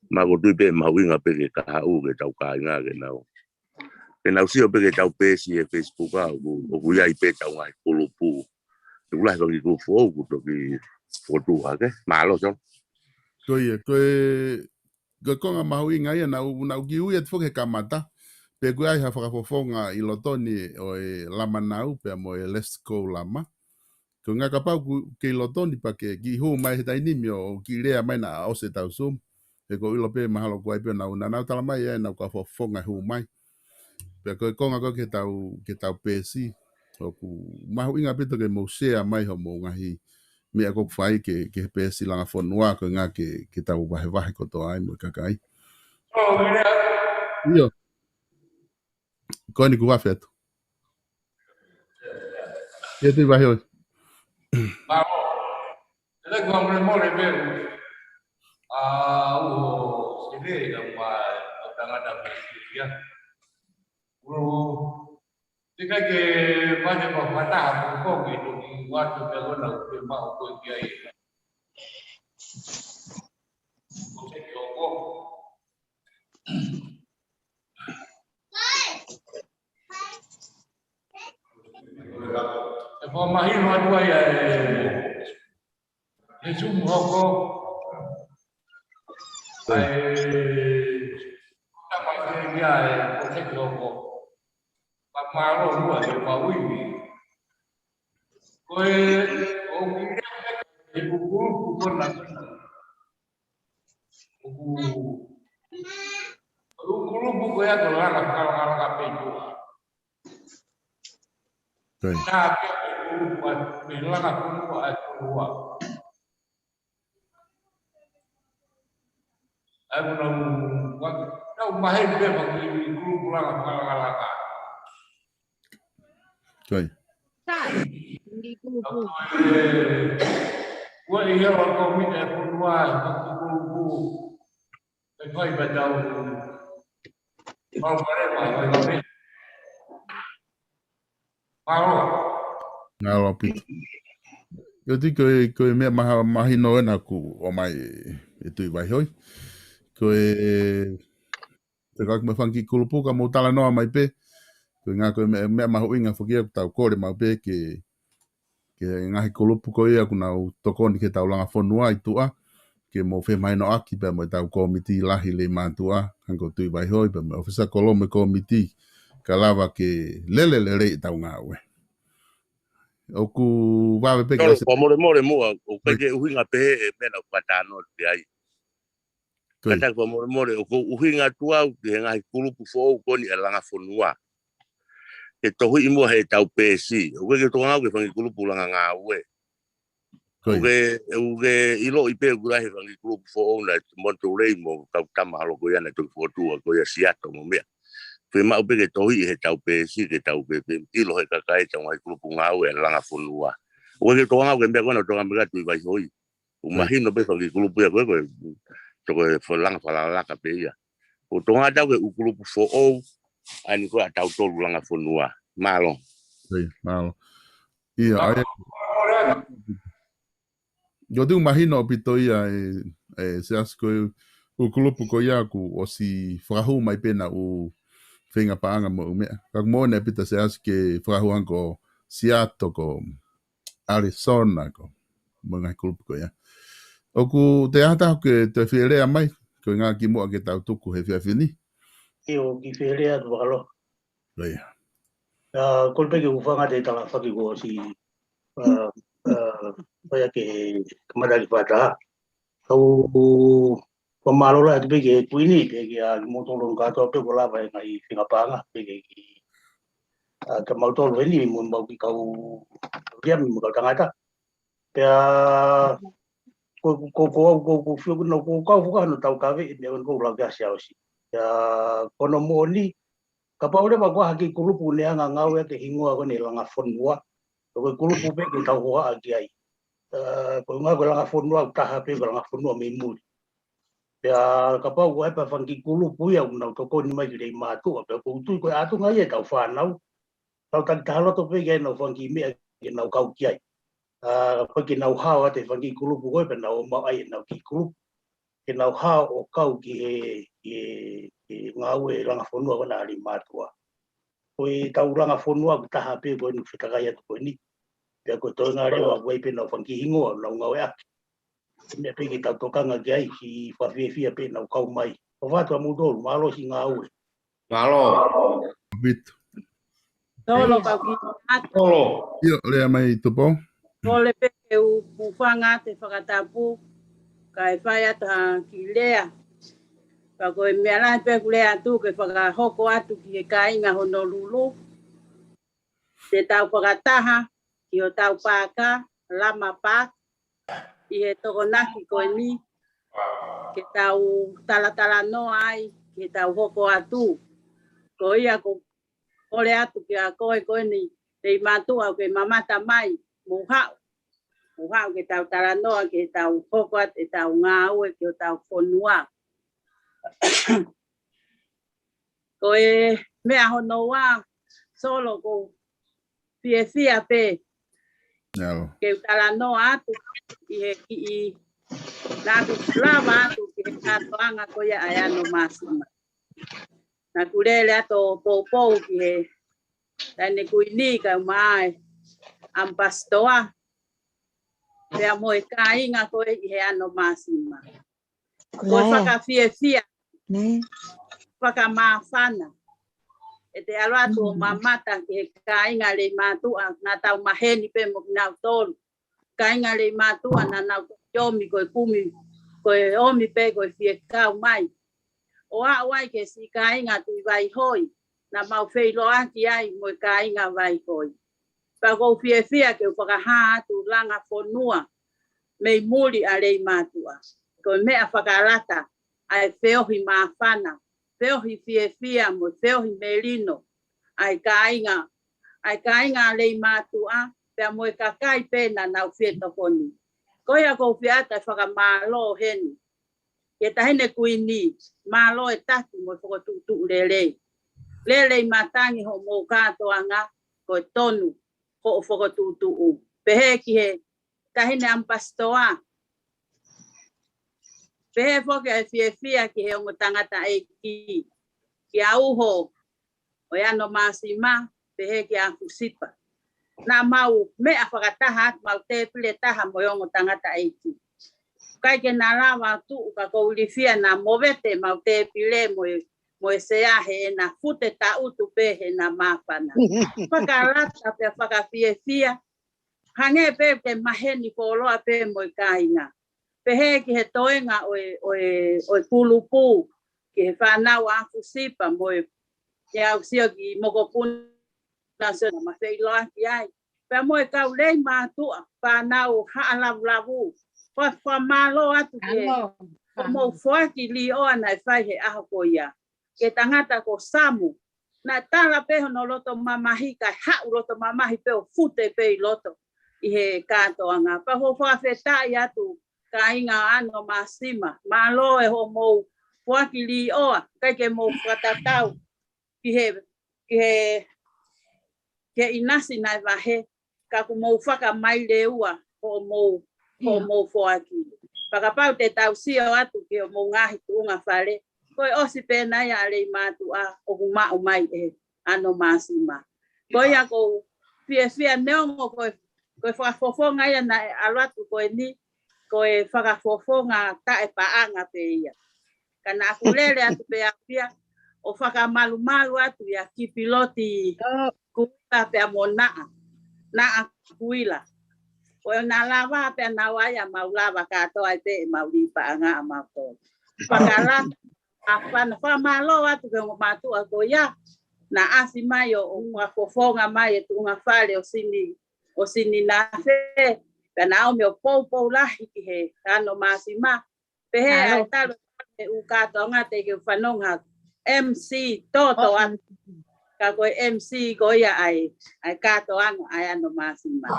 Ma ko tu pe ma winga pe ke ka u ke ta ka nga ke na. Pena si o pe ke ta pe si e Facebook a o ya i pe ta nga klubu. Tu la ko ki fo ko to ki fo tu ha ke malo so. Ko konga mahu inga ia na ki ui at foke kamata. Pe kui ai ha whakafofonga i lotoni o e lama nau pe mo e let's go lama. Ko ngā ka pau ke i lotoni pa ke ki hu mai he tainimi o ki rea mai na o se tau sum. Pe ko ilo pe mahalo kuai pe na nau tala mai e na ka fofonga hu mai. Pe ko konga ko ke tau pesi. O ku mahu inga pito ke mo sea mai ho mo ngahi. Mea ko fai ke pesi langa fonua ko nga ke tau wahe ko to ai mo kakai. Iyo. Ko ni ku wa feto. Ye tu wahe oi. Vamos. Ele ko more be. O sile ka wa tanga da ya. Tika ke vaje ko mata ko ke to ki wa tu ke na ke ma ko ki ai. Ko se ko ko. E po mai no dua ya. E sumo ko. Tama ke ya ko se ko ko. Malo mua de Pauini. Koe o kira e bukuru kona. Bukuru buku ya to la kalau kapeju. Nah, buat bilang aku buat keluar. Aku nak mahir dia bagi guru pulang kalau Coi. Gua iya waktu minta keluar buku. Kau ibadah tahu. Mau mana? Mau. Ngalo pito. Yo ti ko me mahino na ku o mai tu vai hoi. Ko te ka me fanki kulupu ka mo tala no mai pe. Ko ngā koe mea mahu inga whakia ku tau kore mau pe ke ngahi kulupu ko ia ku nau tokoni ke tau langa whanua i tua ke mo whe mai no aki pe mo tau komiti lahi le mātua hanko tui vai hoi pe mo ofisa kolome komiti ka lawa ke lele rei tau ngā ue. O ku wawe pe ke... Ko more mua o peke uhinga pe e mena patano te ai. Kata ko more o uhinga tua ke ngahi kulupu fo koni e langa whanua. E tohu imo he tau pesi. Uwe ke tohanga ke whangi kulupu langa ngā ue. Uwe ilo ipe kurahe whangi kulupu fo na monto rei mo tau tama halo ko yana toki fotua ko ya siato mo mea. Whe mau pe ke tohi he tau pesi ke tau pepe. Ilo he kakai tau ngai kulupu ngā ue langa whanua. Uwe ke tohanga ke mea kona tohanga mea tui vai hoi. Umahino pe ki grupo ya ko to ko lang fala ka pe ya. O tonga da ke grupo fo o ani ko atau to langa fonua. Malo. Malo. Ia, ai. Yo te imagino pito ia se asko o grupo ko ia ku o si frahu mai pena o finga paanga mo me. Ka mo ne pita se aske frahu anko Seattle ko Arizona ko mga grupo ko ia. Oku te ata ke te whirea mai, ko ngā ki mua ke tau tuku he whiawhini. E o ki whirea tu wakalo. Rea. Kolpe ke ufanga te tala whaki ko si whaya ke kamadari whata. Kau pamalola te peke kuini peke a motolong katoa pe ko lava e ngai whingapanga peke ki ka mautolo eni mo mau ki kau ria mi mo kau tangata. Pea ko fio no ko ka no tau ka ve ne ko la ga sia osi ya kono moni ka pa ore ba ko haki kulupu ne anga ngau ke hingoa ko ne langa fonua ko kulupu pe ke tau hoa agi ai ko nga ko langa fonua ta ha pe langa fonua me muri ya ka pa ko e pa fangi kulupu ya no to ko ni mai le ma tu pe ko tu ko atu nga ye tau fa nau tau ta talo to pe ke no fangi me ke no kau ki ai porque nau hao te whangi kulupu koe pe nau mau ai nau ki kulupu. Ke nau hao o kau ki ngā ue ranga whanua wana ari mātua. Koe tau ranga whanua ku taha pe koe nu whitakai atu koe ni. Pea koe toi ngā rewa koe pe nau whangi hingoa nau ngau e aki. Mea pe ki tau tokanga ki ai ki whawhiawhia pe nau kau mai. O whatua mūtolu, mālo si ngā ue. Mālo. Bit. Tolo kau ki atu. Tolo. Io, lea mai tupo. Ole peke whanga te whakatapu, ka e whai ata ki lea. Ka koe mea lai peku lea atu ke whakahoko atu ki e kainga Honolulu. Te tau whakataha ki o tau pāka, lama pāk, i he tokonaki koe ni. Ke tau talatala noa ai, ke tau hoko atu. Ko ia ko ole atu ki a koe ni, te matua ke mamata mai. Muhau ke tau taranoa ke tau hokot e tau ngāue ke tau whonua. Ko e mea honoa solo ko whiawhia pe ke taranoa atu i he ki i nāku lava atu ki he kātoanga ko ia ai ano māsima. Nā kurele ato pōpou ki he tane kuini ka mai ampastoa. Pea mo e kāinga koe i he ano māsima. Koe whakawhiawhia. Whakamāwhana. E te aroatu o mamata ki he kāinga le mātua nā tau maheni pe mo ki nau tolu. Kāinga le mātua nā nau yomi koe kumi. Koe omi pe koe whiekau mai. O a wai ke si kāinga tui vai hoi. Nā mau wheiloa ki ai mo e kāinga vai hoi. Pa ko whiawhia ke whakaha atu langa whonua mei muri a rei mātua. Ko mea whakarata ai whiohi māwhana, whiohi whiawhia mo whiohi merino ai kāinga a rei mātua pea mo e kakai pēna nau whetokoni. Ko ia ko whiata whakamālo heni. Ke tahine kuini, mālo e tatu mo whakatutu lelei. Lelei matangi ho mō kātoanga ko tonu. Ko whakatutu. Pehe ki he tahine ampastoa. Pehe whoke e whiawhia ki he ongo tangata e ki. Ki a uho. O ano māsima. Pehe ki a husipa. Nā mau mea whakataha at mau te pile taha mo ongo tangata e ki. Kai ke nā rawa tu ka koulifia nā movete mau te pile mo e sea he na fute ta utu pe he na mapana. Whakarata pe whakawhiawhia. Hange pe te maheni koloa pe mo i kāinga. Pehe ki he toenga o kulupu. Ki he whanau a fusipa mo e au sio ki mokopuna se na mawheiloa ki ai. Pea mo e kau lei mātua whanau haalavu. Whamalo atu ki he mo whaki li oa nai whai he aho ko ia. Ke tangata ko samu. Na tala peho no loto mamahi ka hau loto mamahi peo fute pe i loto. I he kātoanga. Pa ho whawhetai atu kainga ano masima malo e ho mo puaki oa kai ke mo fatatau ki he inasi nai wahe ka ku mo faka mai leua ho mo fuaki pakapau te tau sio atu ke mo ngahi tunga fale koi osi pena ya le matu a o ma o mai e ano masima koi ako fia neongo koi whakafofonga ia na alatu koe ni koe whakafofonga ta e paanga pe ia. Kana aku lele atu pe apia o whakamalu atu ia ki piloti kuila pe amonaa. Na kuila. Koe na lava pe nawaya maulava katoa i pe mauli paanga amato. Whakala apana whamalo atu ke matu a koia na asi mai o whakofonga mai e tunga whale o sini na fe kana o meu pou lahi ki he ano masima pe he ai talo u katonga te ke whanonga MC toto an ka koe MC ko ia ai katoanga ai ano masima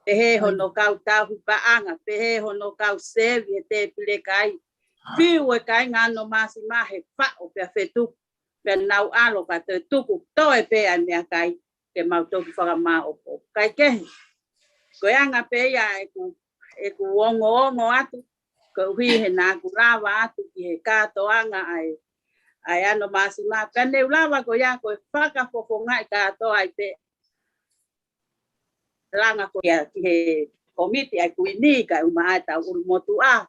pe he hono kau tahu paanga pe he hono kau sevi te pile kai fiu e kai ngano masima he fa o pe fetu pe nau alo ka te tuku to e pe ai mea kai ke mau toki whakama opo. Kai kehi, koe anga peia e ku ongo atu, ko hui he nā ku rawa atu ki he kātoanga ai ano masima. Pene ulawa ko ia koe whakafofonga i kātoa ai pe langa ko ia ki he komiti ai kuini ka uma ai tau uru motu a,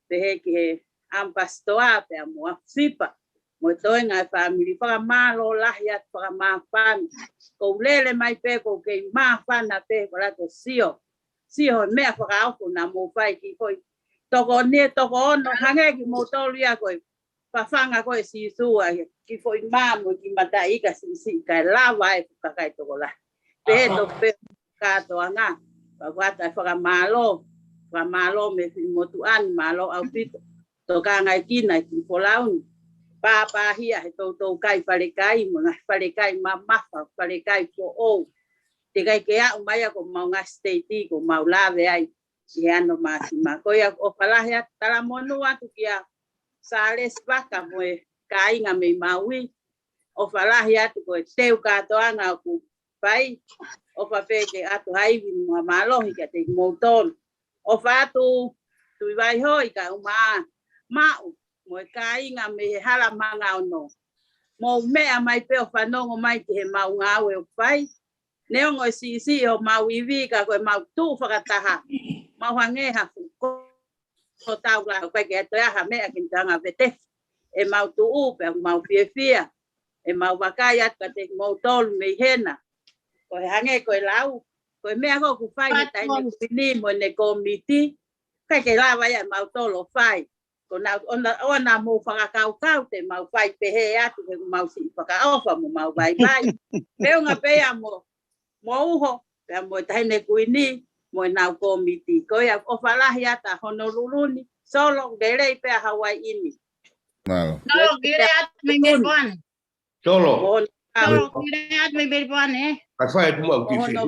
pe he ki he ampastoa pe a mua sipa. Mo toi ngai family whakamalo lahi atu whakamawhani. Ko lele mai pe ko kei mawhana pe ko rato sio mea whakaoko na mo whai ki koi. Toko ono hange ki mo tolia koi. Whawhanga koi si sua ki koi mamo ki mata ika si kai lawa e kakai toko la. Pe to pe kato anga. Whakata whakamalo me motu an malo au pito. Toka ngai kina ki polauni. Papa hia he tau kai wharekai mga wharekai mamafa wharekai po o te kai ke au mai ako mau ngā state ko mau lawe ai i ano masima ko ia o whalahi atu tala monu atu kia sales waka moe kainga me maui o whalahi atu ko teu katoanga ku pai o whapeke atu haiwi mga malohi ka te mouton o whatu tui vai hoi ka mau mo kainga me hala manga ono mo mea mai pe o whanongo mai ki he mau ngawe o pai neongo si o mau iwi ka koe mau tu whakataha mau hangeha ko tau la koe ke atoe aha mea ki tanga vete e mau tu upe mau fia e mau wakai at ka te mau tolu me hena koe hange koe lau koe mea ko ku whai ni taine kuini mo ne komiti kai ke lawa ia mau tolo whai ona mo whakakau te mau whai pehe atu ke mau si whakaofa mo mau vai peunga pea mo uho pea mo taine kuini mo nau komiti ko ia o whalahi ata Honolulu solo gerei pea Hawaii ini Solo gerei atu me Melbourne Solo gerei atu me Melbourne Ka whai tu mau ki whi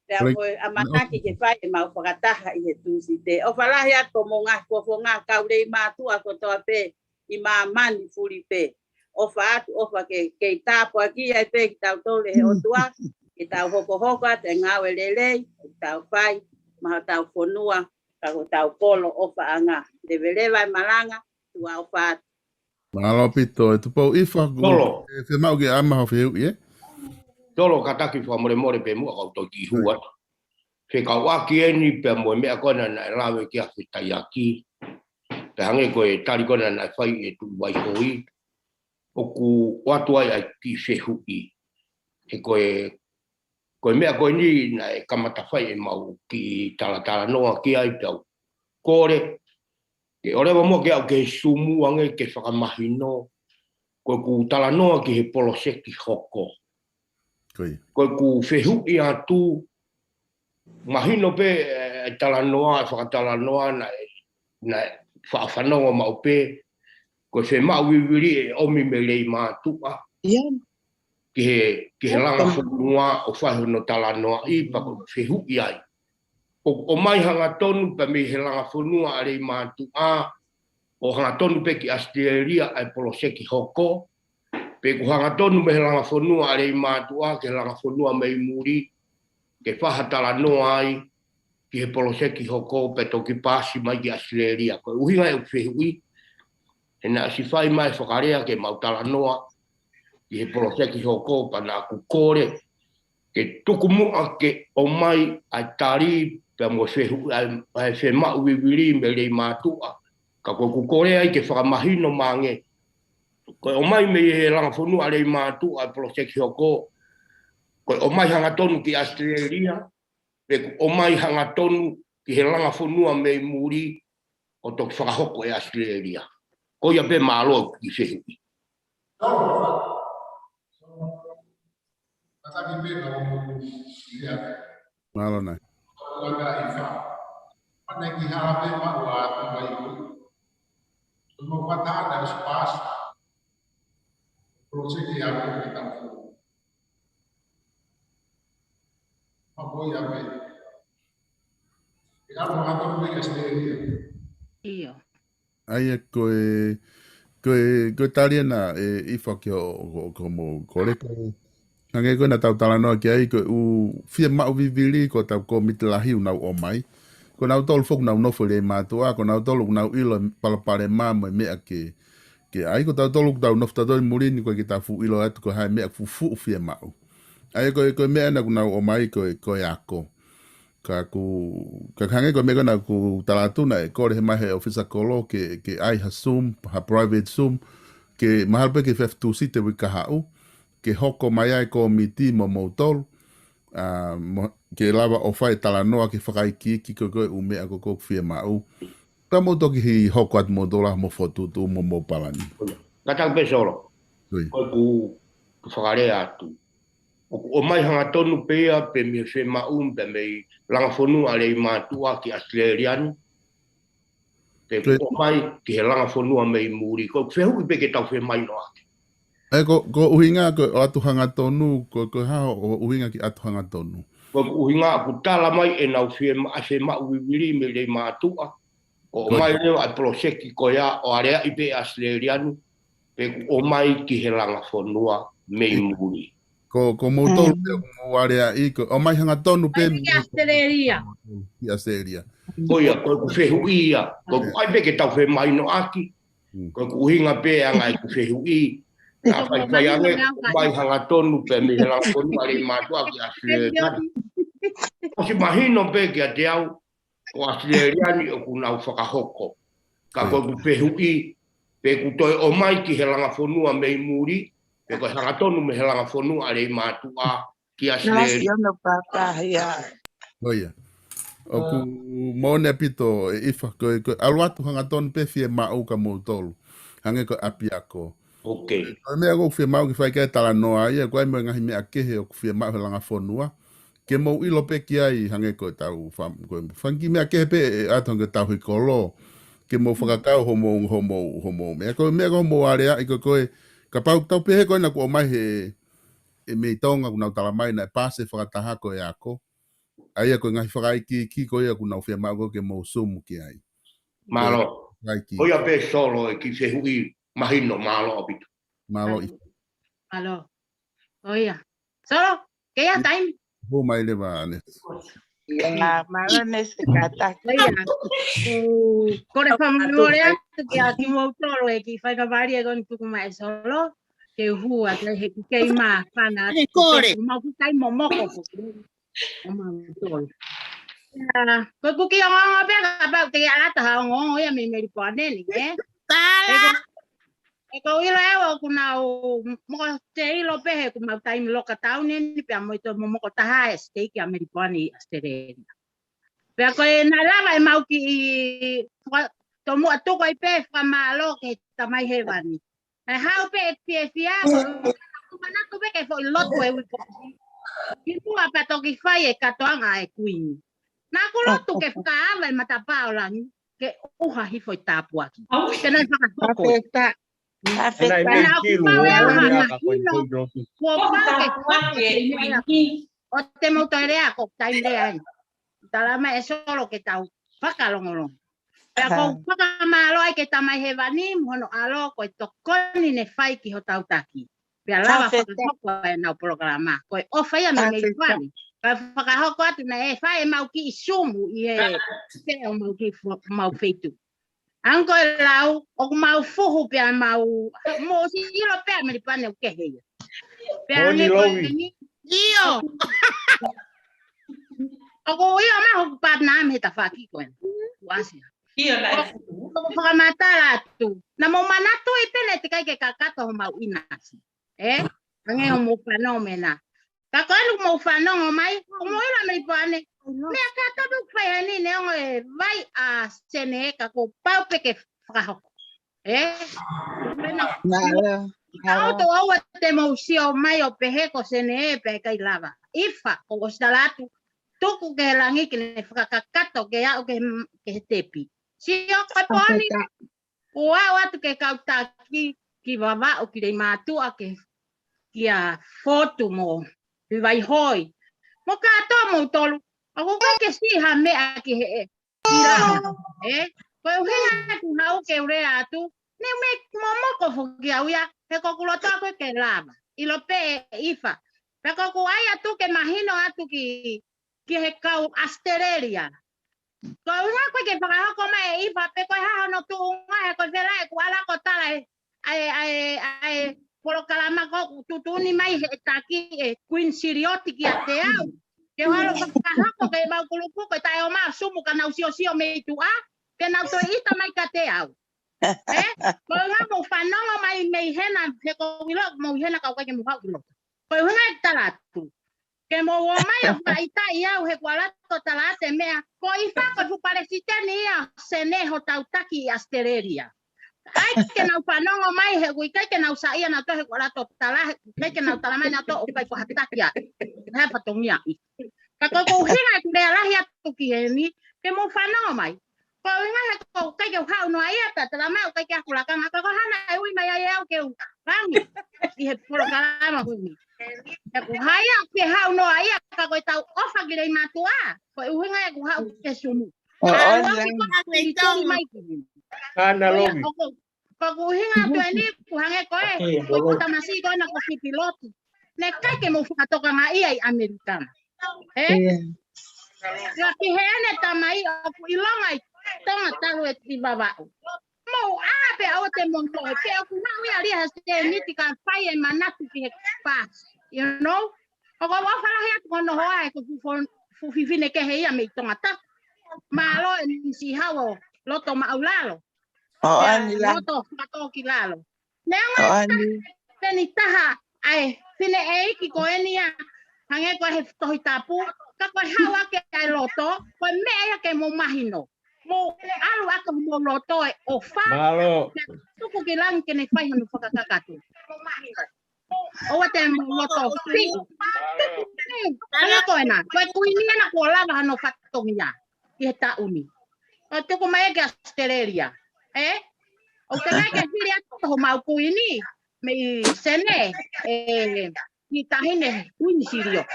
Pea mo amanaki ke whai e mau whakataha i he tūsi te. O whalahi ato mo ngā kofo ngā kaurei mātua ko toa pe i mā mani furi pe. O wha atu ofa ke tāpo aki ai pe ki tau tole he otua. Ki tau hoko ate ngāwe lelei. Ki tau whai, maha tau whonua. Ka ko tau polo ofa anga. Te velewai malanga, tua o wha atu. Mahalo pito, e tupau iwha Tolo. E mau ke amaho whiu, ie? Tolo kataki wha pe mua kau tau ki hua. Ke kau aki eni pe mo mea kona na rawe ki a whitai aki. Pe hange koe tari kona na whai e tu wai hoi. O ku watu ai ki whehui. He koe mea koe ni na e kamata whai e mau ki tala noa ki ai tau. Kore. Ke orewa mua ke au ke sumu ange ke whakamahino. Koe ku tala noa ki he poloseki hoko. Koe ku whehui atu mahino pe talanoa whakatalanoa na whaafanoa mau pe koe whe mauiwiri e omi me lei mātua ki he langa whunua o whahono talanoa i pa koe whehui ai o mai hanga tonu pe me he langa whanua a rei mātua, o hanga tonu pe ki Australia ai poloseki hoko, pe ku hanga tonu me he langa whanua a rei mātua, ke langa whanua mei muri, ke whahatala noa ai, ki he poloseki hoko pe toki pasi mai ki Australia. Ko uhinga e uwhihui, he na si whai mai whakarea ke mautala noa, ki he poloseki hoko pa nā kukore, ke tuku mua ke o mai ai tari pe mo ai whema uiwiri me rei mātua. Ka koe kukore ai ke whakamahino mange. Koe o mai me he langa whanua rei mātua ai poloseki hoko, koe o mai hanga tonu ki Australia, pe o mai hanga tonu ki he langa whanua me muri o toki whakahoko e Australia. Ko ia pe mālo ki whehui. Malo nai. Iyo. Ai koe tariana e ifa ki o como koreko. Hange koe na tau talanoa ki ai koe u fia mau vivili ko tau ko mitlahi unau o mai. Ko nau tolu foku nau nofo le mātua, ko nau tolu nau ilo palapare māma mea ke ai ko tau tolu tau nofo tatoi murini koe ki tau fu ilo atu ko hai mea fu fia mau. Ai koe mea na nau o mai koe ako. Ka hange koe mea na ku talatuna e kore he mai he ofisa kolo ke ai ha Zoom, ha private Zoom, ke mahalpe ke feftu site wika hau, ke hoko mai ai ko miti mo mautolu, ke lava o whai talanoa ke whakaiki ki koe umea ko fia mau. Ta mo toki hi hoko at mo dola mo fotutu mo palani. Katang pe solo. Koe ku whakarea atu. O mai hanga tonu pea pe me whe mau pe me langa whanua rei mātua ki Australian. Pe o mai ki he langa whanua mei muri. Ko whehui pe ke tau whe mai no ake. E ko uhinga ko atu hanga tonu, ko hao o uhinga ki atu hanga tonu. Ko uhinga ku tala mai e nau whe mau wiwiri me rei mātua. O mai leo ai proseki ko ia o area i pe Australian. Pe o mai ki he langa whanua mei muri. Ko mautolu pe mo area i ko o mai hanga tonu pe Ki Australia. Ki Australia. Ko ia ko whehui ia. Ko ai pe ke tau whe mai no aki. Ko uhinga pe angai ku whehui. Na whai ange mai hanga tonu pe me he langa whanua rei mātua ki Australia. O si mahino pe ki a te au. O Australiani o ku nau whakahoko. Ka koe ku whehui, pe ku toi o mai ki he langa whanua mei muri, pe koe hanga tonu me he langa whanua rei mātua ki Australia. Oia. O ku mone pito e ifa koe aluatu hanga tonu pe fie mau ka mautolu. Hange koe api ako. Okay. Koe mea ko fie mau ki whai kai talanoa ia, koe mo ngahi mea kehe o ku fie mau he langa whanua. Ke mau ilo pe ki ai hange koe tau whangi mea kehe pe e atonga tau hi kolo. Ke mau whakakau homo. Mea koe mea homo area i koe ka pau tau pe he koe na ku o mai he e mei tonga ku nau talamai na e pase whakataha koe ako. Ai a koe ngahi whakai ki koe a ku nau whia mau koe ke mau sumu ki ai. Malo. Koia pe solo e ki whehui mahino malo apitu. Malo i. Malo. Oia. Solo, que ya time. Ho mai le vane. Ya, malo nesse kata. Kore whamalorea, ke a ki mautoro e ki whaikavari e goni tuku mai solo, ke hua te he ki kei maa whana. Kore. Mau ki kai momoko. O mautoro. Koe kuki o ngongo pia ka pau te alata ha o ngongo ia me meri paneni, eh? Kala! E ko ilo ewa ku nau moko te ilo pehe ku mau taimi loka tauneni pia moito momoko taha e steiki ameripani Australia. Pia koe na lava e mau ki to mua tuko i pehe whamalo ke tamai hewani. E hau pe e pie fia ko manatu pe ke fo i loto e wiko. Ki mua pa toki whai e katoanga e kuini. Nā ku lotu ke whakaala i matapao langi ke uha hifo i tāpua ki. Tēnei whakahoko. O te mautoerea ko taimrea ai. Talama e solo ke tau whakalongolong. Pea kou whakamalo ai ke tamai he wani mono alo koe tokoni ne whai ki ho tau taki. Pea lava whakahoko e nau programa. Koe o whai a me mei whani. Pea whakahoko atu na e whai e mau ki i sumu i e peo mau ki mau feitu. Anko e lau, o mau fuhu pea mau, mo si ilo pea me li pane o keheia. Pea ange koe ni. Iyo! Ako iyo maho pat na me ta whaki koe. Wasia. Iyo na. Whakamata ratu. Na mo manatu i pene te kai ke kakato ho mau inasi. Ange ho mo whanomena. Kako anu mo whanongo mai, o mo ila me li pane. Mea kata du whai ni ne ongo e vai a sene kako pau peke whakahoko. Auto aua te mausio mai o peheko sene e pe kai lava. Ifa o stalatu tuku ke langi ke ne whakakato ke au ke tepi. Sio kai poni. Ua watu ke kautaki ki wawa o ki rei mātua ke kia fotu mo vai hoi. Mo kato mo tolu. Ako kai ke siha mea ki he kira. Koe uhinga tu hau ke ure atu. Ne me momoko fuki au ya. He kokulo tako ke lava. Ilo pe ifa. Pe koku ai atu ke mahino atu ki he kau Australia. Koe unga koe ke whakahoko mai ifa. Pe koe haho no tu unga he koe whela e kuala ko tala ai polo kalama ko tutuni mai he taki e Queen Sirioti ki a te au. Ke halo whakahoko ke mau kulupu koe tae o maa sumu ka nau sio me itu a. Ke nau toi ita mai ka te au. Koe nga mo whanongo mai mei hena, he ko wilo mo hena kau kai ke mo hau wilo. Koe hunga e talatu. Ke mo o mai a whaita i au he kualato talate mea, ko i whako fuparesiteni ia sene ho tautaki i Australia. Ai ke nau whanongo mai he kui kai ke nau sa ia na to he kualato talahe, kai ke nau talamai na to o kai ko hataki a. Hea patongia i. Ka koko uhinga e kurea lahi atu ki he ni, ke mo whanongo mai. Ko inga he ko kai ke hau no ai ata tala mai kai ke akulakanga ka ko hana e ui mai ai au ke rangi i he programa hui e ku haya ke hau no ai ka ko tau ofa ki rei matua ko uhinga e ku hau ke sumu Ana lomi ko uhinga tu ni ku hange ko e ko tamasi ko na ko si piloto ne kai ke mo fatoka ngai ai americana ya ki hene tamai aku ilongai tanga talu e ti babau. Mau ape au te monto e pe aku na wi ali has te niti ka fai e manatu ki pas. You know? Ako wa fala he ko no hoa e ko fu fifine ke he ia me tonga ta. Malo e si hawo loto ma aulalo. Loto pato ki lalo. Nenga teni taha ai fine e ki ko enia hange ko he tohi tapu ka ko hawa ke ai loto ko me ia ke mo mahino. Mo alu aka mo loto e ofa. Malo. Tuku ke lang ke ne fai no whakakakatu. O te mo loto fi. Ana ko ena. Ko kuini na ko lava no fatongia. Ki ta uni. O tuku mai ke Australia. O te mai ke firia to mau kuini. Me sene ki tahine kuini sirio.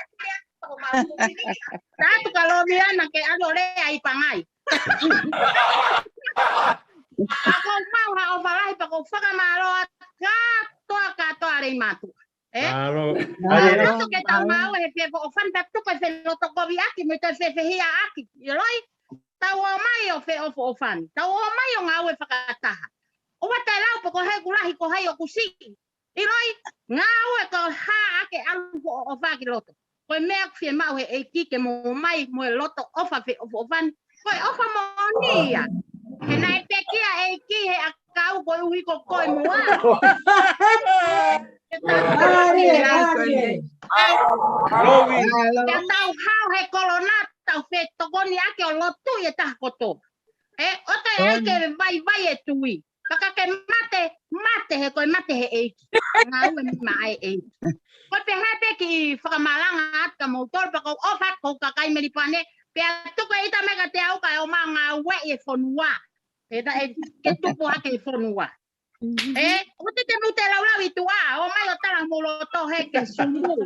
Tatu kalau biana ke adore ai pangai. Ako mau ha ovalai pa ko faka malo ka to are matu. Malo. Ano ke ta mau he pe ko fan ta to ko fe lo to ko viaki me ta fe hia aki. Yoi. Tau mai o fe o fan. Tau mai o ngawe fakata. O wata lau pa ko he kulahi ko hai o kusi. Iroi ngawe ko ha ake alu o fa ki loto. Ko mea fie mau he e ki ke mo mai mo loto ofa fe o fan. Ko ofa mo nia. Ke nai pe kia e ki he akau ko uhi ko ko mo a. Ya tau hau he kolona tau fe tokoni ake o lotu e ta koto. O te ake vai e tui. Kaka ke mate he ko mate he e. Ngau e mai e. Ko pe he ki whakamalanga at ka motor pa ko ofa ko kakai meripane pe tuko ita mega te au ka o manga we e fonua. E da e ke tupo ake e fonua. O te mute laula vitua o mai o tala molo to he ke sumu.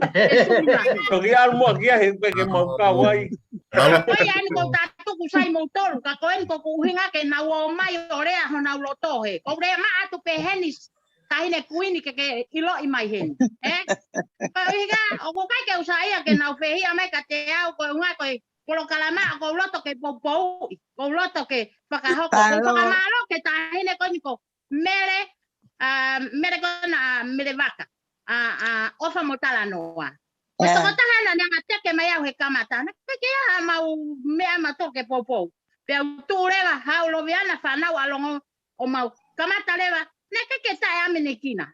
Ko ki almo ki he pe ke mau ka wai. Koe ani ko tatuku sai mo tolu ka koen ko kuhinga ke na wo mai orea ho na lo tohe. Ko re ma atu pe henis tahine kuini ke ilo i mai hen. Ko higa o ko kai ke usai ke na pe hi ame ka te au ko nga ko Polo kalama ko loto ke popo ko loto ke pakahoko ko pakamalo ke tahine ko niko mere mere ko na mere vaka ofa motala noa. Ito ko tahana nga teke maya he kamata na ke ya mau me ama toke popo. Pe tu leva haulo viana fana walongo o mau kamata leva na ke ta ya menekina.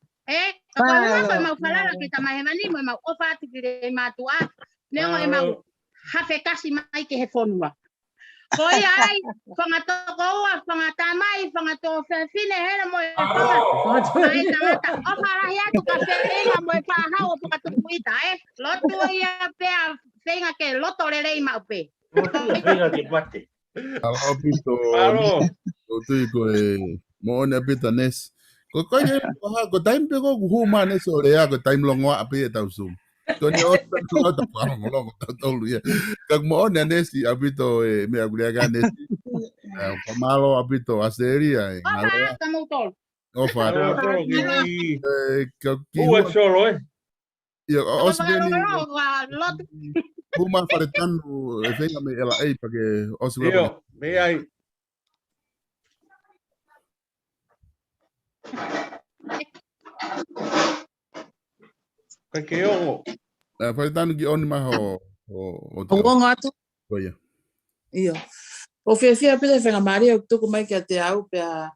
Ko ma ko mau falala kita mahemani mo mau ofa tikire matua. Nengo mau hafe kasi mai ke he fonua. Koi ai fangatoko fangatamai fangato fine hele mo ai tangata o fara ya tu ka fenga mo pa ha o pa tu kuita lotu ia pe fenga ke loto lele ma pe Venga que mate. Alo pito. Tu ko mo na pita nes. Ko ye ko time pe ko hu ma nes o le ya ko time longo ape ta usum. Ko ni o ta pa mo longo ta tolu ya. Kag mo na nes apito me agulia ga nes. Pamalo apito aseria ofa kamu tol ofa. Ua solo Yo osbeni Puma faretando venga me ela ei porque osbeni. Yo, me ai. Kake ongo. Faretando que oni ma o Ongo atu. Oia. Iyo. O fia pele whenga maria o tuku mai ki a te au pe a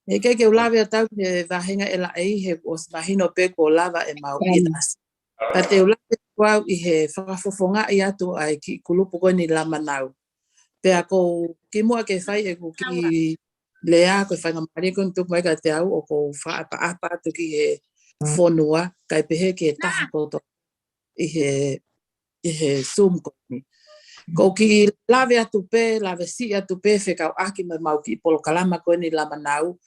e ke ulawe a tau ke wahinga e la ei he os mahino pe ko lava e mau i nasi. Pa te ulawe kuau i he whakafofonga i atu ai ki kulupu koe ni lama nau. Pe a ko ki mua ke whai e ko ki lea ko whenga maria ko tuku mai ki a te au o ko whaapa apa atu ki he whonua kai pehe ke taha koto i he Zoom koe ni. Ko ki lawe atu pe, lawe si atu pe, whekau aki mai mau ki polo kalama koe ni lama nau.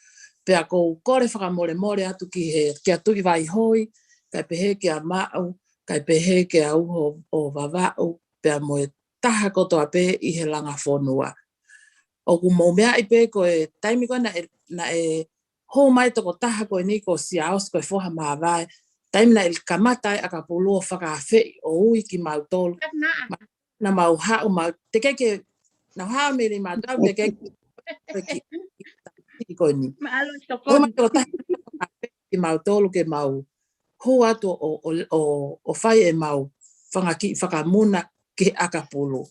Pea ko kore whakamore more atu ki he ki atu i vai hoi, kai pehe ki a mau, kai pehe ki a uho o wawau, pea moe taha kotoa pe i he langa whonua. O ku mou mea i pe koe taimi koe na e hou mai toko taha koe ni ko si aos koe whoha maa vai, taimi na il kamatai aka pulua whakawhi o ui ki mau tolu. Na mau hau mau te keke na hau me ma tau te keke ki ko ni malo to ko ma to ta ki mau tolu ke mau ho ato o fai e mau whakamuna ke akapulu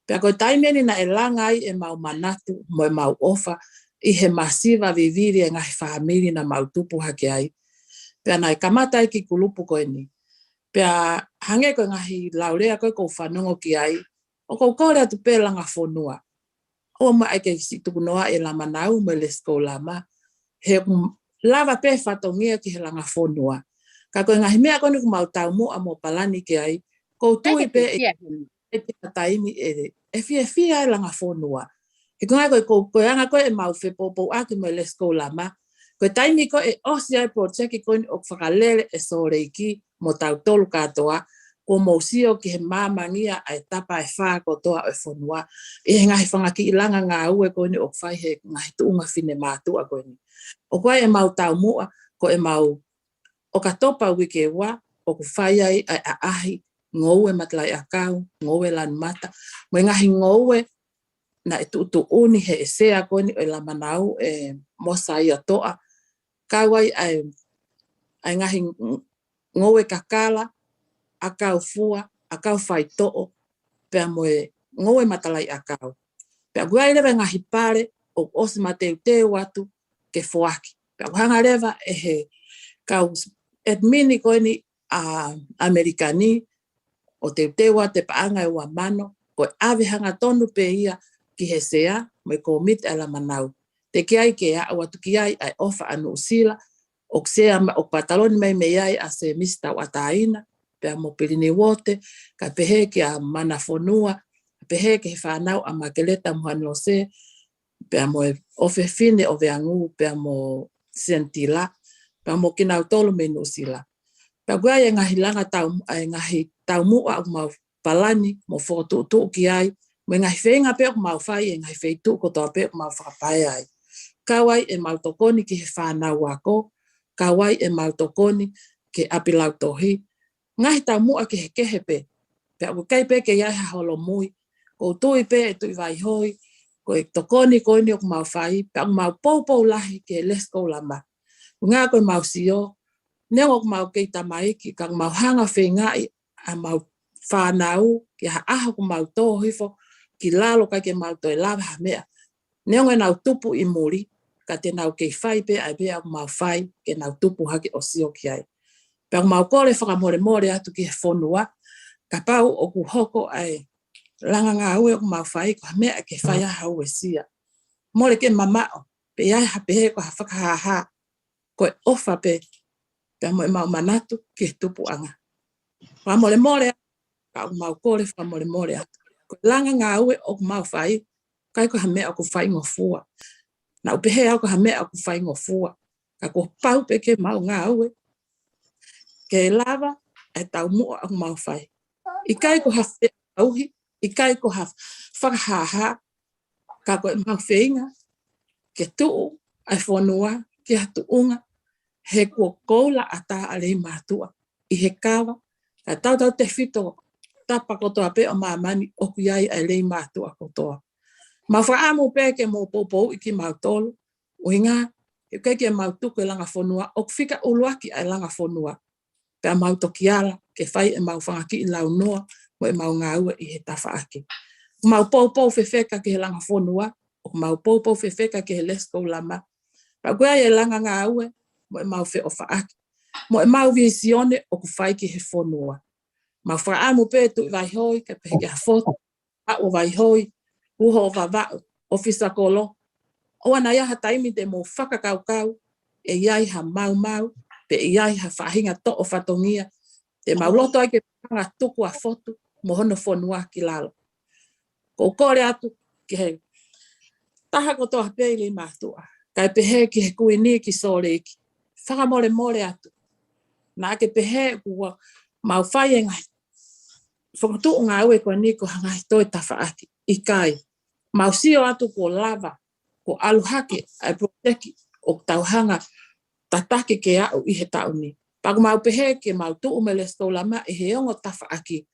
pe ko taime ni na e langa ai e mau manatu mo mau ofa i he masiva viviri e ngai family na mau tupu hake ai pe na e kamata ki kulupu ko ni pea hange ko ngahi laurea ko whanongo ki ai, o ko kore atu pe langa whonua. O ma ake si tuku noa e lama nau me lesko lama, he lava pe whatongia ki he langa whonua. Ka koe ngahi mea koni ku mau tau mua mo palani ki ai, ko tui pe e pita taimi e fia e langa whonua. He kungai koe anga koe e mau whepopo aki me lesko lama, koe taimi ko e osi ai projeki koni o whakalele e sore iki, mo tau tolu katoa, ko mousio ki he māmangia ai tapa e whaa kotoa o whonua, e ngahi whangaki ilanga ngā ue koini o whai he ngahi tuunga whine mātua koini. O koe e mau tau mua, ko e mau o katopa wike wa, o ku whai ai a ahi, ngoue matlai a kau, ngoue lan mata, mo ngahi ngoue na e tu uni he e sea koini o la manau e mosa ia toa, kawai ai ngahi ngoe kakala, akau fua, akau whai to'o, pea moe ngoe matalai akau. Pea guai lewa ngahi pare, o osi mateu teu atu, ke fuaki. Pea guhanga lewa e he kau edmini koe ni Amerikani, o teu ate paanga e ua mano, koe ave hanga tonu pe ia ki he sea, moe komit ala manau. Te kiai ke a watu kiai ai ofa anu usila, o sea o pataloni mai me ai a se mista o ataina pe mo pirini wote ka pehe ki a mana fonua pehe ki whanau a makeleta muhano se pe mo ofe fine o veangu pe mo sentila pe mo kina tolu menu sila pe gua ngahi langa tau ngahi tau mua mau palani mo foto tu ki ai Me ngai whenga pe o mau whai e ngai wheitu ko toa pe o mau whakapai ai. Kawai e mau tokoni ki he whanau ako, kawai e mau tokoni ke apilau tohi. Ngai tau mua ki he kehe pe, pe ako kai pe ke iai ha holo mui, ko tui pe e tui vai hoi, ko e tokoni ko ini o mau whai, pe ako mau pou lahi ke les kou lama. Ngā koe mau sio, neo o mau kei tamaiki, ka mau hanga whengai a mau whanau, ki ha aha ko mau tō hifo, ki lalo kai ke mau toi lava ha mea. Neo ngai nau tupu i muri, ka te nau kei whai pe ai pe ako mau whai, ke nau tupu haki o sio ki ai. Pe ako mau kore whakamore atu ki he whonua, ka pau o ku hoko ai langa ngā ue o mau whai, ko ha mea ke whai aha ue sia. More ke mamao, pe iai ha pehe ko ha whakahaha, ko e ofa pe, pe mo e mau manatu ki he tupu anga. Whamore, ka o mau kore whamore atu. Ko langa ngā ue o mau whai, kai ko ha mea o ku whai ngofua. Na upehe au ko ha mea o ku whai ngofua. Ka ko pau pe ke mau ngā ue. Ke lava e tau mua o mau whai. I kai ko ha whea auhi, i kai ko ha whakahaha, ka ko e mau whenga, ke tuu, ai whanua, ke hatu unga, he kua koula a tā alei mātua. I he kawa, ka tau te whito, tapa kotoa pe o mamani, o kuiai alei mātua kotoa. Ma whaamu pe ke mō popou i ki mau tolu, o inga, ke ke mau tuku e langa whanua, o whika uluaki ai langa whanua. Pe a mau toki ala, ke whai e mau whangaki i lau noa, mo e mau ngā ua i he tawha ake. Mau popou whewheka ke he langa whanua, o mau popou whewheka ke he lesko lama. Pa koe e langa ngā ue, mo e mau whe o whaaki. Mo e mau visione o ku whai ki he whanua. Mau whaamu pe tu i vai hoi, ka pehe ke ha whoto, a o vai hoi, uho o vavao, ofisa kolo. O ana ia ha taimi te mo whakakaukau, e iai ha mau, pe iai ha whahinga to o whatongia, te mau loto ai ke panga tuku a whotu, mo hono whanua ki lalo. Ko kore atu, ki he taha kotoa peili mātua, kai pehe ki he kuini ki sōreiki, whakamore atu. Nā ke pehe kua mau whai e ngai, whakatu o ngā ue kua niko hangai toi tawha ati, i kai. Mau sio atu ko lava, ko aluhake, ai proteki, o tauhanga, tatake ke au i he tauni. Paku mau pehe ke mau tuu me le stolama e he ongo tawha aki.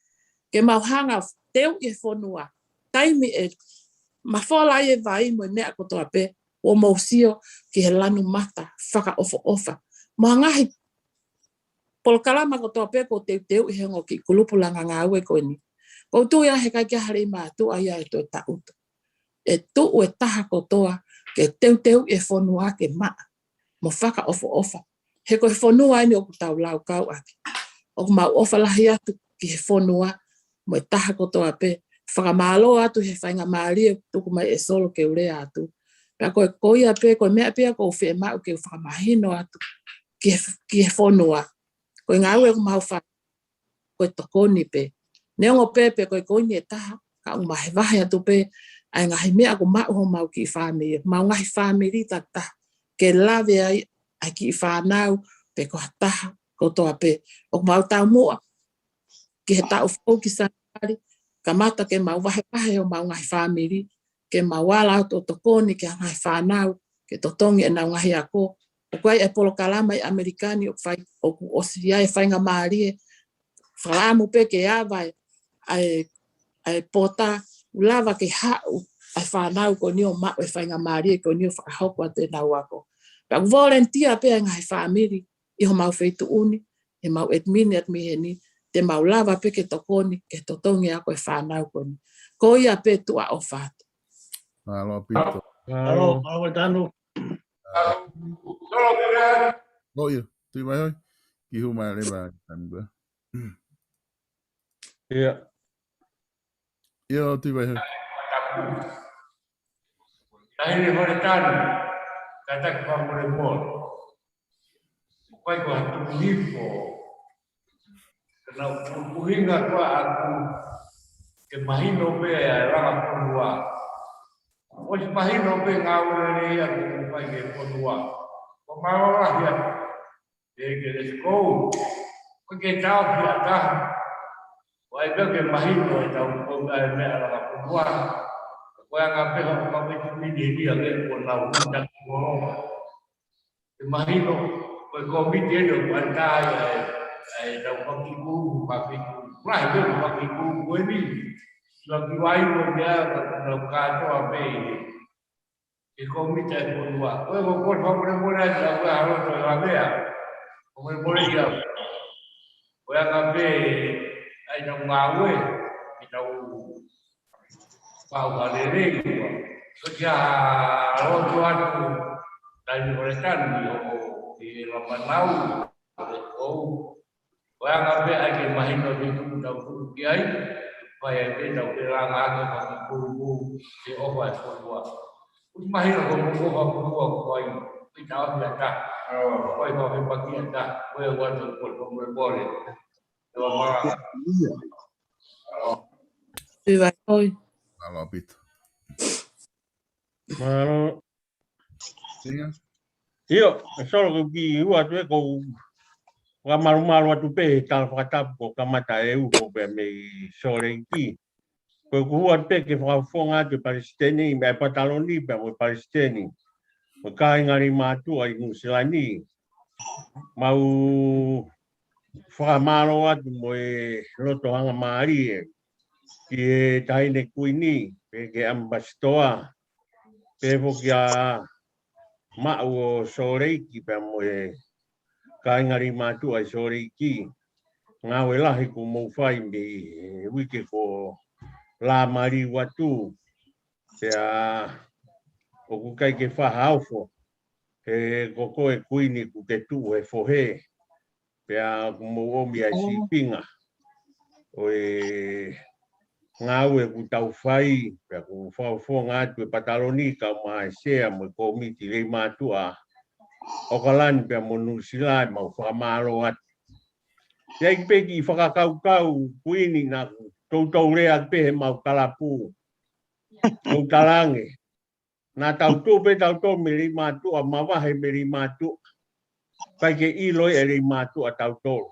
Ke mau hanga teu i he whanua. Taimi e mawhola e vai mo mea kotoa pe, o mau sio ki he lanu mata, whaka ofa. Mua ngahi, polkalama kotoa pe ko teu i he ongo ki kulupulanga ngā ue koe ni. Ko tu ia he kai kia hare mātu a ia e toi tautu. E tu e taha kotoa ke teu e whanua ke maa. Mo whaka ofa. He koe whanua ni o ku tau lau kau aki. O ku mau ofa lahi atu ki he whanua, mo e taha kotoa pe. Whakamalo atu he whainga maaria tuku mai e solo ke urea atu. Pea koe koia pe, koe mea pia ko whee mau ke whakamahino atu ki he whanua. Koe ngā ue ku mau whaka, koe tokoni pe. Neongo pepe koe koini e taha, ka unga he wahe atu pe, ai ngahi mea ko mau mau ki i whamiri. Mau ngahi whamiri tata, ke lawe ai ki i whanau, pe ko hataha, ko toa pe. O mau tau mua, ki he tau whauki sanari, ka mata ke mau wahe o mau ngahi whamiri, ke mau wala auto tokoni ke ngahi whanau, ke totongi e nau ngahi ako. O koe e polo kalama i Amerikani, o ku osiria e whainga maarie, whalamu pe ke awai, ai pota, ulawa ke hau, ai whanau ko ni o mau e whainga maarie, ko ni o whakahoko a te nau ako. Pea volunteer pe ngahi whamiri, i ho mau wheitu uni, he mau admini ni, te mau lava pe ke tokoni, ke totongi ako e whanau ko ni. Ko ia pe tua o whātu. Alo, Pito. Alo, tanu. Lo ia, tui mai hoi. Ki hu mai reba tangua. Ia. Ia, tui mai hoi. Tahiri hore tanu, katak whamore mōr. Koe ko hatu hifo. Kana uhinga kua aku ke mahino pe a ranga ponua. O si mahino pe ngā urere ia ke kupai ke ponua. Ko maora hia. E ke let's go. Ko ke tau ki a taha. Wai ke mahino e tau ko me ala ko wa. Ko nga pe ko me ni ni ale ko na unda ko. Ke mahino ko mi te do kwanta ai tau ko ki ku pa ki ku. Rai ke ko ki ku ko ni. Lo ki wai ko dia no ka to ape. Ke ko mi te ko wa. Ko ko mo na ja ko aro to la bea. Ko mo ya. Ko nga pe ai trong ngau ấy thì đâu vào cả đề đi tôi cha lo tuan dari mereka di lapan mau oh orang apa lagi main lebih mudah kiai supaya kita bilang ada buku di obat semua main buku koi kita biasa koi koi pagi ada koi waktu boleh Hyvä, oi. Alo, Pito. Io, solo che io atu ko maru atu pe tal fakata ko kamata eu ko pe me sorenki. Ko ku atu pe ke fonga de palestini me pataloni pe mo palestini. Ko kai ngari matu ai musilani. Mau whakamaro atu mo e loto hanga maari e ki e taine kuini pe ke ambastoa pe po ki a ma'u o soreiki pe mo e kaingari matu ai soreiki ngā we lahi ko mou whai me wike ko la mari watu pe a o ku kai ke whahaofo e koko e kuini ku ke tu e fohe pea mo omi ai si pinga o e ngau e ku tau whai pea ku whao ngātu e pataloni ka mai sea mo komiti rei mātua o kalani pea mo nusilai mau whakamaro atu pea ki peki whakakau kuini na tautou rea pehe mau kalapu tau talange na tautou pe tautou me rei mātua mawahe me rei mātua kai ke iloi e rei mātua tau tolu.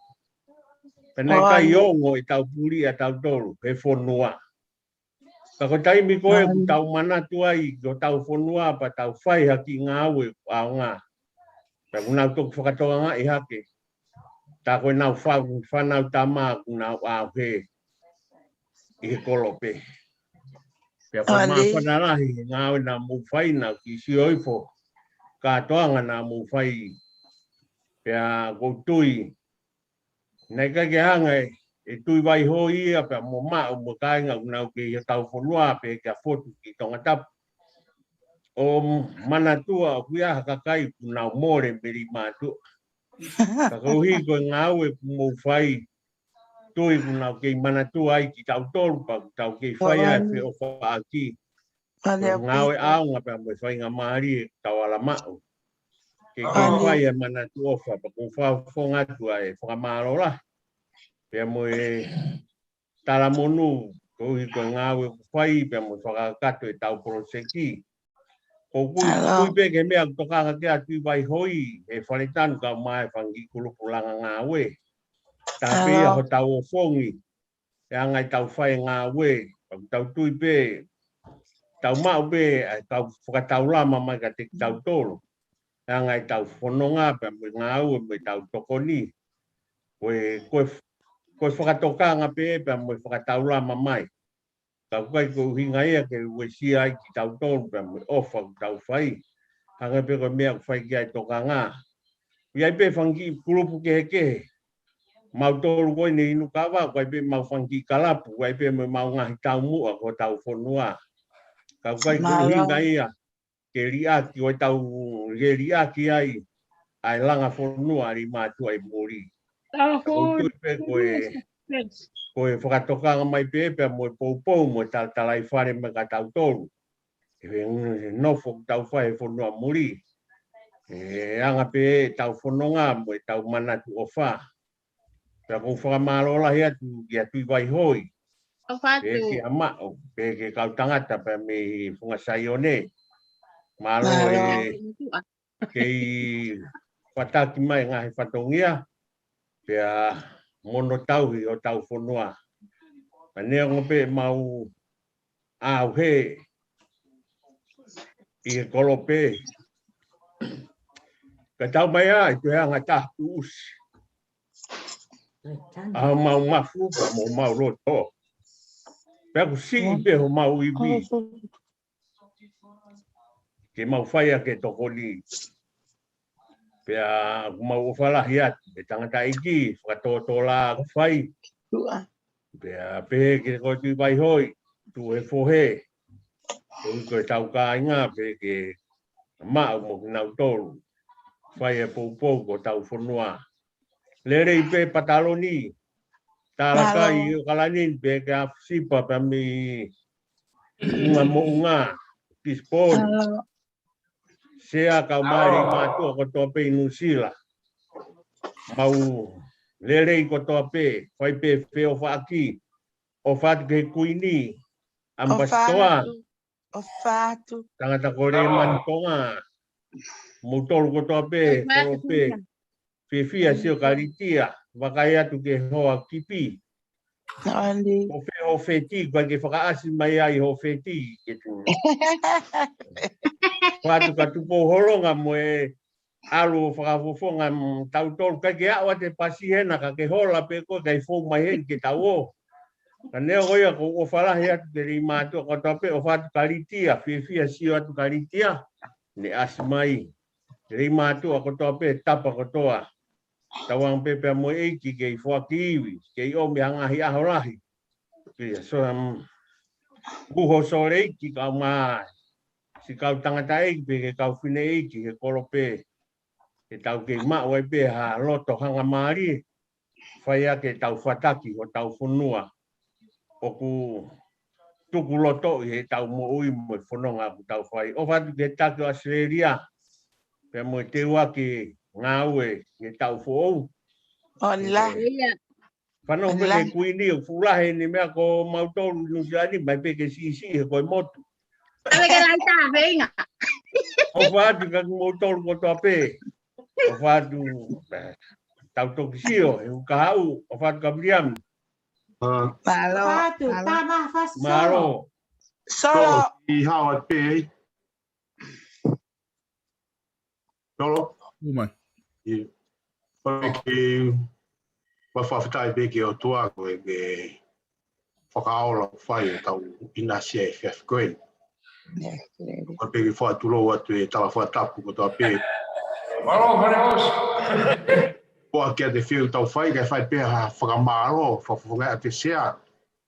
Penai kai ongo i tau puri a tau tolu, he whonua. Ka ko taimi koe ku tau manatu ai, ko tau whonua pa tau whai haki ngā ue au ngā. Ka ku nau toku whakatoa ngā i hake. Ta koe nau whanau tamā ku nau au he i he kolope. Pea koe mā whanarahi ngā ue nā mū whai nau ki si oifo. Ka toanga nā mū whai pea koutui. Nei ka ke hanga e tui vai ho ia pea mo mao mo kainga unau ke ia tau whanua pe kia fotu ki tonga tapu. O manatua o kuia haka kai kunau more meri mātua. Ka kauhi koe ngāue ku mou whai tui kunau ke manatua ai ki tau tolu pa ku tau ke whai ai pe o whaaki. Ngāue aunga pea mo whai ngā maari e tau ala mao. Ke whai e mana tu ofa, pa kong whonga tu ai, whakamaro la. Pea mo e taramonu, ko hi ko ngāwe whai, pea mo whakakato e tau proseki. Ko kui peke mea tokanga ke atu vai hoi, e whanetanu ka mai whangi kulupulanga ngāwe. Tā pea ho tau o whongi, e angai tau whai ngāwe, pa tau tui pe, tau mau pe, tau whakatau lama mai ka te tau tolo. Ngai tau whanonga pe me ngāu me tau tokoni. Koe whakatoka ngā pe me whakatau rama mai. Ka kai ko hinga ia ke ue si ai ki tau tonu pe me ofa ku tau whai. Hanga pe ko mea ku whai ki ai toka ngā. Iai pe whangi kurupu ke heke. Mau tolu koe ne inu kawa, kai pe mau whangi kalapu, kai pe me mau ngahi tau mua ko tau whanua. Ka kai ko hinga ia. Ke riaki o tau ke riaki ai langa whanua ri mātua i mori. Koutu pe koe whakatokanga mai pepe mo poupou mo talai whare me ka tau tolu. E nofo tau whae whanua mori. E anga pe tau whanonga mo tau manatu o wha. Pea kou whakamalola hea tu ki atu i vai hoi. Pe ki amao, pe ke kautangata pe me whangasai o ne. Malo e kei whataki mai ngahi whatongia pea mono tauhi o tau whanua Anea ngope mau au he i kolope. Ka tau mai ai tu hanga tahtu us. A mau mafu pa mo mau roto. Pego si pe ho mau ibi. Ke mau faya ke tokoli. Pea mau fala hiat e tangata iki whakatotola whai. Pea pe ke ko tu vai hoi tu e fohe. Ko tau ka inga pe ke ma mo nau tolu. Whai e pou ko tau whanua. Lere i pe pataloni. Talaka i o kalanin pe ke a sipa pa mi unga mo unga. Tispon. Sea kau mari matu ko tope inusila. Mau lere ko tope, fai pe feo faki. O fat ke kuini. Ambastoa. O fatu. Tangata kore mantonga. Mutol ko tope, tope. Fefia sio kalitia. Wakaya tu ke hoa kipi. O fe ho feti, kwa ke whakaasi mai ai ho feti. Watu katupo holonga moe alu whakafofonga tautol kai ke awa te pasi hena ka ke hola pe ko kai fo mai hen ke tau. Ka neo goia ko o whalahi atu te rima atu ko tope o whatu kalitia, fia sio atu kalitia. Ne asimai. Rima atu ko tope tapa ko toa. Tawang pepe moe eiki ke i whakiwi, ke i omi hangahi aholahi. Kia so buho sore eiki ka mai. Si kau tangata eiki pe ke kau whine eiki ke kolope. Ke tau ke maa wai pe ha loto hanga maari. Whaia ke tau whataki o tau whunua. O ku tuku loto i he tau mo ui mo i whanonga ku tau whai. O whatu ke taki o Australia. Pe mo i te waki ngā ue ke tau whoou. Ola. Whanau pe ke kuini o fulahe ni mea ko mautolu nusiani mai pe ke sisi he koe motu. Ale ke lai tā venga. O whatu ka mautolu ko toa pe. O whatu tau toki sio, e ukahau, o whatu ka Briam. Malo. Whatu, tā maha whasi Maro. Solo. I hawa pe. Solo. Umai. Pai ke whawhawhitai beke o tua koe ke whakaola whai e tau ina sia e whiawhi koe. Koe peke whaatulo atu e tala whaatapu ko toa pe. Malo, hane os. Koa kia te whiu tau whai kai whai pēha whakamaro, whawhunga a te sea.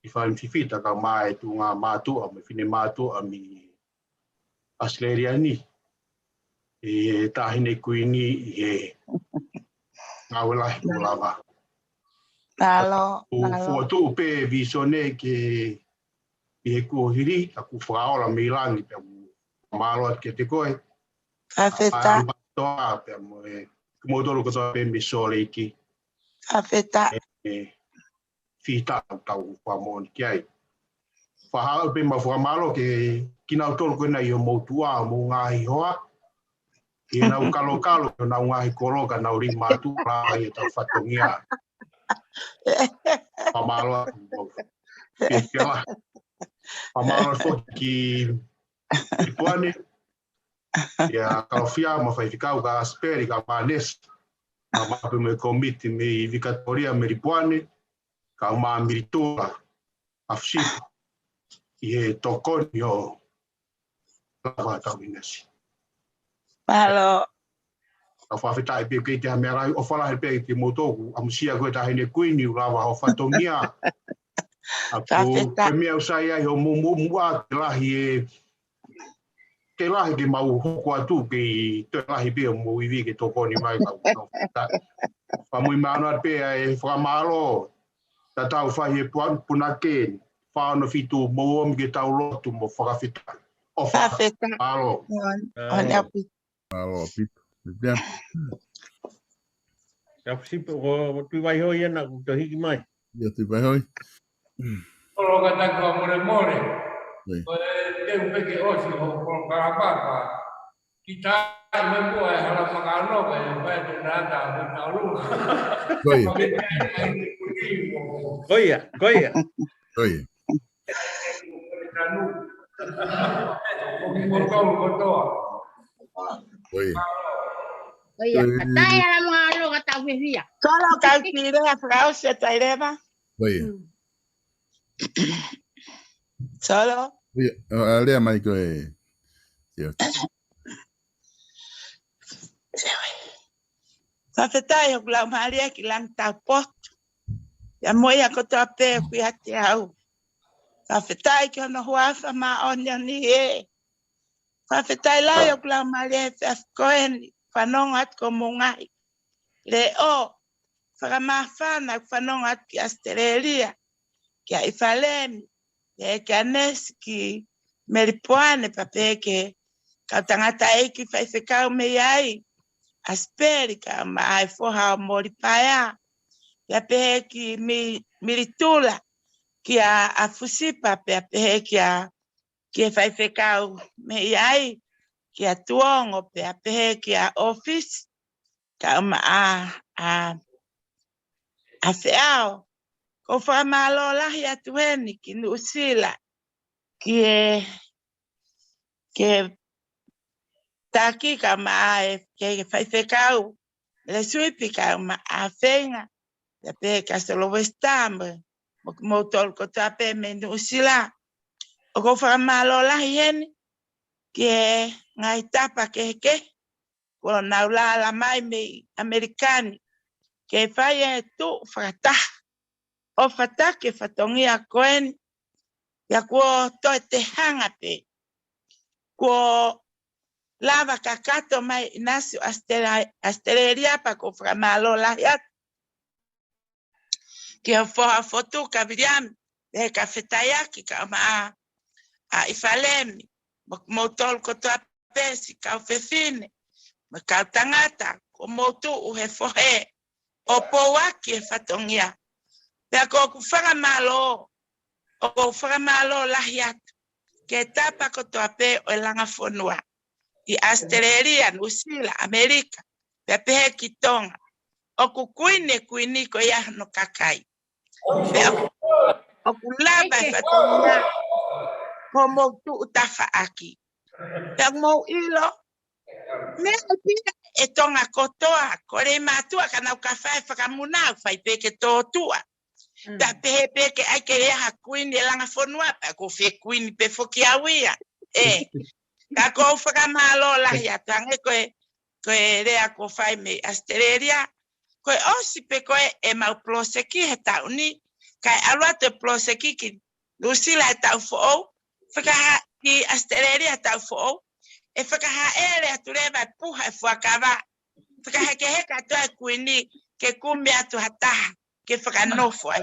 I whai mwhiwhita ka mai tu ngā mātua, me whine mātua mi Australia ni. E tāhine kuini i he ngā welahi kulawa. Nalo. O whuatu pe visone ke i he kuohiri, a ku whakaola me ilangi pe mālo at ke te koe. Whawheta. Toa pe mo e kumotoro ko toa pe me sole iki. Whawheta. Whita tau whamoni ki ai. Whahao pe ma whamalo ke kinau tolu koe na i o moutua mo ngāhi hoa. I nau kalo o nau ngāhi koroka nau ring mātu la i tau whatongia. Whamalo pēkela. Whamalo fōki ki puane. Ia kalofia ma whaifikau ka asperi ka manes. Ma mape me komiti me Victoria me ripuane. Ka ma miritua afsipu. I he tokoni o lava tau inasi. Malo. A whawhitai pe kei te hamerai o whalahe pe te motoku. A musia koe tahine kuini u lava o whatongia. A ko te mea usai ai o mua te lahi e te lahi ke mau hoko atu ke te lahi pe o mo iwi ke tokoni mai ka whamui maana pe e whamalo ta tau whahi e punake whaano fitu mo om ke tau lotu mo whakawhita. O whakawhita. Malo. Malo, pito. Bien. Ka sipo o tu vai hoi ana ku te hiki mai. Ia tu vai hoi. Olo ka taku a more. Ko te upeke osi o karapapa. Ki tai me mua e hala whakanoka e pai te nata a te taurunga. Goia. Oye. Oye. Oye, kataya la mga lo katawihia. Solo calquire a frase taireba. Oye. Solo. Oye, alea Michael Safetayo kula maria kilang tapot. Ya moya ko tape kuya au. Safetai ko no huafa ma onya ni e. Safetai la yo kula maria koen fanong at ko mungai. Leo faramafana fanong at ki Australia. Kia ifalemi. Kia neski meripuane papeke. Kautangata eki faifekau meyai. Asperica mai foha moripaya ya peki militula kia afusipa pe kia faifekau meyai kia tuongo pe kia office kama a feao ko fa malo la ya tueni kinusila kie taki kama ke faifekau le suipi kama afenga le pe kaselo westambe mo tol ko tape menusila o ko fa malo la yen ke ngai tapa ke ko naula la mai me americani ke faye tu fata o fata ke fatongia koen ya ko to te hanga pe ko lava kakato mai nasio asteleria pa ko framalo la ya que fo a foto ka vidiam de cafetaya ki kama a ifalemi motol ko to pesi ka fefine ma ka tangata ko moto o he fo he o po wa ki fatongia pe ko framalo o framalo la ya que tapa ko to pe o langa fonua i Australia, Nusila, Amerika, pepe kitonga. Oku kuini ko ya no kakai. Oku laba fatonga como tu utafa aki. Yang mau ilo, me pia etonga kotoa, kore matua kana ukafai fakamuna fai peke totua. Pepe peke ake ya kuini langa fonua pa ko fe kuini pe fokiawia. Kako fakamalo la ya tange ko rea ko fai me Australia ko osipe ko e mau ploseki heta uni kai alwate ploseki ki Lucila ta fo faka ki Australia ta fo e faka ha ere atureba puha fo akaba faka ha ke heka to kuini ke kumbi atu hata ke faka no fo ai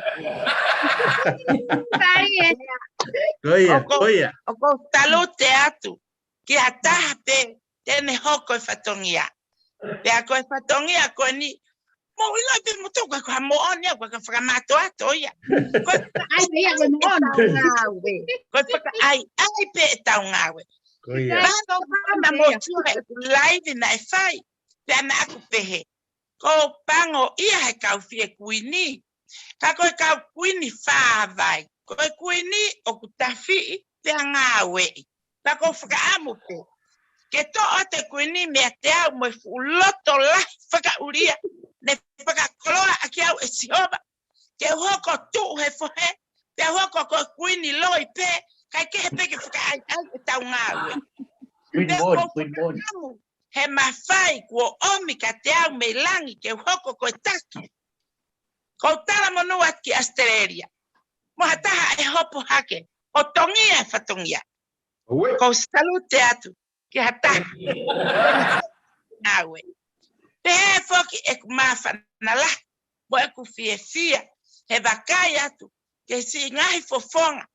oya oko talo teatro que atape tene hoko fatongia pe ako fatongia koni mo ila be mutoka kwa mo onia kwa framato atoya ko ai be ya no ngawe ko ai pe taungawe bado kama mo ture live na fai pe na akupehe ko pango ia he ka fie kuini ka kuini fa vai ko kuini okutafi pe ngawe Tako fakamu pe. Keto ote kuini me atea mo fuloto la faka uria ne faka koloa akiau esioba. Ke hoko tu he fohe. Te hoko ko kuini loi pe. Kai ke he pe ke faka ai tau ngawe. He mafai kuo omi katea me langi ke hoko ko taki. Ko tala monua ki Australia. Mo hataha e hopo hake. O tongia fatongia. Ko salute atu ki hata nawe pe foki ek mafa na la bo ek fia he bakaya atu ke si ngai fofonga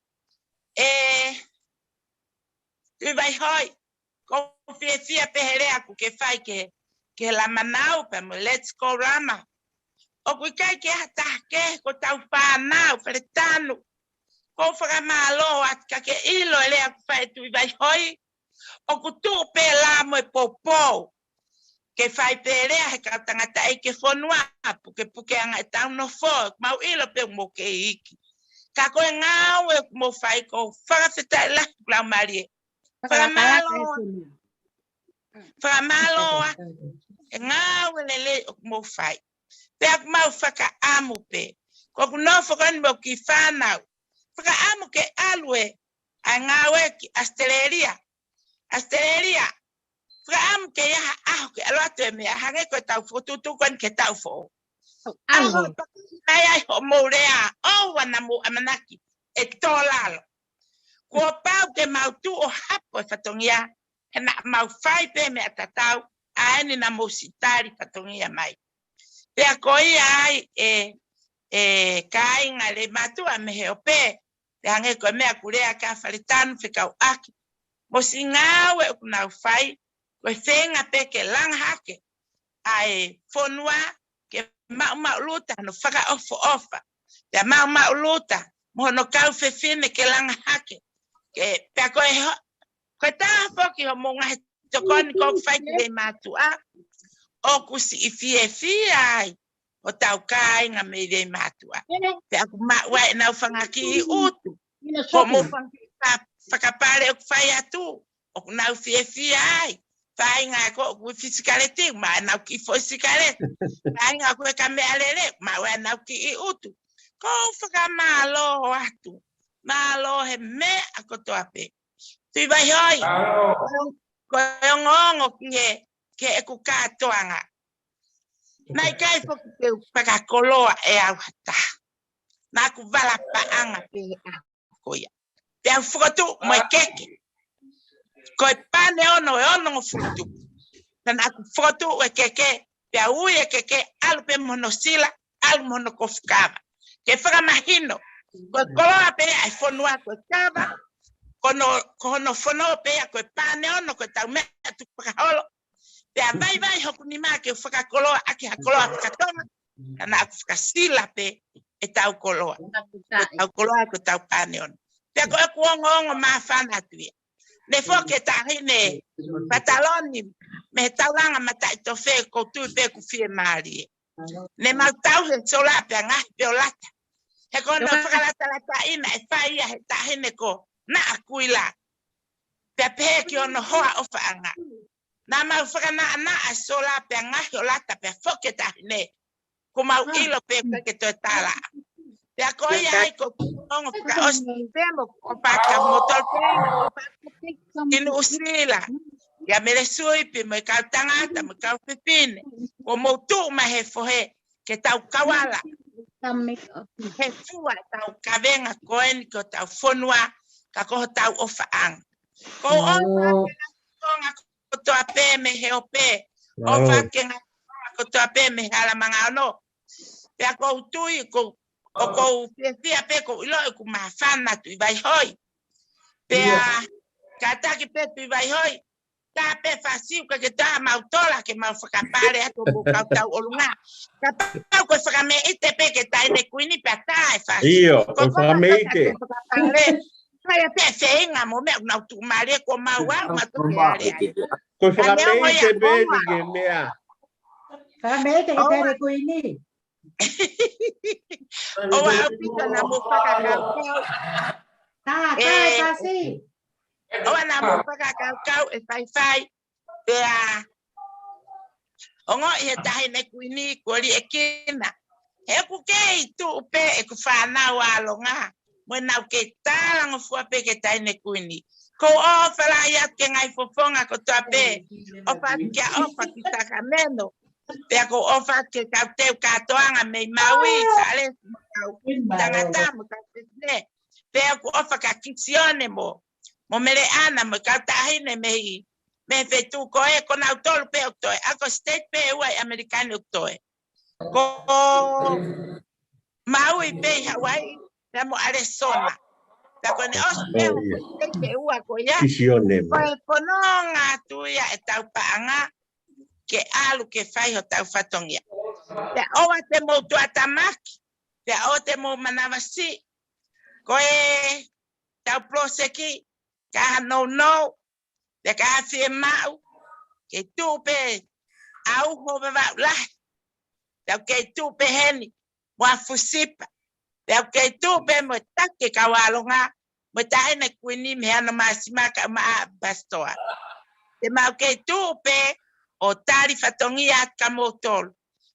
tu vai hoi ko fia pe aku ke fai ke la manau pe mo let's go rama o ku kai ke hata ke ko tau pa na fretano ko faka malo at kake ilo ele ak fai tu vai hoi o ku tu pe la mo popo ke fai pere he ka tangata e ke fonua puke anga tau no fo mau ilo pe mo ke iki Ka koe ngāwe mo whai ko whakawhita la kula marie. Whakamalo. Whakamalo e ngāwe lele mo whai. Pea mau whaka amu pe. Ko kuno whakani mo ki whanau. Whaka amu ke alue a ngāwe ki Australia. Australia. Whaka amu ke iaha aho ke aloatu e mea hange koe tau whotutu koe ke tau who. Aho ai ai ho mo rea. O wana mo amanaki. E tōlalo. Kua pau ke mau tu o hapo e whatongia. He na mau whai pe me atatau. Aeni na mo sitari whatongia mai. Pea koi ai kai ngā le matua me he ope. Te hange koe mea kurea ka wharetanu whikau aki. Mo si ngāwe o kunau whai. Koe whenga pe ke langa hake. Ai whonua ke mau luta no whaka ofa. Pea mau luta. Mo no kau whewhine ke langa hake. Ke pea koe taha poki ho mo ngahe tokoni kou whai ki le matua. O kusi I fie ai. O tau kai ngā me le matua. Pe aku maua e nau whangaki I utu. Ko mo whakapare o whai atu. O nau fie ai. Whai ngā ko o kui fisikareti. Ma nau ki fisikareti. Whai ngā koe ka mea lele. Maua e nau ki I utu. Ko whakamalo atu. Malo he me a kotoa pe. Tui vai hoi. Koe o ngongo ki ke e ku kātoanga. Nai kai foki te whakakoloa e au hata. Nā ku wala paanga pe a koia. Te au whakatu mo e keke. Koe pane ono e ono whurutu. Nā ku whakatu o e keke. Pe a ui e keke alu pe mono sila, alu mono kofukava. Ke whakamahino. Koe koloa pe ai whonua koe kava. Kono whono pe a koe pane ono koe tau mea tu whakaholo. Pea vai hoku ni mā ke whakakoloa aki hakoloa whakatonga. Kana aku whakasila pe e tau koloa. Tau koloa ko tau paneon. Pea koe kuongo mā whana tuia. Ne whoke tahine pataloni me tau langa matai to whe koutu pe ku fie maari. Ne mau tau he sola pea ngahi pe o lata. He kono whakalata ina e whaia he tahine ko na akuila. Pea pehe ki ono hoa o whaanga. Nā mau whakanaa a sola pe ngahi o lata pe whoke tahine. Ko mau ilo pe ke toi tala. Pe a koi ai ko kongo whaka osi pemo o paka motor pe inu usila. Ia mere sui pe mo I kau tangata mo kau pipine. Ko mo tu ma he fohe ke tau kawala. He fua tau kawenga koeni ko tau whonua ka koho tau o whaang. Ko o konga kotoa pe me he ope. O whakenga kotoa pe me hala manga ono. Pea kou tui ko o kou pia pe ko ilo e ku mawhana tui vai hoi. Pea kataki pe tui vai hoi. Ta pe whasiu ka ke ta mautola ke mau whakapare ato mo kau tau olunga. Ka pau ko whakame ite pe ke taine kuini pe ta e whasiu. Io, ko whakame ite. Kaya pe whenga mo mea unau tu mare ko maua ma tu ke are. Ko whakame ite pe ni ke mea. Whakame ite ke tere kuini. O au pita na mo whakakau. Ta e pasi. O na mo whakakau e whai. Pea. O ngo I he tahi ne kuini kori e kina. He ku kei tu upe e ku whanau alonga. Mo nau ke talango fua pe ke tahi ne kuini. Ko o whalai at ke ngai fofonga ko tua pe. O pati kia ofa ki takameno. Pea ko ofa ke kau teu katoanga me maui. Sale tangata mo kau pesne. Pea ko ofa ka kisione mo. Mo mere ana mo kau tahine mehi. Me fetu ko e ko nau tolu pe o toe. Ako state pe uai amerikani o toe. Ko maui pe Hawaii. Pea mo Arizona. Pea ko ne osmeo ko te ua ko ia. Ko e pononga tuia e tau paanga. Ke alu ke whai ho tau whatongia. Pea oa te mo tuatamaki. Pea o te mo manawasi. Ko e tau proseki. Ka no. Pea ka hawhie mau. Ke tupe au ho bevau lahi. Pea ke tupe heni. Mua fusipa. Te au kei tū pe mo take kawalonga. Mo tae na kuini me ana masimaka ma bastoa. Te mau kei tū pe o tari fatongia ka motol.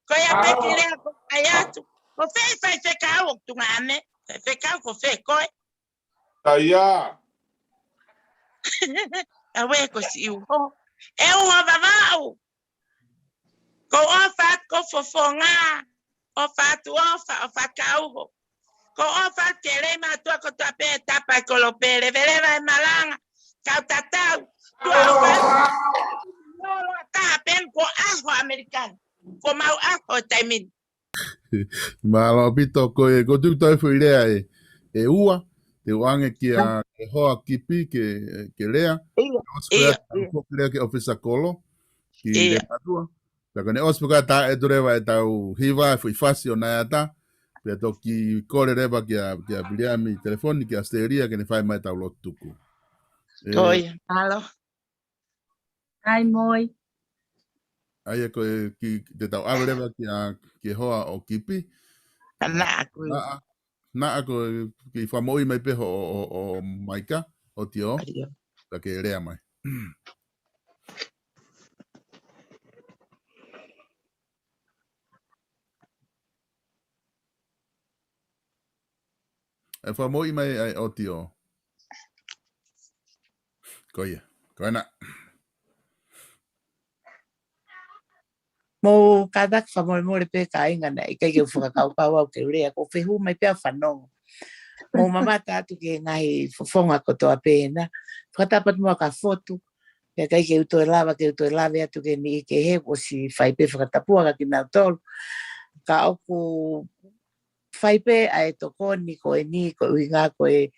Ko ia pe ki lea ko ai atu. Ko fai kau o tungane. Fai kau ko fai koe. Taia. Awe ko si uho. E uho vavau. Ko ofat ko fofonga. Ofat uofa, ofat kauho. Ko ofat ke le matua ko tua pe tapa ko lo pere. Veleva e malanga. Kau tatau. Tua ofat. Nolo tapen ko aho americano. Ko mau aho taimin. Malo pito ko e ko tu toi foi lea e ua te wange ki a ke hoa kipi ke lea. Ia. Ko lea ke ofisa kolo ki le patua. Ta kone ospeka ta e dureva e tau hiva foi fasi o na ata. Pe to ki kore reva ki a biliami telefoni ki a steria ke ne fai mai tau lotuku. Toi, alo. Ai moi. Ai ko ki te tau avereva ki hoa o kipi. Na ako ki famoi mai pe o maika o tio. Ta ke rea mai. E famoi mai ai o tio. Koia. Koina. Mo kadak famoi mo le pe kainga na ika ke whakakau pau au ke rea ko whehu mai pia whanongo. Mo mamata atu ke ngai fonga ko toa pēna. Whatapat mua ka fotu. Pia kai ke uto e lava atu ke ni ke he o si whaipe whakatapua ka ki nau tolu. Ka oku whaipe ai tokoni ko e ni ko uinga ko e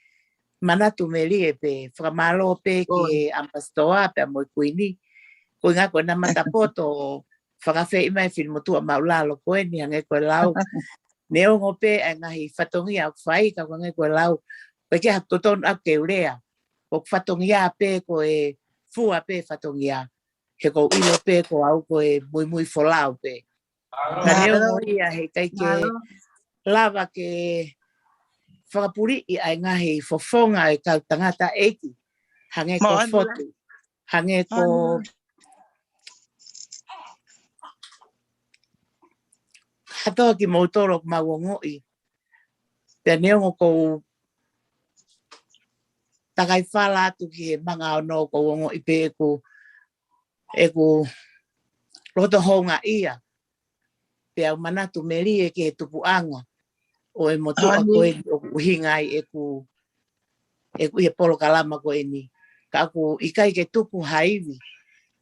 manatu me li e pe whakamalo pe ki e ampastoa pe mo kuini. Ko inga ko na matapoto whakawhi i mai whilmotua maulalo koe ni hange koe lau. Neo ngope ai ngahi whatongi au whai ka hange koe lau. Koe ke haptotonu au ke urea. Ko whatongi a pe ko e fua pe whatongi a. He ko ilo pe ko au ko e mui wholau pe. Ka neo ngoia he kai ke lava ke whakapuri i ai ngahi fofonga e kau tangata eiki. Hange ko fotu. Hange ko hatoa ki mautoro mawongoi. Pea neongo ko takai whala atu ki he manga o no ko wongoi pe eku roto honga ia. Pea manatu meri e ke he tupuanga. O e motua koe o uhingai eku he polo kalama koe ni. Ka aku ikai ke tupu haiwi.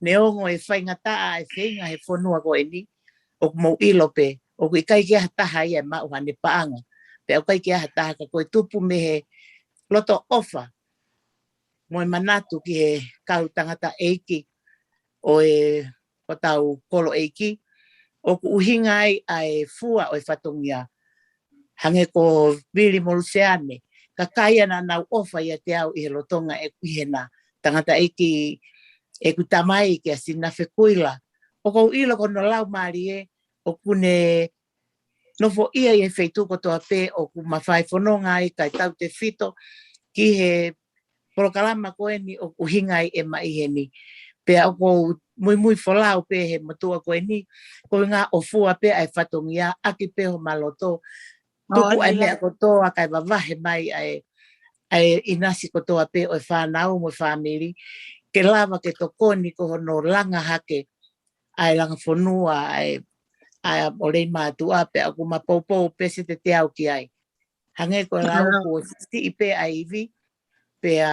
Neongo e whaingataa e whainga he whanua koe ni. O mo ilo pe. O kui kai kia hataha ia mau hane paanga. Pe o kai kia hataha ka koe tupu me he loto ofa. Moe manatu ki he kau tangata eiki. O e o tau kolo eiki. O ku uhingai ai fua o e whatongia. Hange ko Vili Moruseane. Ka kaia na nau ofa ia te au i he lotonga e kuihena. Tangata eiki e ku tamai ki a sinafe kuila. O kou ilo kono lau maari e. O kune nofo ia i e wheitu kotoa pe o ku mawhai whanonga i kai tau te whito ki he porokalama koe ni o uhingai e maiheni. Pea o kou mui wholau pe he matua koe ni ko ngā o fua pe ai whatongia aki pe ho maloto. Tuku ai mea kotoa kai wawahe mai ai inasi kotoa pe o e whanau mo whamiri. Ke lava ke tokoni ko hono langa hake ai langa whanua ai o rei mātua pe aku mapoupou pe se te au ki ai. Hange ko lau ko si pe ai iwi pe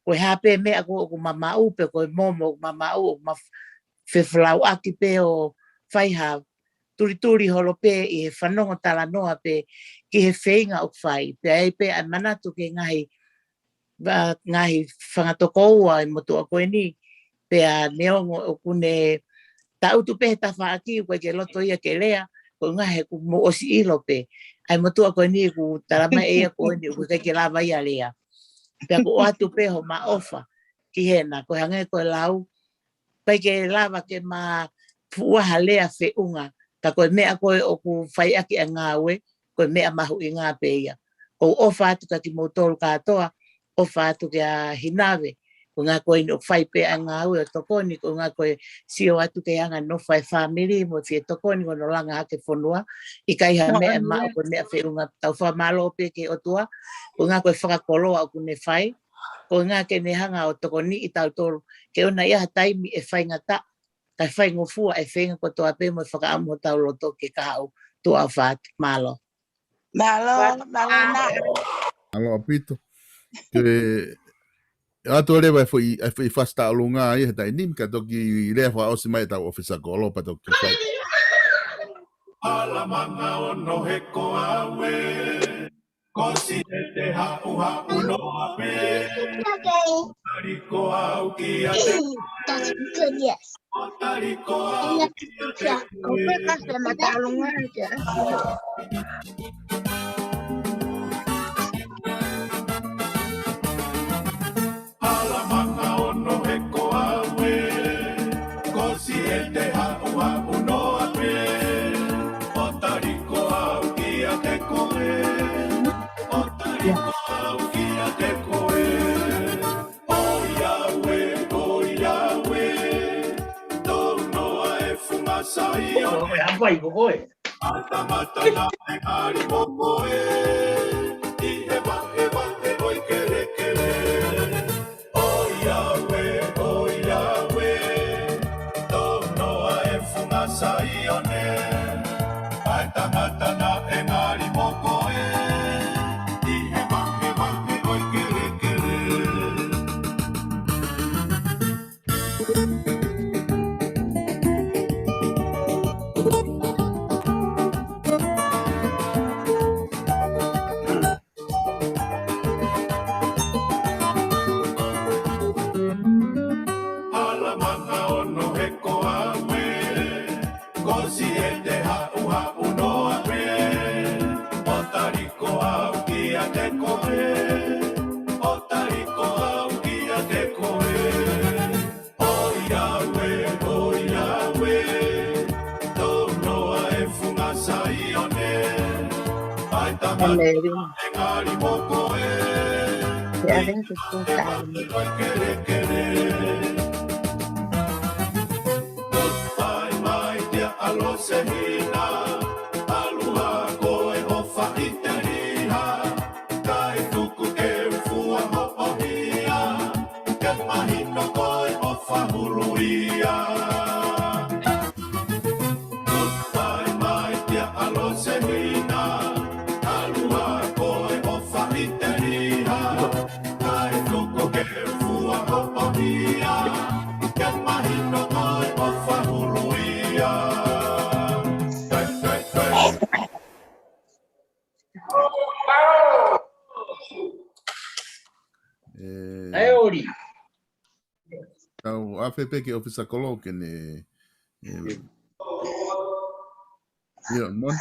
ko hape me aku o mamau pe ko momo mamau o ma feflau aki pe o whaiha turi holo pe i he whanonga tala noa pe ki he whainga o whai. Pe ai pe ai manatu ke ngahi whangatokoua i motu a koe ni pe a neongo o kune ta utu pe ta fa aki ko ke loto ia ke lea ko nga he ku mo osi ilo pe ai motu ko ni ku tarama e ko ni ku ke lava ia lea pe ko atu pe ho ma ofa ki hena ko hange ko lau pe ke lava ke ma fu halea fe unga ta ko me ko o ku fai aki ngawe ko mea mahu I ngā peia. Ko ofa atu ka ki motoro katoa, ofa atu kia hinawe. Ko ngā koe no whai pe a ngā ue o tokoni, ko ngā koe sio atu ke anga no whai whamiri, mo fie tokoni, ko no langa hake whonua, I kai ha mea mao, ko mea whiunga tau whamalo pe ke otua, ko ngā koe whakakoloa o kune whai, ko ngā ke ne hanga o tokoni I tau toro, ke ona ia taimi e whai ngata, kai whai ngofua e whenga ko toa pe mo whakaamu tau loto ke kahau tua whaat, malo. Malo na. Alo apito. Ke ato lewa foi fasta alunga I ta nim ka toki lewa o si mai ta ofisa golo pa toki sai. Ala manga ono he ko awe. Kosi te ha uno ape. Tariko au ki ate. That's good, yes. Tariko au ki ate. Kope kasi matalungan aja. Ala manga ono he ko awe. Kosi te ha uno ape. Tariko au ki ate koe. Tariko au ki ate koe. Oh Yahweh, Tono e fumasai o me apa I koe. Mata mata na e ari koe. I he wa oi kere kere. Oh Yahweh, Tono e fumasai o ne. Mata mata na e ari koe. I he wa oi kere kere. Alamanga ono he ko awe. Kosi e te ha uno awe. O tariko au ki a te koe. O tariko au ki a te koe. O Yahweh, Tono e fungasai o ne. Ai tamata e ngari moko e. Kere kere. Goodbye, my dear Alosehina. Aloha koe o whaiterinha. Kai tuku ke fua ho'ohia. Ke mahino koe o whahuluia. Goodbye, my dear Alosehina. Aloha koe o whaiterinha. Kai tuku ke fua ho'ohia. Ke mahino koe o whahuluia. Eori. Tau AFP ke ofisa kolo ke ne. Ia, mon.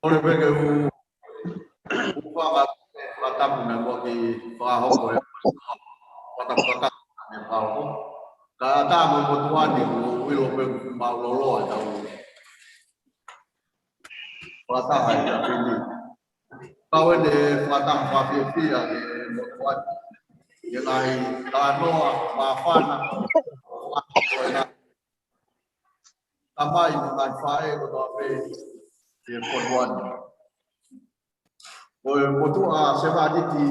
Ole peke whatapu me mo ki whahoko e whatapu me pāoko. Ka tā mo motuani o wilo peku mauloloa e tau. Whataha e a whini. Kau e whataha whawhiawhia e motuani. E ngai tānoa, mawhana, whako e nā. Tamai mo ngai whae ko tō ape e motuani. O motua se vaditi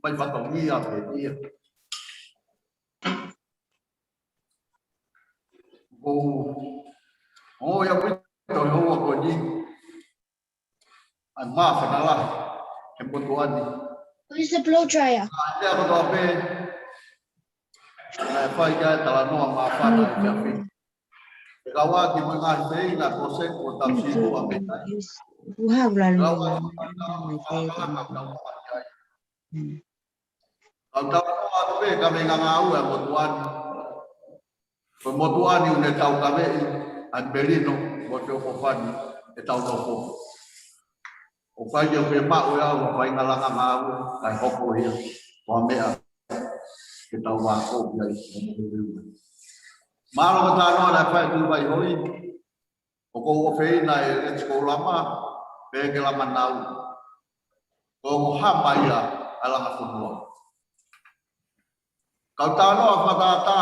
mai whatongia pe ia. O ia wito e hoa ko ni. An maa whanala e motuani. Where's the blow dryer? Ia ko tō pe whai kai tala noa maa whana e whiawhi. E kawa ki mo ngā hei ngā kose ko tamsiku a petai. Au tau atu pe ka me nganga au e motuani. Ko motuani une tau ka me an berino mo te ofofani e tau no fo o kai yo pe ma o ya o kai ngala nga ma o kai hoko ia o mea ke tau wa ko ia malo ta no na fa tu vai hoi o ko o fei na e ko lama pe ke la manau o ha mai ala nga fo kau tano apa data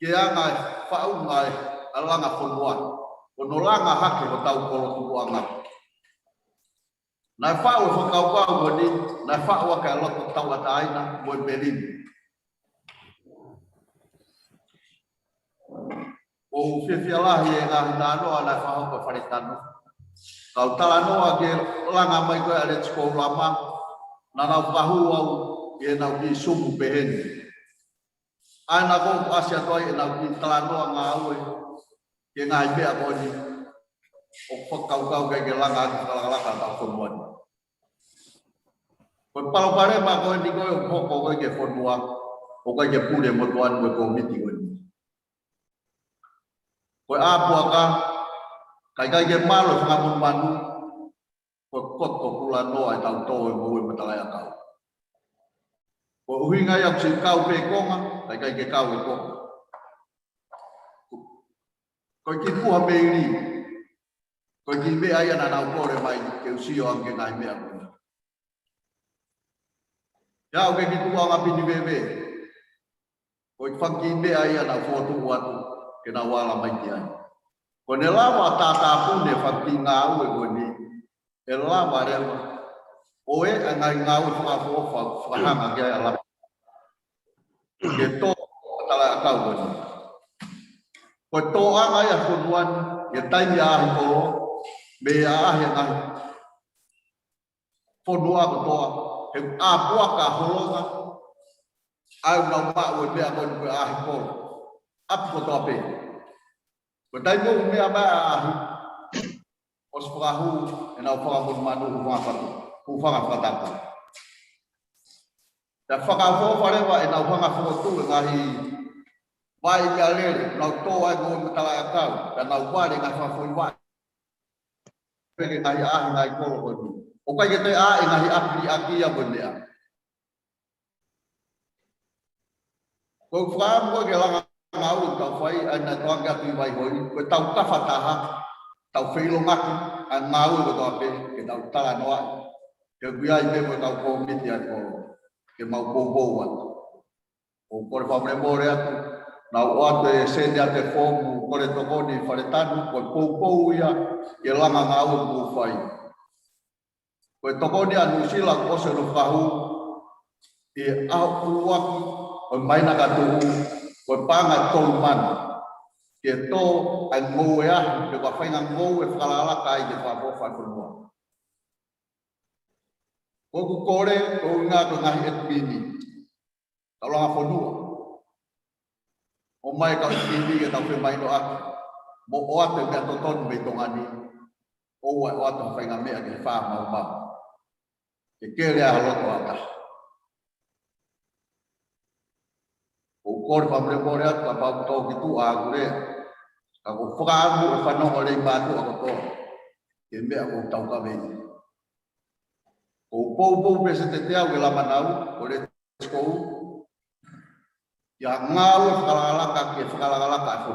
kia ngai fau ngai alanga fonua onolanga hake ko tau kolo tuanga na fau fo kau kau boni na fau ka lo tau ataina mo belin o fiala ye nga tano na fau ko faritano kau talano ke langa mai ko ale sekolah lama na na bahu au ye na di sumu behen ana ko asia toy na di talano nga awe ye ngai be aboni o kau ke langa kala ta fonwan ko palo pare ma ko di ko ko ke fonwa o ko ke pule mo tuan ko miti ko ko apo ka kai ke malo ngamun manu ko ko pula no ai tau to mo matala ya kau ko hinga ya si kau pe konga kai ke kau ko ko ki ku ha beiri ko ki be ai na na ko re mai ke usio ang ke ngai me aku ya o ke ki tu ang api ni bebe ko fang ki be ai na foto watu ke na wala mai ti ai ko ne lava tata pu ne fang ki ngau e ko ni e lava re oe ngai ngau fa fa hanga ke ala ke to tala kau ko ni ko to anga ya funwan ye tai ya ko be ya he ngai fonua ko to he a po ka holonga ai no pa o be a ko be a ko ap ko to pe ko tai mo me aba os prahu ena o fa mo manu ku fa fa ta pa da fa ka fo fa le wa ena o fa fo tu ngai vai ya le no to ai go ta la ka da na wa le ka fa fo wa pe ke ngai a ngai ko ko o ka ye te a ngai api aki ya bo le ko fa mo ke la ngau ta fai ana to ga tu vai hoi ko tau ka fa ta ha tau fei lo ngak an ngau ko to pe ke tau ta la no ke gua i me tau ko mi ti ko ke mau bo wa o por fa me more atu na o te se de ate fo ko le to ko ni fa le tanu ko po ya ke la ngau bu fai ko to ko ni anu sila ko se lo fa hu e a uwa o mai na ka tu ko panga to man ke to an mo ya ke ko fa ngau e fa la kai ke fa bo fa ko ko kore ko nga to nga et bini kalau nga fonu o mai ka bini ke ta pe mai no ak mo o ate ke to ton be to ngani o wa to fa nga me ke fa ma ba ke le a lo to ata o kor pa bre bore at pa to ki tu a gure ka ko fa mu fa no le ba tu ko to ke me ko tau ka be o po pese te au ke la manau o le ko ya ngau kala ka ke kala ka fo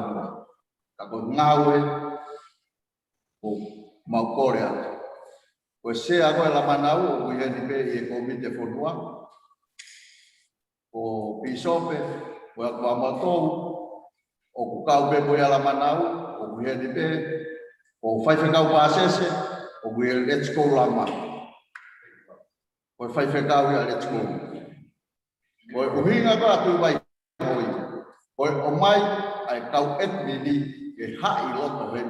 ka ko ngau o ma korea o se ago la manau o ye ni be e ko mi te fo o pisope o ko amato o ku ka be bo ya la manau o ye ni be o fai ka pa sese o ye let's go la ma o fai ka ya let's go o hinga ba tu vai o mai ai kau et mini e hai lo to hen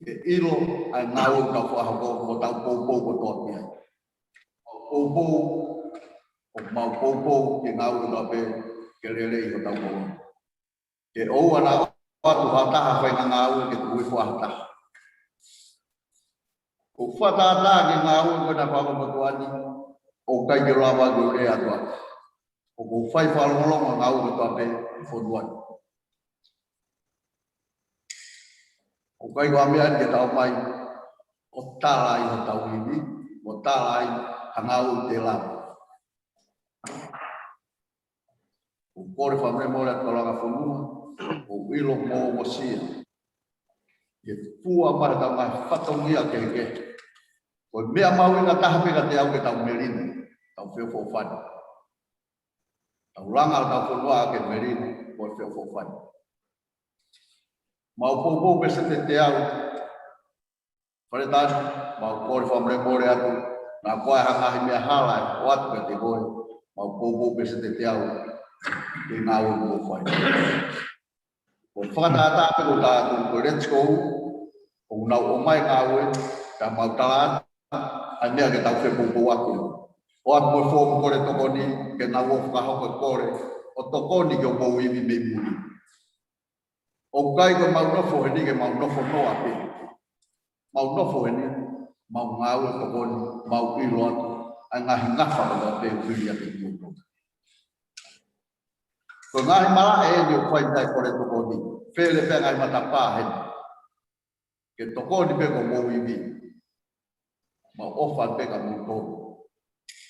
e ilo ai ngau ka fa ho ko tau po ko to ya o mau po ke ngau lo be ke le ko tau po ke o ana o tu ha ta fa ngau ke tu fa ta o fa ta ke ngau ko na pa ko to ani o kai ke la ba go le atwa o fai fa lo ngau ko to be fo duan O kai wa mea ke tau mai o tala i o tau iwi, o tala i hangau te lama. O kore whamre mora tolanga whanua, o ilo mō mo sia. Ke pua mara tau mai whatongia ke. O mea mau inga taha peka te au ke tau merino, tau whio fōwhani. Tau langa tau whanua ke merino, o whio fōwhani. Mau pōpō pese te au, whare tānu, mau kore whamre mora atu, nā koe hangahi mea hala, o atu ke te koe, mau pōpō pese te au, te ngā ui mō whai. O whakatata pe ko tātu, ko let's go, o nau o mai ngā ui, ka mau talaan, anea ke tau whepūpū atu. O atu koe whōmu kore tokoni, ke nā ua whakahoko kore, o tokoni ke o mō iwi me muri. O kai ko mau nofo he ni ke mau nofo noa pe. Mau nofo he ni, mau ngā ua tokoni, mau ilo atu, a ngahi ngafa ka pe ui ake kiuto. Ko ngahi mara e ni o kwai tai kore tokoni, whele pe ngai matapā he ni. Ke tokoni pe ko mō iwi. Mau ofa pe ka mō tōru.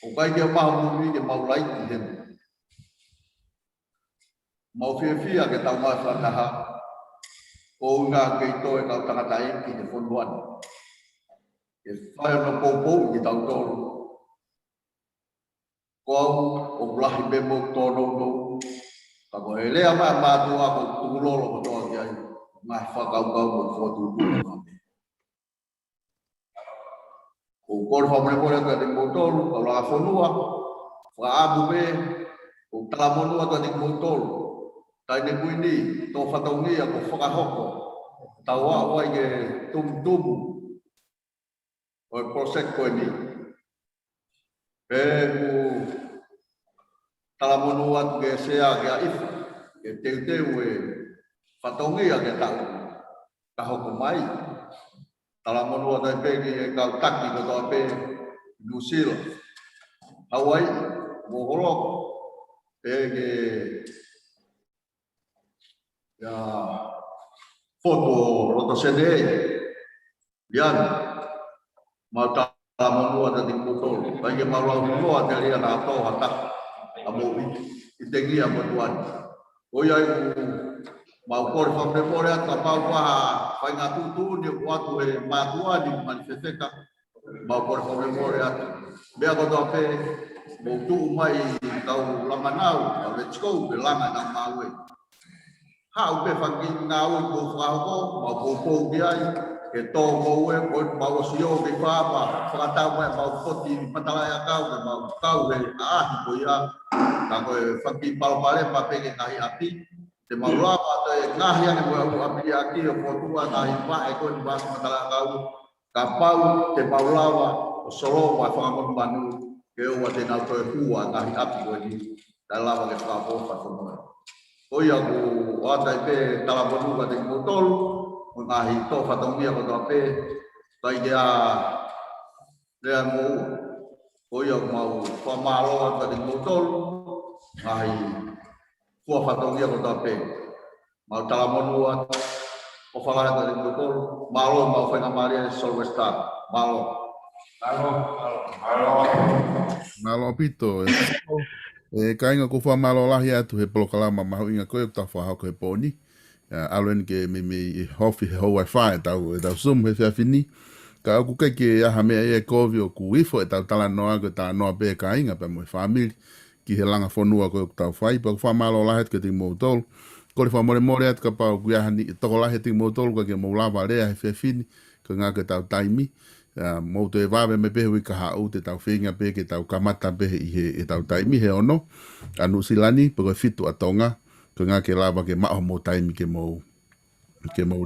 O kai ke mahu muri ke mau laiti he ni. Mau whiawhia ke tau mai whakaha, o ngā kei toe kau tangata eki ke whonuani. Ke whai ona pōpou ki tau tōru. Ko au, o blahi me mō tōnou tō. Ka ko he lea mai mātua ko tūlolo ko tōa ki ai. Ngā whakau mo whotu tūna ngāme. Ko kore whamre kore ka te mō tōru, ka rā whonua, whaabu me, ko talamonua ka te mō tōru. Tai ne kuini, tō whataungia ko whakahoko, tau awai ke tum-tumu, o e prosek koe ni. E ku talamonu atu ke sea ke a ifu, ke teu e whataungia ke tau, ka hoko mai. Talamonu atu e peki e kau taki ko toa pe New Zealand. Hawaii, Mohoroko, e ke ya foto roto sede yan mata monua da dikotol bagi malau monua dari ana to hata amo itengi amo tuan oya mau por famre por ata pau pa pai na tutu ni watu e matua di manifesteka mau por famre por ata bea ko tope mo tu mai tau langanau let's go belanga na mawe hau pe fangi ngau ko fao ma po po biai ke to mo e ko ma o sio ke papa fata ma ma poti patala ya kau he a ko ya ka ko fangi pal pale pa pe ke ngai api te ma ra pa te ngai ya ko api aki ko tua ngai pa e ko ba patala kau ka pau te paulawa o solo wa fa mo banu ke o te na to e hua ngai api ko ni dala ke pa po fa ko oia ko ata pe talabonu ka te motol ngahi to fatongia ko pe tai dia le mo oia mau pamalo ka te motol ngahi ko fatongia ko pe mau talabonu o fala ka te motol malo mau fa ngamaria solvesta malo pito e kainga ko fa malo lahi atu he polokalama mahu inga koe ta fa ko he poni aloen ke me hofi ho wifi tau zoom he fini ka ku ke ya ha me e kovio ku ifo ta tala noa ko ta noa be kainga pe mo family ki he langa fonua ko ta fai pa fa malo lahi ke te motol ko le fa more at ka pa ku ya ni to lahi te motol ko ke mo lava le he fini ko nga ke ta taimi mo te vave me pe wi ka ha o te tau finga pe ke tau kamata pe i tau taimi he ono anu silani pe ko fitu atonga ko nga ke lava ke ma mo taimi ke mo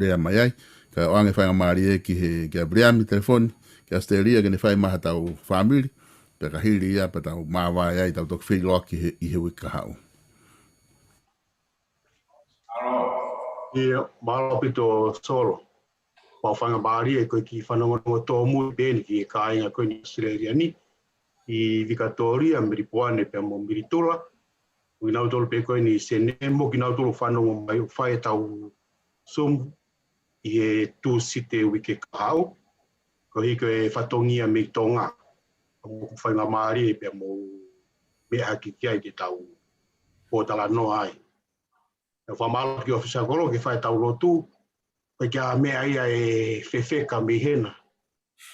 rea mai ai ka o ange fa mari ki he ke abria mi telefone ke asteria ke ne fa ma tau family pe ka hili ya pe tau ma va ai tau tok fi lo ki i he wi ka ha o malo pito solo pa fanga bari e ko ki fanongo to mu ben ki ka inga ko ni Australia ni i Victoria miripuane pe mo miritola wina utol pe ko ni senemo ki na utol fanongo mai fai tau sum i e tu site wike kahau. Ko hiko e whatongia me tonga. Ko whainga maari e pia mo mea ki kia i te tau o tala noa ai. E whamalo ki ofisa koro ke whai tau lotu. Ko kia mea ia e whewheka me hena.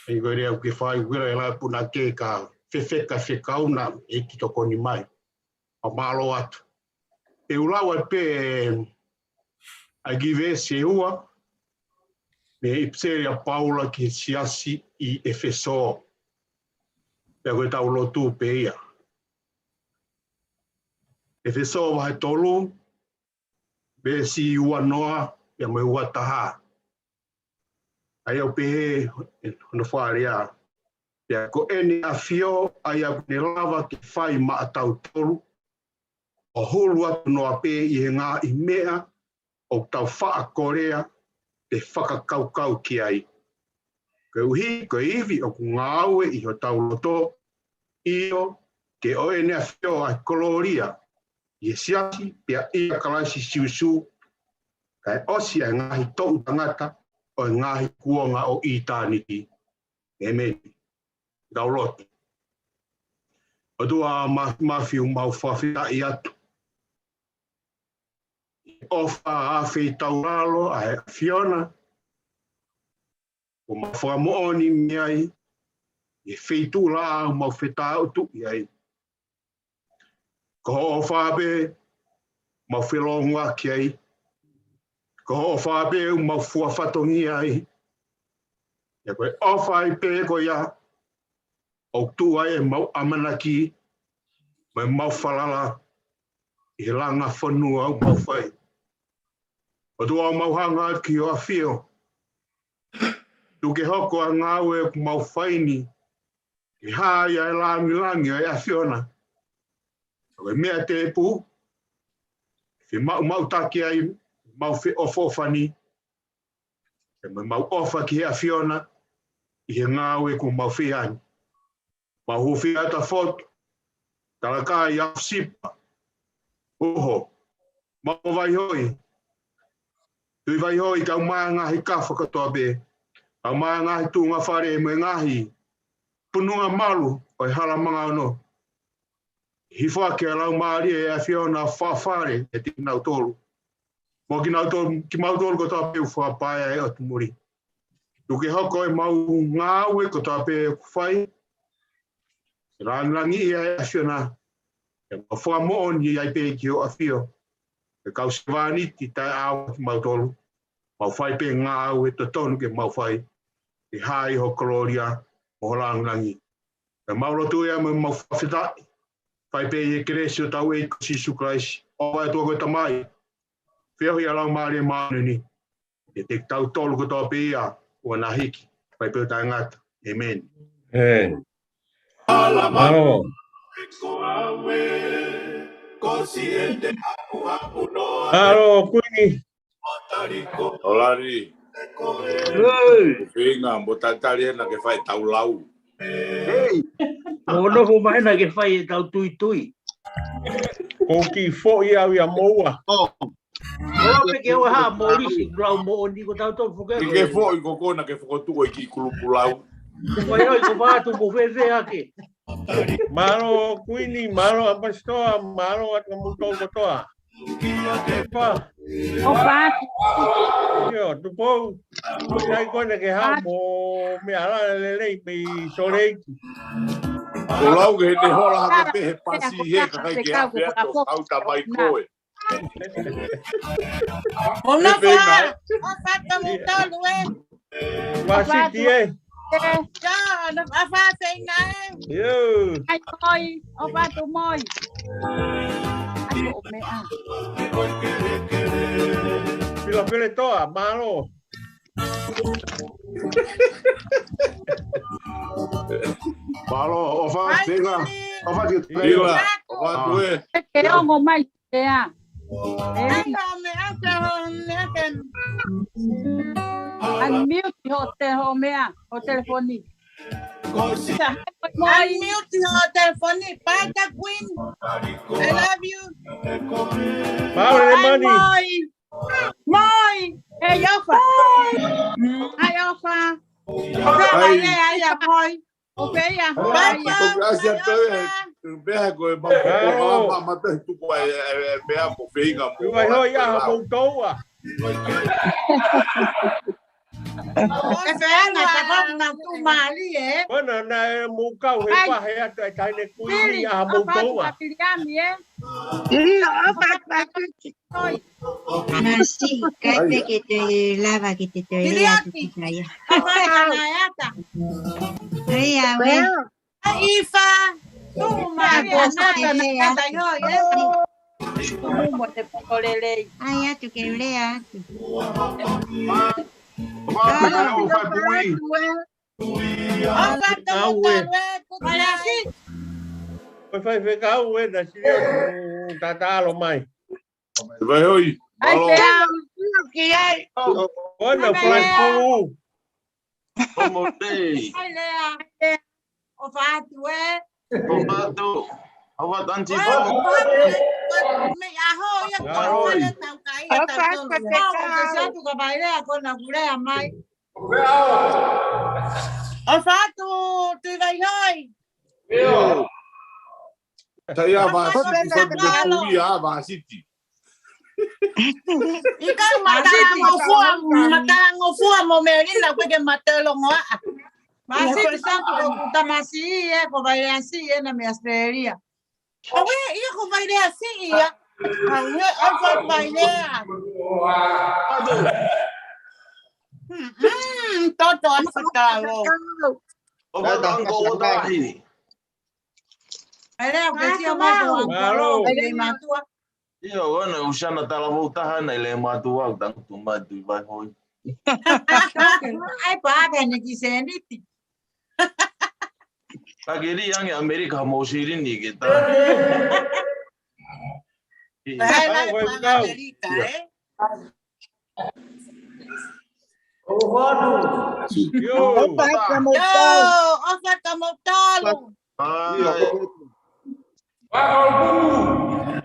E koe rea ke whai wira e lai puna ke ka whewheka whekauna e ki tokoni mai. Whamalo atu. E ulawa pe a give se ua me ipseria Paula ki siasi I Efeso. Pea koe tau lotu pe ia. Efeso wahe tolu, be si ua noa, pea me ua taha. Ai au pehe, no whaarea. Pea ko ene a fio, ai au ne lava ki whai maa tau tolu, o hulu atu noa pe I he ngā I mea, o tau wha korea, te whakakaukau ki ai. Ko uhi, ko iwi o ku ngāue I ho tau loto, io, ke o ene a fio ai koloria, I siasi, pia ia kalaisi siusu, kai osi ai ngahi tou tangata, o ngahi kuonga o I tāniti. Amen. Dauloti. O tua mafiu mau whawhia I atu. Ofa a whei tauralo a Fiona. O ma whamooni miai. E whei tū la mau whetā utu iai. Ko o whabe mau whelonga ki ai. Ko o whabe mau fuawhatongi ai. E koe ofa I pe ko ia. O tū ai e mau amanaki. Mai mau whalala. I langa whanua au mau whai. O tua mau hanga ki o a whio. Tuke hoko a ngāwe ku mau whaini. Ki hāi ai langi ai a whiona. O e mea te pū. Whi mau taki ai, mau whi ofofani. E mau ofa ki a whiona. I he ngāwe ku mau whiani. Mau huwhi ata whotu. Talaka I a sipa. Oho. Mau vai hoi. Tui vai hoi kau maa ngahi kawha katoa be. Kau maa ngahi tūnga whare me ngahi. Pununga malu o I hala manga ono. Hifua ke alau maari e a whiona whawhare e te nau tolu. Mo ki mau tolu katoa peu whapaia e o tumuri. Tuke hoko e mau ngāwe katoa pe whai. Rangi e a whiona. E mau whamooni ai pe ki o a whio. E kau sewani ti tai awa ki mau tolu. Mau whai pe ngā ue to tonu ke mau whai. E hai ho koloria o rangi. E mau rotu ea me mau whawhitai. Whai pe e keresi o tau e Sisu Christ. O ai tua koe tamai. Whiahui alau maare maanuni. E te tau tolu ko tau pe ia. Ua nā hiki. Whai pe o tai ngata. Amen. Amen. Malo. Alo, Queenie. Olari. Finga, botatari na ke fai tau lau. Hey. Ono ko mai na ke fai tau tui. O ki fo ia ia moa. Oh. O pe ke o ha morisi grau mo oni ko tau tau foke. Ke fo I ko na ke fo tu ki kulupulau. Ko yo ko ba tu mo fe ake. Malo Queenie, malo apastoa, malo at namutol ko to ah. Opa. Yo, tu po. Sai ko na ke ha mo me ala le me sole. Olau ke te hola ha ke pe pasi he ka kai ke ha au ta mai koe. Ona fa. Ofa ta mutol we. Wasiti e. Ja, na fa tenga. Yo. Ai moi, opa tu moi. Pila pele toa, malo. Malo, ofa, tenga. Ofa, Pila, ofa tue. Que o mo mai tea. Unmute ho mea, o telefoni. Unmute your telephone, Pata Queen. I love you. Vale, Mani. Moi. Hey, Yofa. Hi, Yofa. Okay, Ai. aí a boy. Okay, a boy. Gracias a todos. Vea que vamos matar tu pai vea por feiga. Vai hoi a mo toa. Cái bé này ta có nào tu mà đi vậy? Bueno, na mo kau he pa he ata tai ne kui a mo toa. Nasi, kate que te lava, que te toilea tu pitaya. Ay, abuelo. Ifa. Tu Maria, nada, nada, yo, Ay, ya tu que lea. Vai fai fekau e na si tata lo mai. Vai oi. Ai, que ai. Bueno, flash pulu. Como tem? Ai, Lea. O fato é. O fato. O fato antigo. Me aho ya ko le tau kai ya tau. O fato ka vai le ko na gure mai. O fato tu vai hoi. Eu. Saya va City. Ikaw matango fua mo merin na ko ke matelong wa. Masi santo ko tamasi ko vai assim na minha esperia. Owe, iyo ko vai assim ia. Ang vai le. Toto ang patalo. O fato o dai. Era o que tinha mais um ano. Ele matou. Iyo, ano, usana talamu tahan ile matua tang tumadu vai hoi. Ai paga ni kiseniti. Pagiri yang Amerika mau sirin ni kita. Ai Amerika Yo, ofa como talo. Wow.